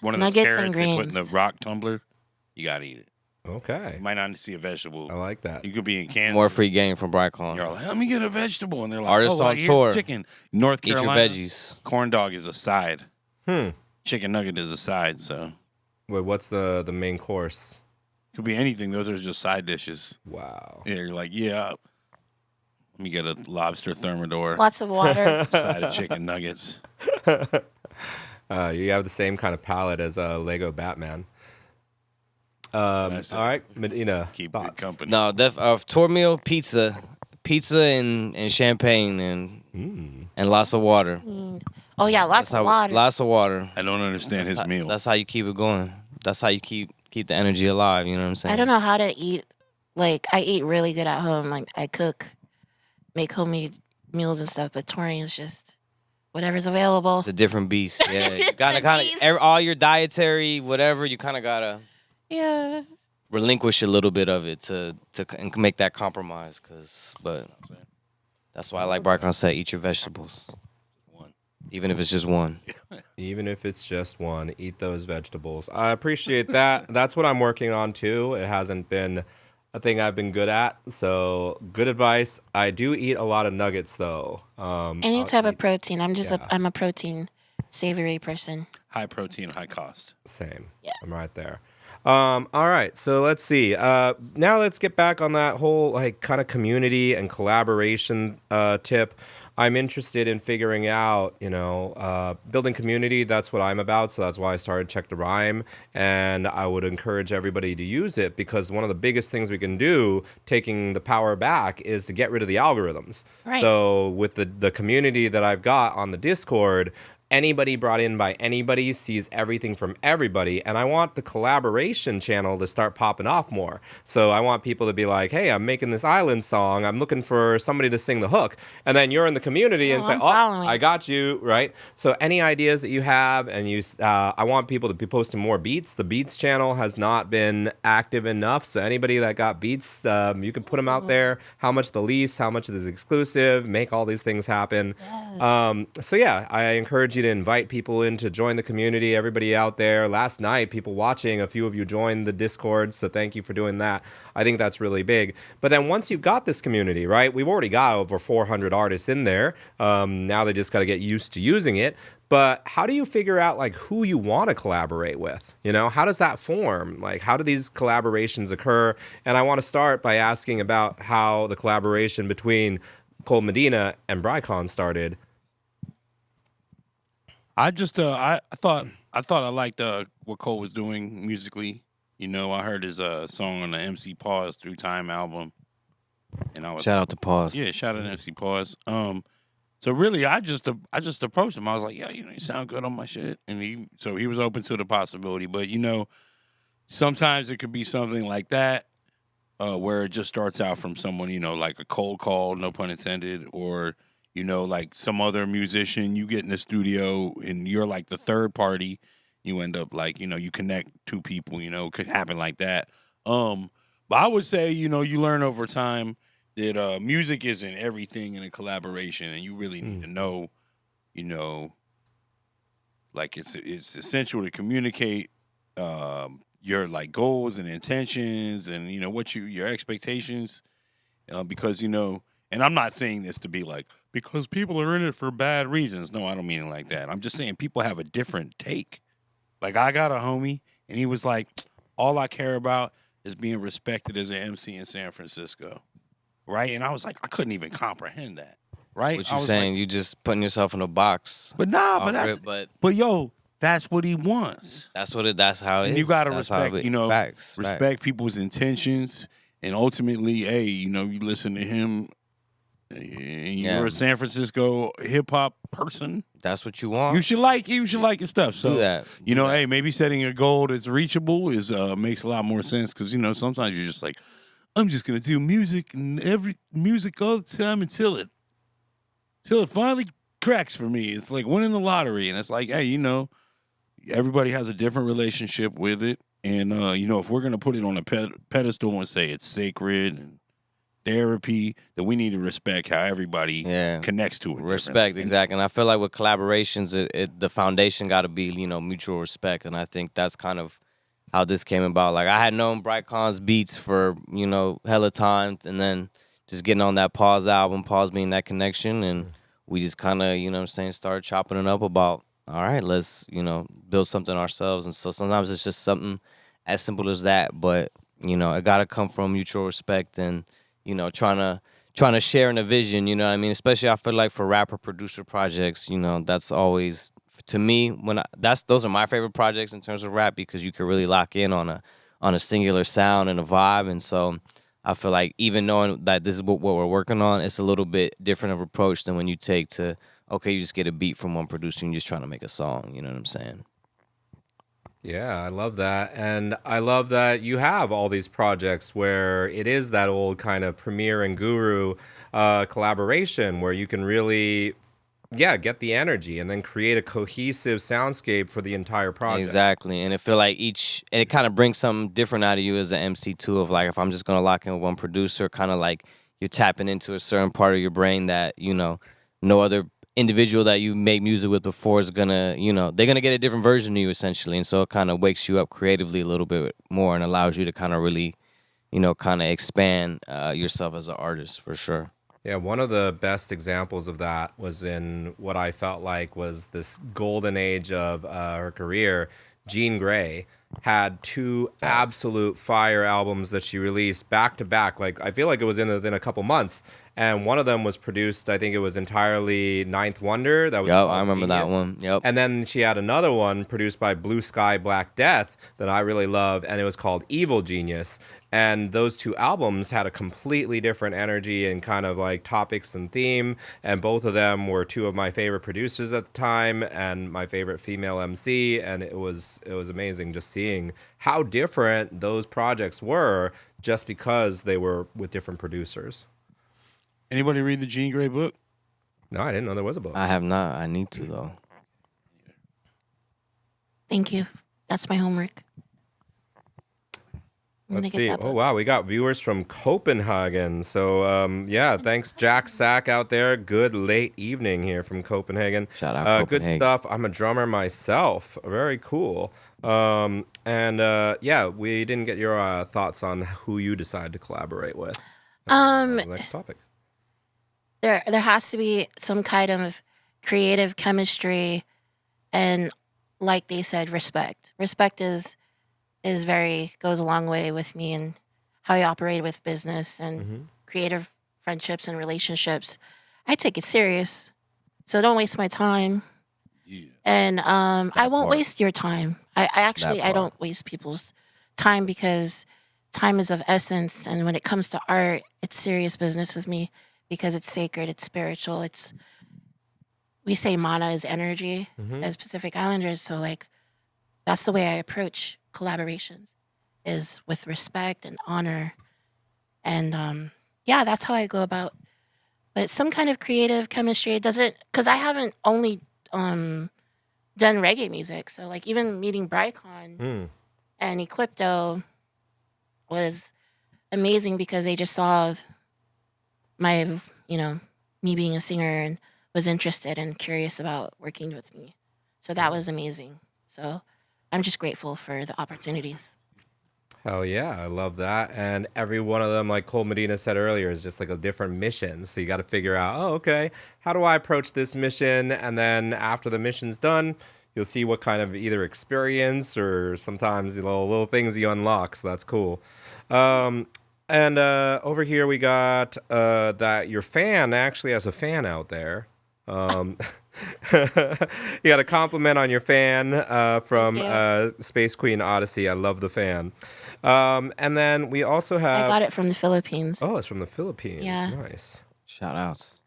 one of those Nuggets and carrots they put in the greens. rock tumbler, you gotta eat it. Okay. You might not see a vegetable. I like that. You could be in Kansas. More free game from Brycon. You're like, let me get a vegetable, and they're like, Artists oh, on here's tour. chicken. North Eat your Carolina, veggies. corn dog is a side. Chicken nugget is a side. So, wait, what's the main course? Could be anything. Those are just side dishes. Wow. Yeah, you're like, yeah. Let me get a lobster thermidor. Lots of water. Side of chicken nuggets. You have the same kind of palate as Lego Batman. All right, Medina. Keep good company. No, tour meal, pizza. pizza and champagne and lots of water. Oh yeah, lots of water. Lots of water. I don't understand his meal. That's how you keep it going. That's how you keep the energy alive. You know what I'm saying? I don't know how to eat. Like I eat really good at home. Like I cook, make homemade meals and stuff. But touring is just whatever's available. It's a different beast. Yeah, you gotta kind of all your dietary whatever. You kind of gotta relinquish a little bit of it to make that compromise. But that's why I like Brycon said, eat your vegetables. Even if it's just one. Even if it's just one, eat those vegetables. I appreciate that. That's what I'm working on too. It hasn't been a thing I've been good at. So good advice. I do eat a lot of nuggets though. Any type of protein. I'm a protein savory person. High protein, high cost. Same. Yeah. I'm right there. All right, so let's see. Now let's get back on that whole like kind of community and collaboration tip. I'm interested in figuring out, building community. That's what I'm about. So that's why I started Check the Rhyme. And I would encourage everybody to use it because one of the biggest things we can do, taking the power back, is to get rid of the algorithms. Right. So with the community that I've got on the Discord, anybody brought in by anybody sees everything from everybody. And I want the collaboration channel to start popping off more. So I want people to be like, hey, I'm making this island song. I'm looking for somebody to sing the hook. And then you're in the community and say, I got you, right? So any ideas that you have, and I want people to be posting more beats. The beats channel has not been active enough. So anybody that got beats, you can put them out there. How much the lease, how much is exclusive, make all these things happen. So yeah, I encourage you to invite people in to join the community. Everybody out there, last night, people watching, a few of you joined the Discord, so thank you for doing that. I think that's really big. But then once you've got this community, right, we've already got over 400 artists in there. Now they just got to get used to using it. But how do you figure out like who you want to collaborate with? How does that form? Like, how do these collaborations occur? And I want to start by asking about how the collaboration between Cole Medina and Brycon started. I just I thought I liked what Cole was doing musically. I heard his song on the MC Pause Through Time album, and I was shout out to Pause. Yeah, shout out to MC Pause. So really, I just approached him. I was like, yeah, you sound good on my shit, and he was open to the possibility. But sometimes it could be something like that, where it just starts out from someone like a cold call, no pun intended, or like some other musician, you get in the studio and you're like the third party. You end up like, you connect two people, it could happen like that. But I would say, you learn over time that music isn't everything in a collaboration, and you really need to know, like it's essential to communicate your like goals and intentions and, what your expectations, because, and I'm not saying this to be like, because people are in it for bad reasons. No, I don't mean it like that. I'm just saying people have a different take. Like, I got a homie, and he was like, all I care about is being respected as an MC in San Francisco, right? And I was like, I couldn't even comprehend that, right? What you saying? You just putting yourself in a box. But but yo, that's what he wants. That's how it is. And you gotta That's respect, facts. respect people's intentions, and ultimately, hey, you listen to him. And you're a San Francisco hip hop person. That's what you want. You should like his stuff. So do that. Hey, maybe setting a goal that's reachable makes a lot more sense because sometimes you're just like, I'm just gonna do music and every music all the time until it finally cracks for me. It's like winning the lottery, and it's like, hey, everybody has a different relationship with it, and if we're gonna put it on a pedestal and say it's sacred and therapy, that we need to respect how everybody connects to it. Respect, exactly. And I feel like with collaborations, the foundation got to be, mutual respect. And I think that's kind of how this came about. Like, I had known Brycon's beats for, hella time, and then just getting on that Pause album, Pause being that connection, and we just kind of, started chopping it up about, all right, let's, build something ourselves. And so sometimes it's just something as simple as that, but, it got to come from mutual respect and, trying to share in a vision, especially I feel like for rapper producer projects, that's always, to me, those are my favorite projects in terms of rap because you can really lock in on a singular sound and a vibe. And so I feel like even knowing that this is what we're working on, it's a little bit different of approach than when you take to, okay, you just get a beat from one producer and you're just trying to make a song. You know what I'm saying? Yeah, I love that. And I love that you have all these projects where it is that old kind of Premier and Guru collaboration where you can really, get the energy and then create a cohesive soundscape for the entire project. Exactly. And I feel like and it kind of brings something different out of you as an MC too, of like, if I'm just going to lock in with one producer, kind of like you're tapping into a certain part of your brain that, no other individual that you made music with before is gonna, they're gonna get a different version of you essentially, and so it kind of wakes you up creatively a little bit more and allows you to kind of really, kind of expand yourself as an artist for sure. Yeah, one of the best examples of that was in what I felt like was this golden age of her career. Jean Grey had 2 absolute fire albums that she released back to back. Like, I feel like it was within a couple months. And one of them was produced, I think it was entirely Ninth Wonder. That was Yep, I remember that one. Yep. And then she had another one produced by Blue Sky Black Death that I really love, and it was called Evil Genius. And those 2 albums had a completely different energy and kind of like topics and theme. And both of them were 2 of my favorite producers at the time and my favorite female MC. And it was amazing just seeing how different those projects were just because they were with different producers. Anybody read the Jean Grey book? No, I didn't know there was a book. I have not. I need to though. Thank you. That's my homework. Let's see. Oh, wow. We got viewers from Copenhagen. So, thanks, Jack Sack out there. Good late evening here from Copenhagen. Shout out Good Copenhagen. stuff. I'm a drummer myself. Very cool. We didn't get your thoughts on who you decide to collaborate with. Next topic. There has to be some kind of creative chemistry and, like they said, respect. Respect goes a long way with me and how I operate with business and creative friendships and relationships. I take it serious, so don't waste my time. Yeah. And I won't waste your time. I don't waste people's time because time is of essence. And when it comes to art, it's serious business with me because it's sacred, it's spiritual. We say mana is energy as Pacific Islanders, so like that's the way I approach collaborations, is with respect and honor. And that's how I go about. But some kind of creative chemistry, it doesn't, because I haven't only done reggae music. So like even meeting Brycon and Eclipto was amazing because they just saw me being a singer and was interested and curious about working with me. So that was amazing. So I'm just grateful for the opportunities. Hell yeah, I love that. And every one of them, like Cole Medina said earlier, is just like a different mission. So you got to figure out, okay, how do I approach this mission? And then after the mission's done, you'll see what kind of either experience or sometimes little things you unlock. So that's cool. And over here we got that your fan actually has a fan out there. You got a compliment on your fan from Space Queen Odyssey. I love the fan. And then we also have... I got it from the Philippines. Oh, it's from the Philippines. Yeah. Nice. Shout outs.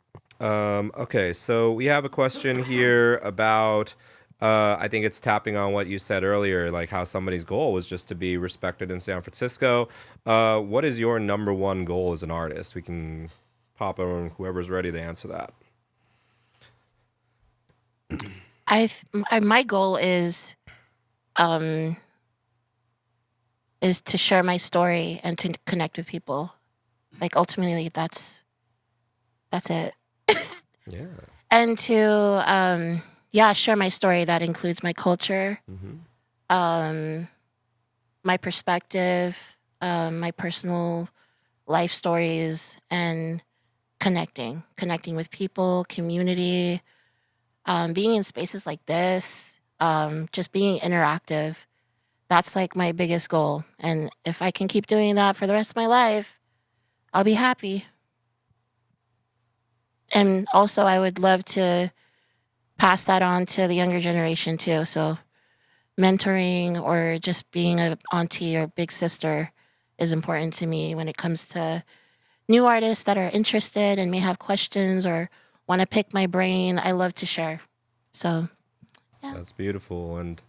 Okay, so we have a question here about... I think it's tapping on what you said earlier, like how somebody's goal was just to be respected in San Francisco. What is your number one goal as an artist? We can pop on whoever's ready to answer that. My goal is to share my story and to connect with people. Like ultimately, that's it. Yeah. And to share my story that includes my culture, my perspective, my personal life stories, and connecting with people, community, being in spaces like this, just being interactive. That's like my biggest goal. And if I can keep doing that for the rest of my life, I'll be happy. And also I would love to pass that on to the younger generation too. So mentoring or just being an auntie or big sister is important to me when it comes to new artists that are interested and may have questions or want to pick my brain. I love to share. So, That's beautiful. And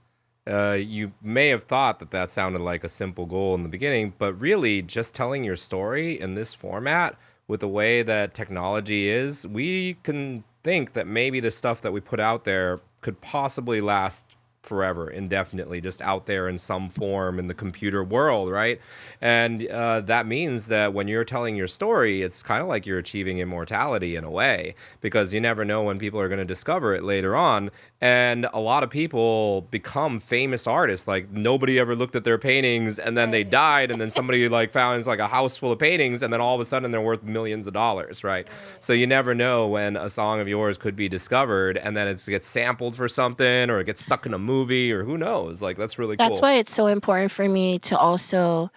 you may have thought that that sounded like a simple goal in the beginning, but really just telling your story in this format with the way that technology is, we can think that maybe the stuff that we put out there could possibly last forever, indefinitely, just out there in some form in the computer world, right? And that means that when you're telling your story, it's kind of like you're achieving immortality in a way, because you never know when people are going to discover it later on. And a lot of people become famous artists. Like, nobody ever looked at their paintings, and then they died, and then somebody like found like a house full of paintings, and then all of a sudden they're worth millions of dollars, right? So you never know when a song of yours could be discovered, and then it gets sampled for something, or it gets stuck in a movie, or who knows. Like, that's really cool. That's why it's so important for me to also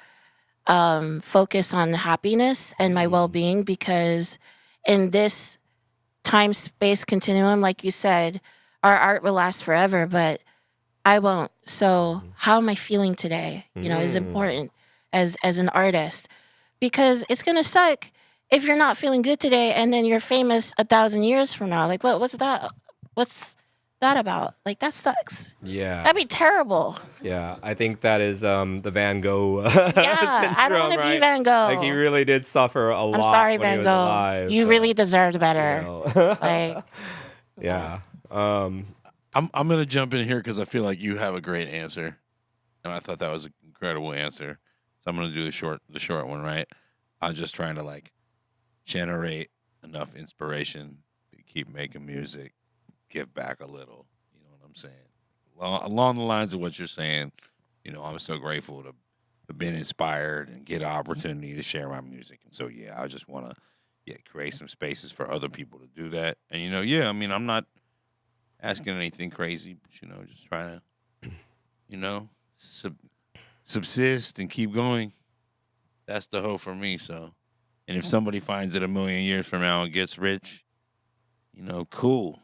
focus on happiness and my well-being, because in this time-space continuum, like you said, our art will last forever, but I won't. So how am I feeling today, is important as an artist, because it's going to suck if you're not feeling good today and then you're famous 1,000 years from now. Like, what's that? What's that about? Like, that sucks. Yeah. That'd be terrible. Yeah, I think that is the Van Gogh Yeah, I don't want to be Van Gogh. Like, he really did suffer a lot. I'm sorry, when he Van was Gogh. alive, You but, really deserved better. Like, yeah. I'm gonna jump in here because I feel like you have a great answer, and I thought that was an incredible answer. So I'm gonna do the short one, right? I'm just trying to like generate enough inspiration to keep making music, give back a little. You know what I'm saying? Along the lines of what you're saying, I'm so grateful to have been inspired and get an opportunity to share my music. And so, yeah, I just want to create some spaces for other people to do that. And, I'm not asking anything crazy, but, just trying to, subsist and keep going. That's the hope for me. So, and if somebody finds it 1,000,000 years from now and gets rich, cool.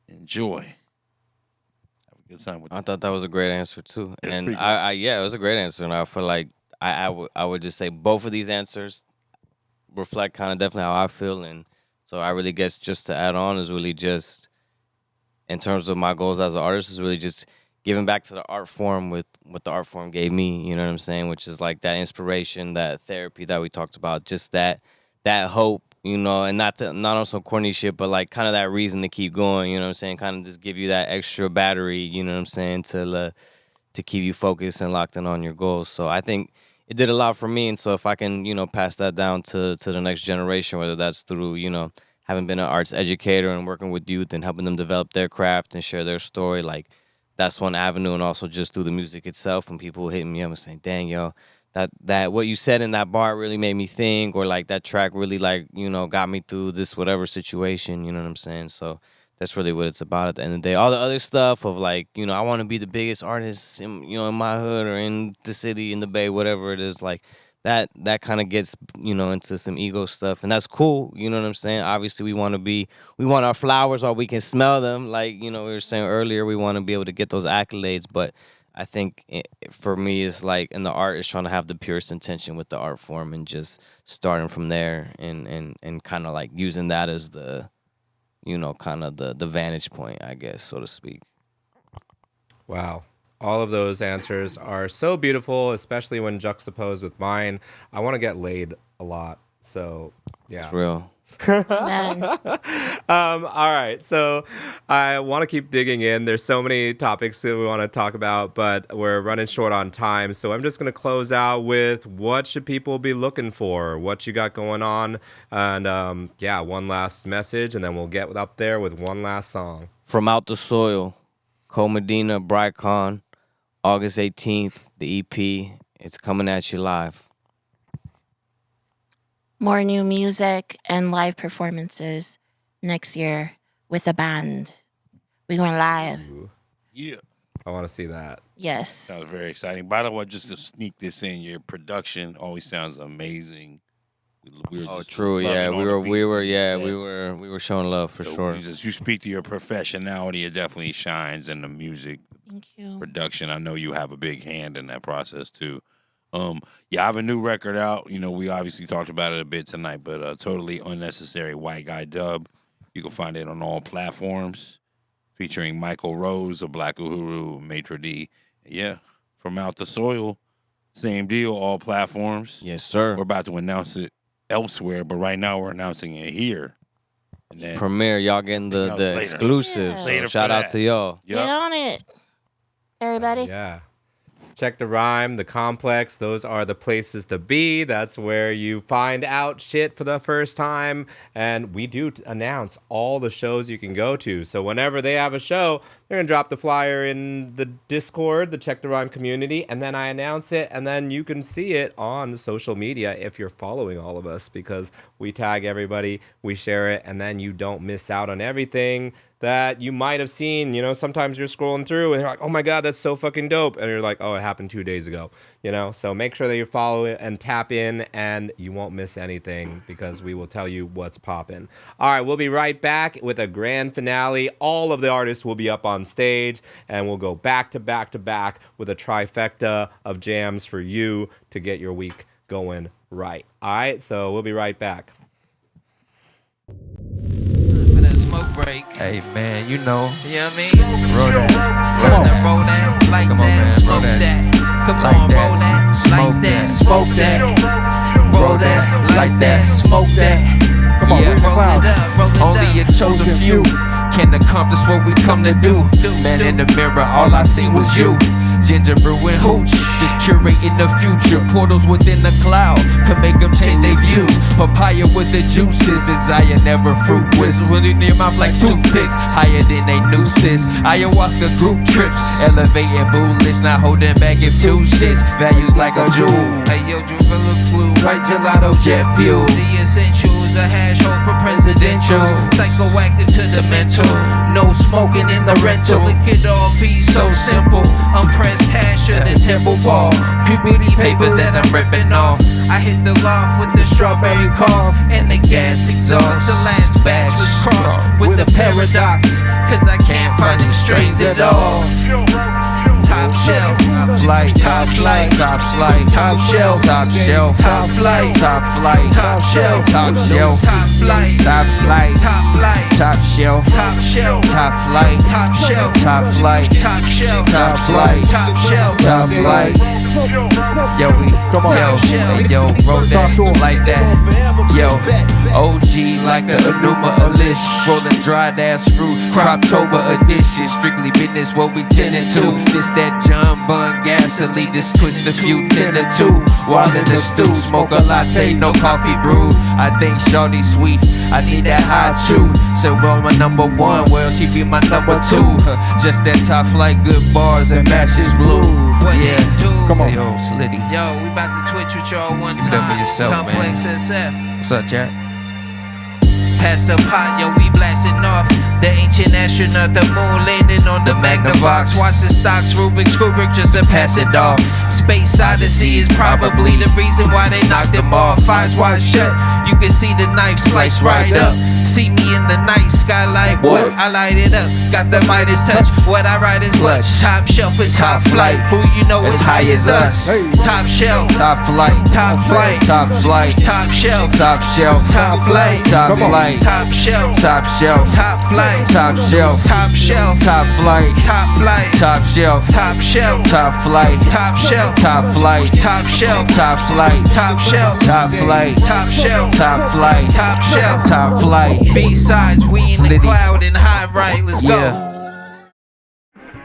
Enjoy. Have a good time with I thought that was a great answer too, It's and pretty good. it was a great answer, and I feel like I would just say both of these answers reflect kind of definitely how I feel, and so I really guess just to add on is really just in terms of my goals as an artist is really just giving back to the art form with what the art form gave me, you know what I'm saying, which is like that inspiration, that therapy that we talked about, just that hope, and not on some corny shit, but like kind of that reason to keep going, you know what I'm saying, kind of just give you that extra battery, you know what I'm saying, to keep you focused and locked in on your goals. So I think it did a lot for me, and so if I can, pass that down to the next generation, whether that's through, having been an arts educator and working with youth and helping them develop their craft and share their story, like that's one avenue, and also just through the music itself, when people hitting me up and saying, dang, yo, that what you said in that bar really made me think, or like that track really like, got me through this whatever situation, you know what I'm saying? So that's really what it's about at the end of the day. All the other stuff of like, I want to be the biggest artist in, in my hood or in the city, in the Bay, whatever it is, like that kind of gets, into some ego stuff, and that's cool, you know what I'm saying? Obviously we want our flowers while we can smell them, like, we were saying earlier, we want to be able to get those accolades, but I think for me, it's like in the art is trying to have the purest intention with the art form and just starting from there and kind of like using that as the, kind of the vantage point, I guess, so to speak. Wow. All of those answers are so beautiful, especially when juxtaposed with mine. I want to get laid a lot. So, yeah. It's real. All right, so I want to keep digging in. There's so many topics that we want to talk about, but we're running short on time. So I'm just going to close out with what should people be looking for, what you got going on, and one last message, and then we'll get up there with one last song. From Out the Soil, Medina, Brycon, August 18th, the EP. It's coming at you live. more new music and live performances next year with a band. We're going live. Yeah. I want to see that. Yes. Sounds very exciting. By the way, just to sneak this in, your production always sounds amazing. We were just true. loving Yeah, all we the were beats. we were showing love for So sure. you speak to your professionality, it definitely shines in the music Thank you. production. I know you have a big hand in that process too. Yeah, I have a new record out. You know, we obviously talked about it a bit tonight, but Totally Unnecessary White Guy Dub. You can find it on all platforms, featuring Michael Rose of Black Uhuru, Maitre D. Yeah, From Out the Soil, same deal, all platforms. Yes, sir. We're about to announce it elsewhere, but right now we're announcing it here. And then Premiere, y'all getting the later. exclusive. Yeah. So Later shout for out that. to y'all. Yep. Get on it, everybody. Yeah. Check the Rhyme, the Complex. Those are the places to be. That's where you find out shit for the first time. And we do announce all the shows you can go to. So whenever they have a show, they're going to drop the flyer in the Discord, the Check the Rhyme community. And then I announce it. And then you can see it on social media if you're following all of us, because we tag everybody, we share it, and then you don't miss out on everything that you might have seen. You know, sometimes you're scrolling through and you're like, oh my God, that's so fucking dope. And you're like, oh, it happened 2 days ago. You know, so make sure that you follow it and tap in, and you won't miss anything because we will tell you what's popping. All right, we'll be right back with a grand finale. All of the artists will be up on stage, and we'll go back to back to back with a trifecta of jams for you to get your week going right. All right, so we'll be right back. Smoke break. Hey man, you know what I mean? Roll that. Roll that. Like Come on, that. man. Smoke Roll that. that. Come Like on, that. roll that. Like Smoke that. that. Smoke that. Roll that. Like that. Smoke that. Come on, Yeah, where's the roll cloud? it up. Roll it Only up. a chosen few can accomplish what we come to do. Man, in the mirror, all I seen was you. Ginger brew and hooch, just curating the future. Portals within the cloud could make them change their views. Papaya with the juices, desire never fruit. Whistles in your mouth like toothpicks, higher than they nooses. Ayahuasca group trips, elevating bullish, not holding back if two shits. Values like a jewel. Hey yo, Drew full of glue. White gelato, jet fuel. The essentials, a hash hole for presidentials. Psychoactive to the mental. No smoking in the rental. It could all be so simple. Unpressed hash of the temple ball. Puberty paper that I'm ripping off. I hit the loft with the strawberry cough and the gas exhaust. The last batch was crossed with the paradox, cause I can't find them strains at all. Top shelf, Flight, top flight, top flight, top shelf, top shelf, top flight, top flight, top shelf, top shelf, top flight, top flight, top flight, top shelf, top shelf, top flight, top shelf, top flight, top shelf, top flight, top shelf, top flight. Yo, we, yo, roll that like that. Yo, OG like a Enuma Elish, rolling dried ass fruit, Croptober edition. Strictly business, what we tending to. This that John Bun gasoline, just twist a few 10 or 2. While in the stew, smoke a latte, no coffee brewed. I think shorty sweet, I need that hot chew. So roll my number 1, well she be my number 2. Just that top flight, good bars and matches blue. Yeah, Come on. Yo, Slitty. Yo, we about to twitch with y'all one You time. do it for yourself, Complex man. SF. What's up, Jack? Pass the pot, yo, we blasting off. The ancient astronaut, the moon landing on the Magnavox. Watch the stocks, Rubik's Kubrick just to pass it off. Space Odyssey is probably the reason why they knocked them off. Eyes wide shut, you can see the knife slice right up. See me in the night sky like what? I light it up, got the Midas touch. What I write is clutch. Top shelf and top flight. Who you know as high as us? Top shelf, top flight, top flight, top flight, top shelf, top shelf, top flight, top flight, top shelf, top shelf, top flight, top shelf, top shelf, top flight, top flight, top shelf, top shelf, top flight, top shelf, top flight, top shelf, top flight, top shelf, top flight, top shelf, top flight, top shelf, top flight. B-sides, we in the cloud and high right, let's go.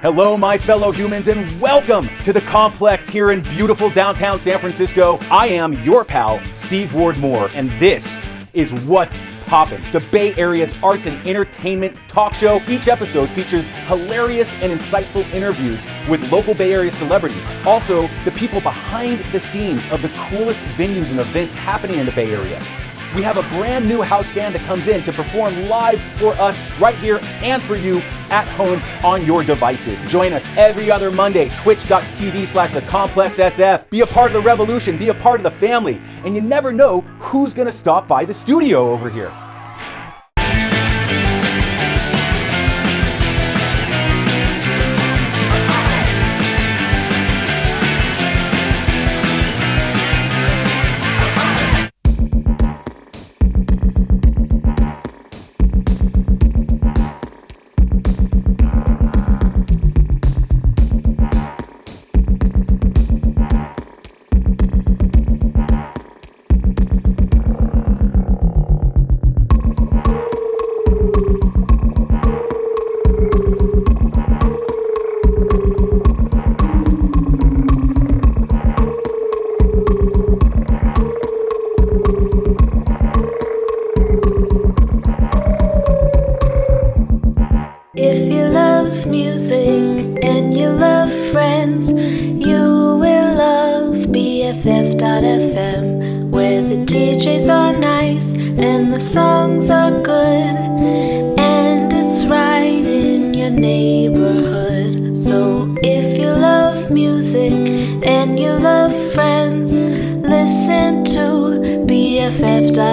Hello, my fellow humans, and welcome to the Complex here in beautiful downtown San Francisco. I am your pal, Steve Ward Moore, and this is What's Poppin', the Bay Area's arts and entertainment talk show. Each episode features hilarious and insightful interviews with local Bay Area celebrities. Also, the people behind the scenes of the coolest venues and events happening in the Bay Area. We have a brand new house band that comes in to perform live for us right here and for you at home on your devices. Join us every other Monday, twitch.tv/thecomplexsf. Be a part of the revolution, be a part of the family, and you never know who's gonna stop by the studio over here.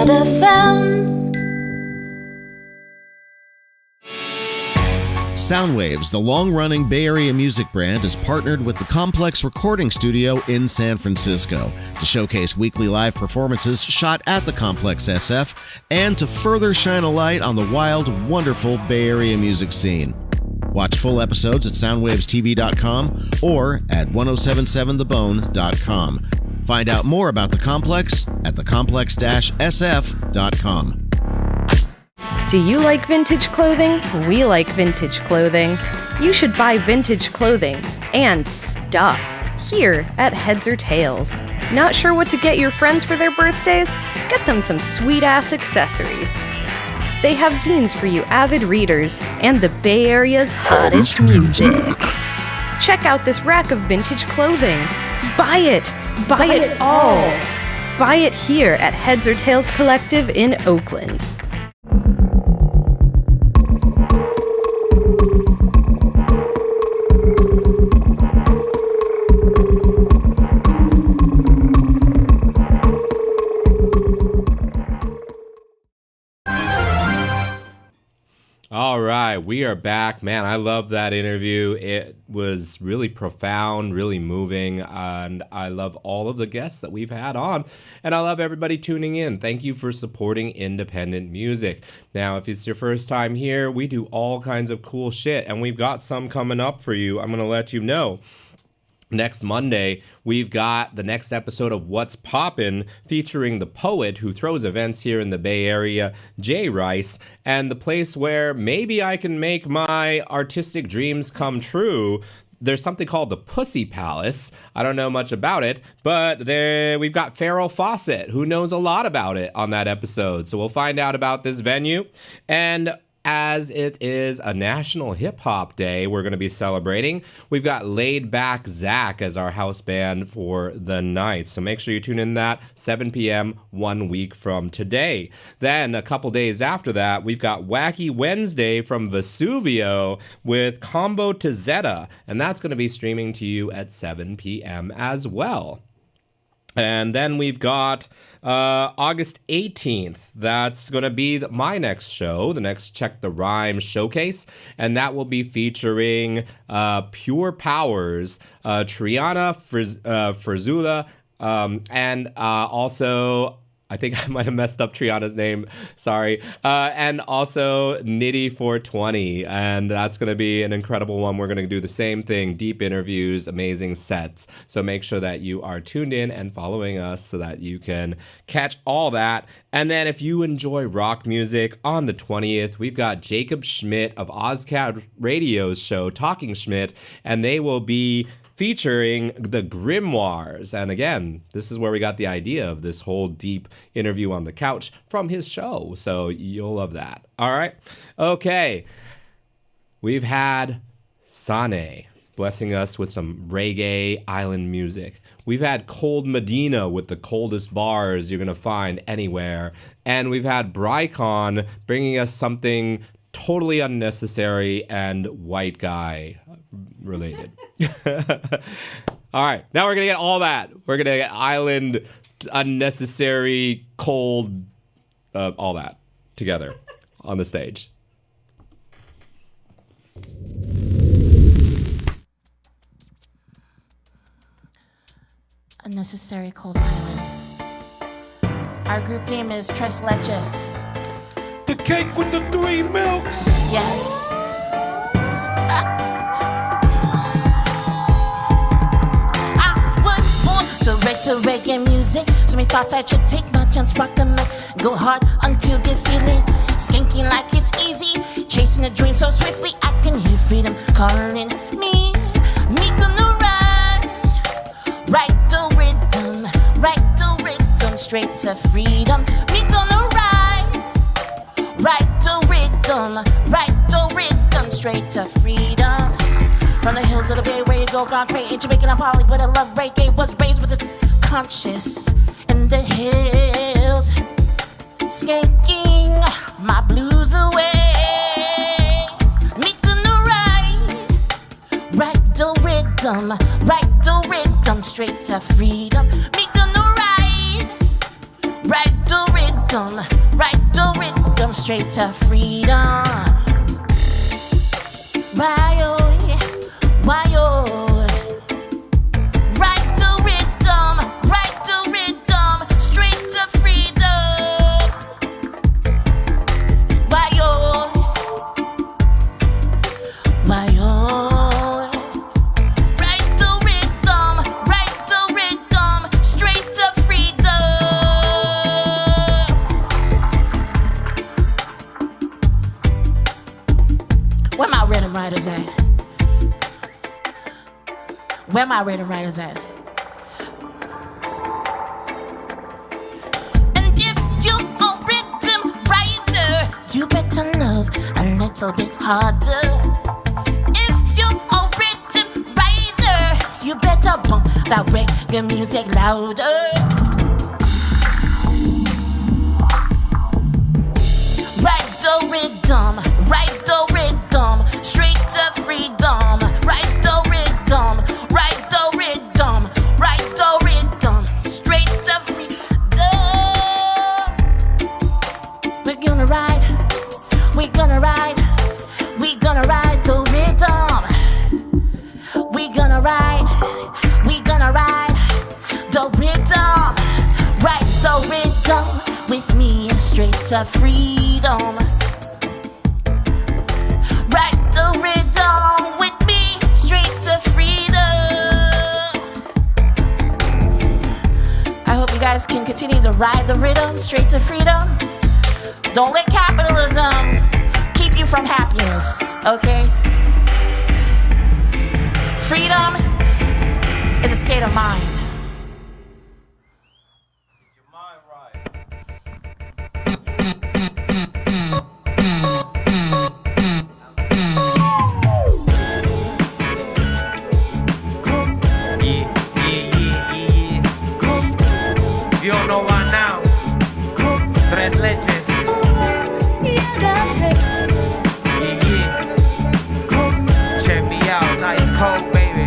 FM. Soundwaves, the long-running Bay Area music brand, is partnered with the Complex Recording Studio in San Francisco to showcase weekly live performances shot at the Complex SF and to further shine a light on the wild, wonderful Bay Area music scene. Watch full episodes at soundwavestv.com or at 1077thebone.com. Find out more about the Complex at thecomplex-sf.com. Do you like vintage clothing? We like vintage clothing. You should buy vintage clothing and stuff here at Heads or Tails. Not sure what to get your friends for their birthdays? Get them some sweet-ass accessories. They have zines for you avid readers and the Bay Area's hottest music. Check out this rack of vintage clothing. Buy it! Buy it all! Buy it here at Heads or Tails Collective in Oakland. All right, we are back. Man, I love that interview. It was really profound, really moving, and I love all of the guests that we've had on, and I love everybody tuning in. Thank you for supporting independent music. Now, if it's your first time here, we do all kinds of cool shit, and we've got some coming up for you. I'm going to let you know. Next Monday, we've got the next episode of What's Poppin', featuring the poet who throws events here in the Bay Area, Jay Rice, and the place where maybe I can make my artistic dreams come true. There's something called the Pussy Palace. I don't know much about it, but we've got Farrell Fawcett, who knows a lot about it on that episode. So we'll find out about this venue. And as it is a National Hip Hop Day we're going to be celebrating, we've got Laid Back Zach as our house band for the night. So make sure you tune in that 7 p.m. 1 week from today. Then a couple days after that, we've got Wacky Wednesday from Vesuvio with Combo to Zeta. And that's going to be streaming to you at 7 p.m. as well. And then we've got August 18th. That's going to be my next show, the next Check the Rhyme showcase. And that will be featuring Pure Powers, Triana Frizula, and also, I think I might have messed up Triana's name. Sorry. And also Nitty 420. And that's going to be an incredible one. We're going to do the same thing. Deep interviews, amazing sets. So make sure that you are tuned in and following us so that you can catch all that. And then if you enjoy rock music, on the 20th, we've got Jacob Schmidt of OzCat Radio's show, Talking Schmidt. And they will be featuring the Grimoires. And again, this is where we got the idea of this whole deep interview on the couch from his show. So you'll love that. All right. Okay. We've had Saane blessing us with some reggae island music. We've had Cold Medina with the coldest bars you're going to find anywhere. And we've had Brycon bringing us something totally unnecessary and white guy related. All right, now we're gonna get all that. We're gonna get island, unnecessary, cold, all that together on the stage. Unnecessary Cold Island. Our group name is Tres Leches. The cake with the 3 milks. Yes. So to reggae music, so me thoughts I should take my chance, rock the mic, go hard until they feel it, skanking like it's easy, chasing a dream so swiftly, I can hear freedom calling me gonna ride the rhythm, straight to freedom, me gonna ride the rhythm, straight to freedom. From the hills of the Bay where you go gone crazy, Jamaican and Poly, but I love reggae. Was raised with the conscious in the hills, skanking my blues away. Me gonna ride the rhythm, straight to freedom. Me gonna ride the rhythm, ride the rhythm straight to freedom. Why oh, why oh. Ride the rhythm, straight to freedom. Why oh, why oh. Ride the rhythm, straight to freedom. Where my rhythm riders at? Where my rhythm riders at? And if you a rhythm rider, you better love a little bit harder. If you a rhythm rider, you better bump that reggae music louder. Ride the rhythm, straight to freedom. Ride the rhythm, straight to freedom. We're gonna ride the rhythm. We're gonna ride the rhythm. Ride the rhythm with me straight to freedom. Ride the rhythm with me straight to freedom. I hope you guys can continue to ride the rhythm straight to freedom. Don't let capitalism keep you from happiness, okay? Freedom is a state of mind. You don't know why now. Tres leches. Yeah. Check me out, it's ice cold, baby.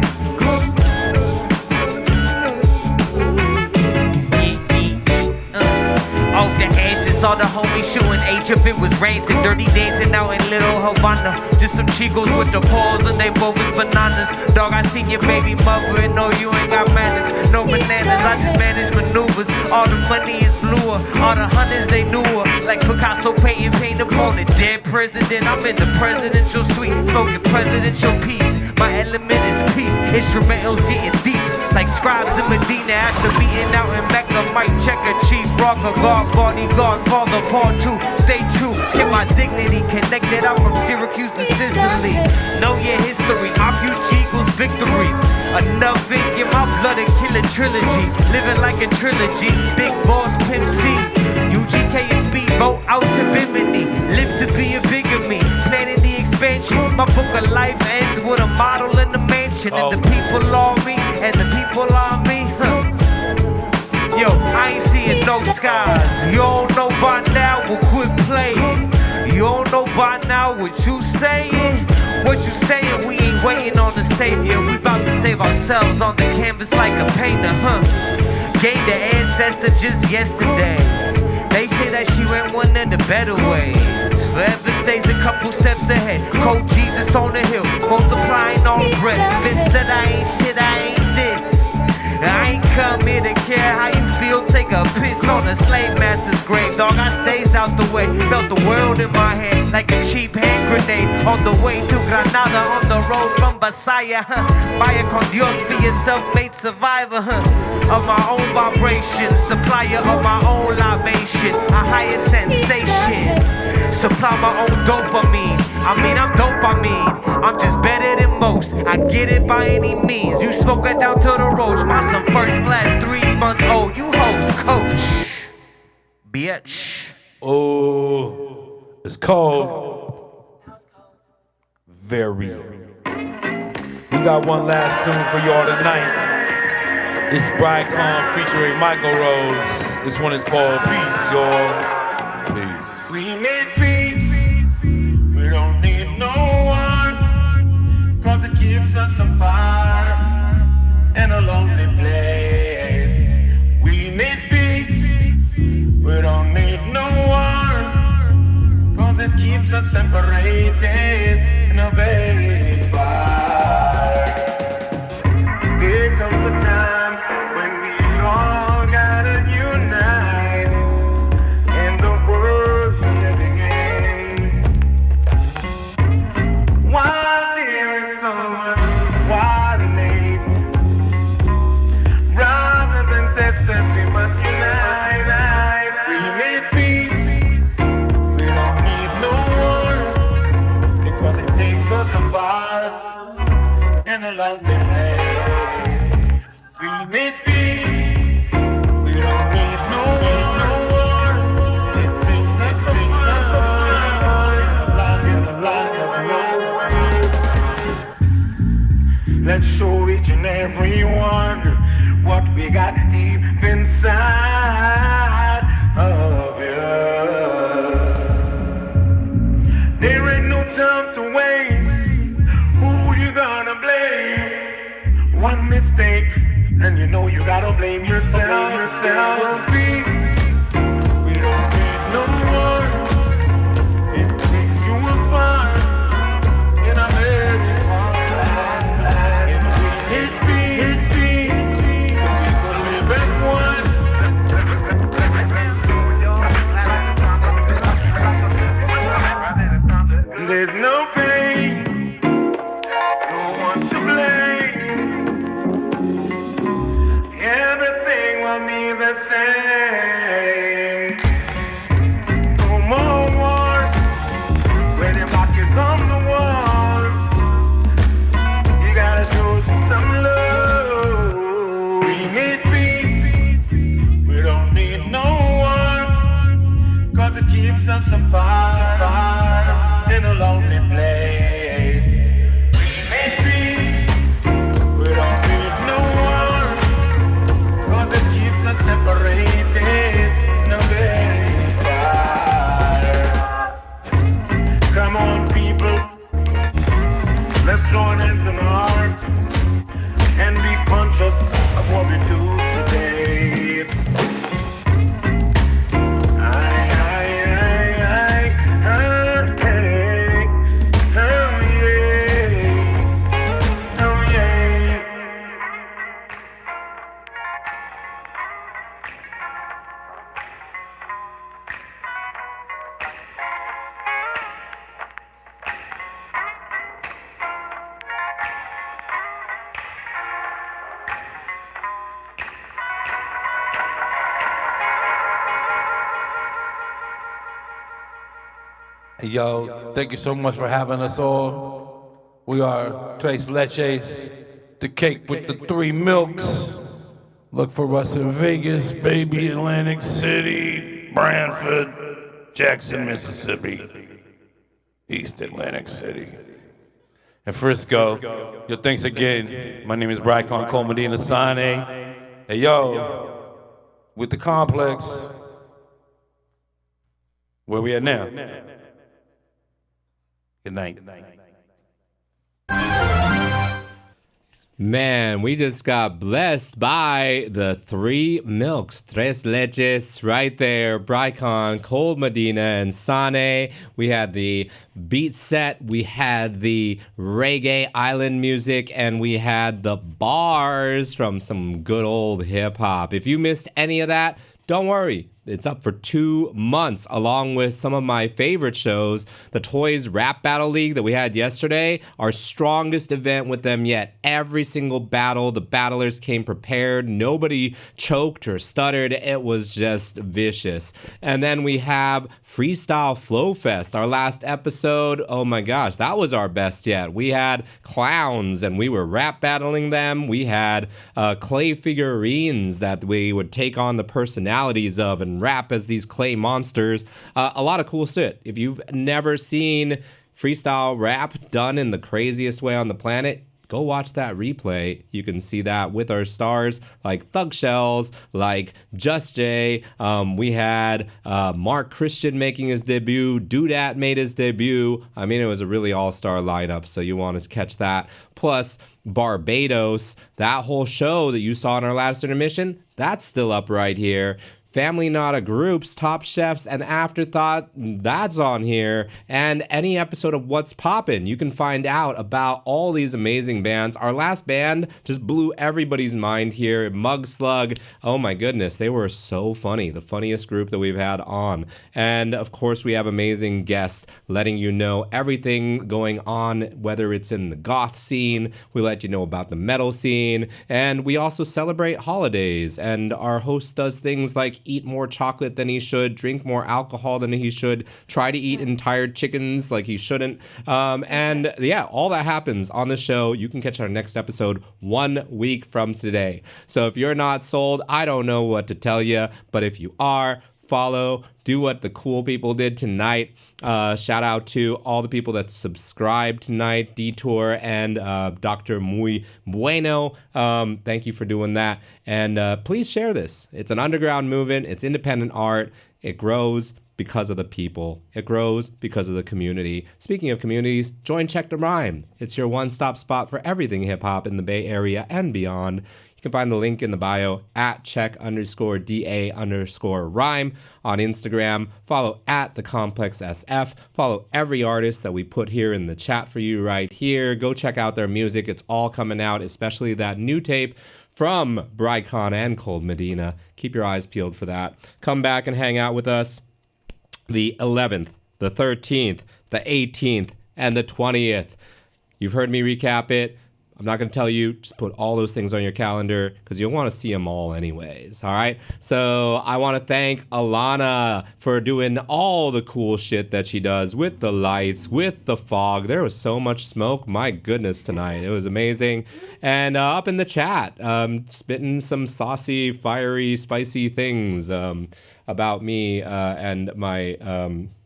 Off the ashes, all the homies shooting H up, it was rancid. Dirty dancing out in Little Havana. Just some chicos with the paws and they both is bananas. Dog, I seen your baby mother and no, you ain't got manners. No bananas, I just manage maneuvers. All the money is bluer, all the hunters they newer. Like Picasso painting paint upon a dead president. I'm in the presidential suite, smoking presidential peace. My element is peace, instrumentals getting deep. Like scribes in Medina after beating out in Mecca. Might check a chief, rocker, guard, bodyguard, father, part 2. Stay true, keep my dignity connected. I'm from Syracuse to Sicily. Know your history, our future equals victory. Enough ink in my blood to kill a trilogy. Living like a trilogy, big boss Pimp C. UGK is speedboat out to Bimini. Live to be a bigamy, planning the expansion. My book of life ends with a model in the mansion. And the people are me, and the people are me. Yo, I ain't seeing no skies. You don't know by now, well quit playing. You don't know by now what you saying. What you saying, we ain't waiting on the savior. We bout to save ourselves on the canvas like a painter, Gained the ancestor just yesterday. They say that she went one of the better ways. Forever stays a couple steps ahead. Cold Jesus on the hill, multiplying all bread. Vince said I ain't shit, I ain't this. I ain't come here to care how you feel. Take a piss on a slave master's grave. Dog, I stays out the way. Felt the world in my hand like a cheap hand grenade. On the way to Granada, on the road from Basaya. Vaya con Dios, be a self-made survivor. Of my own vibration, supplier of my own libation. A higher sensation. Supply my own dopamine. I mean, I'm dopamine. I'm just better than most. I get it by any means. You smoke it down to the roach. My son first class, 3 months old. You host, coach. Bitch. Oh, it's cold. Very. We got one last tune for y'all tonight. It's Brycon featuring Michael Rose. This one is called Peace, y'all. Peace. We need peace. We don't need no one. Cause it keeps us afire in a lonely place. We need peace. We don't need no us separated in a very far. There comes a time when we all gotta unite in the world we're living in. While there is so much war and hate, brothers and sisters, we must unite. We need peace. We don't need no war, because it takes us so far in a lonely place. We need peace. We don't need no war. It takes us so far in the long way. Let's show each and every one what we got deep inside of us. There ain't no time to waste. Who you gonna blame? One mistake, and you know you gotta blame yourself. Peace. We don't need no war. It takes you far in a very far land. And we need peace, so we could live as one. There's no pain, no one to blame. Everything will be the same. No more war, when your back is on the wall. You gotta show some love. We need peace, we don't need no war, cause it keeps us so far in a lonely place. We need peace, we don't need no war, cause it keeps us separated no very far. Come on people, let's join hands in heart and be conscious of what we do today. Yo, thank you so much for having us all. We are Tres Leches, the cake with the 3 milks. Look for us in Vegas, baby, Atlantic City, Branford, Jackson, Mississippi, East Atlantic City, and Frisco. Yo, thanks again. My name is Brycon, Medina, Saane. Hey, yo, with the complex, where we at now? Good night. Man, we just got blessed by the 3 milks, Tres Leches, right there. Brycon, Cold Medina, and Saane. We had the beat set, we had the reggae island music, and we had the bars from some good old hip hop. If you missed any of that, don't worry. It's up for 2 months, along with some of my favorite shows. The Toys Rap Battle League that we had yesterday, our strongest event with them yet. Every single battle, the battlers came prepared. Nobody choked or stuttered. It was just vicious. And then we have Freestyle Flow Fest, our last episode. Oh my gosh, that was our best yet. We had clowns and we were rap battling them. We had clay figurines that we would take on the personalities of and rap as these clay monsters. A lot of cool shit. If you've never seen freestyle rap done in the craziest way on the planet, go watch that replay. You can see that with our stars like Thug Shells, like Just Jay. We had Mark Christian making his debut. Doodat made his debut. I mean, it was a really all-star lineup, so you want to catch that. Plus, Barbados, that whole show that you saw in our last intermission, that's still up right here. Family Not a Group's Top Chefs and Afterthought, that's on here. And any episode of What's Poppin', you can find out about all these amazing bands. Our last band just blew everybody's mind here. Mug Slug, oh my goodness, they were so funny. The funniest group that we've had on. And of course, we have amazing guests letting you know everything going on, whether it's in the goth scene, we let you know about the metal scene, and we also celebrate holidays. And our host does things like eat more chocolate than he should, drink more alcohol than he should, try to eat entire chickens like he shouldn't. And yeah, all that happens on the show. You can catch our next episode 1 week from today. So if you're not sold, I don't know what to tell you, but if you are, follow, do what the cool people did tonight. Shout out to all the people that subscribed tonight, Detour and Dr. Muy Bueno. Thank you for doing that. And please share this. It's an underground movement. It's independent art. It grows because of the people. It grows because of the community. Speaking of communities, join Check the Rhyme. It's your one-stop spot for everything hip-hop in the Bay Area and beyond. You can find the link in the bio at check_DA_rhyme on Instagram. Follow at the Complex SF. Follow every artist that we put here in the chat for you right here. Go check out their music. It's all coming out, especially that new tape from Brycon and Cold Medina. Keep your eyes peeled for that. Come back and hang out with us the 11th, the 13th, the 18th, and the 20th. You've heard me recap it. I'm not going to tell you, just put all those things on your calendar because you'll want to see them all anyways, all right? So I want to thank Alana for doing all the cool shit that she does with the lights, with the fog. There was so much smoke. My goodness, tonight. It was amazing. And up in the chat, spitting some saucy, fiery, spicy things about me and my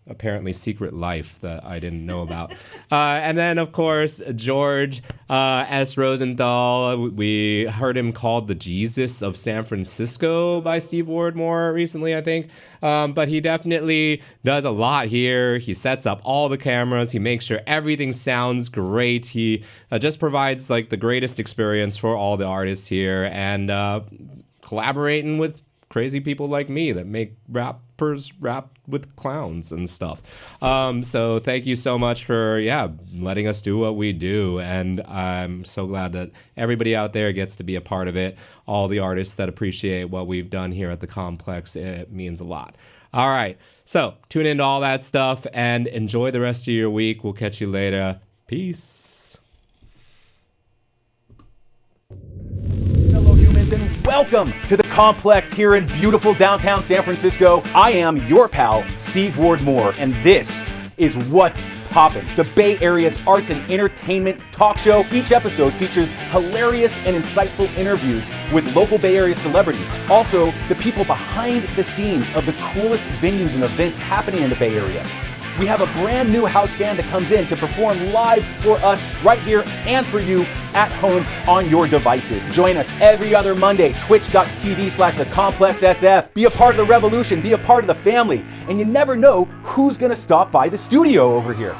apparently secret life that I didn't know about. And then, of course, George S. Rosenthal. We heard him called the Jesus of San Francisco by Steve Wardmore recently, I think. But he definitely does a lot here. He sets up all the cameras. He makes sure everything sounds great. He just provides like the greatest experience for all the artists here, and collaborating with crazy people like me that make rappers rap with clowns and stuff. So thank you so much for, letting us do what we do. And I'm so glad that everybody out there gets to be a part of it. All the artists that appreciate what we've done here at the Complex, it means a lot. All right. So tune into all that stuff and enjoy the rest of your week. We'll catch you later. Peace. And welcome to the Complex here in beautiful downtown San Francisco. I am your pal, Steve Wardmore, and this is What's Poppin', the Bay Area's arts and entertainment talk show. Each episode features hilarious and insightful interviews with local Bay Area celebrities. Also, the people behind the scenes of the coolest venues and events happening in the Bay Area. We have a brand new house band that comes in to perform live for us right here and for you at home on your devices. Join us every other Monday, twitch.tv/thecomplexsf. Be a part of the revolution, be a part of the family, and you never know who's gonna stop by the studio over here.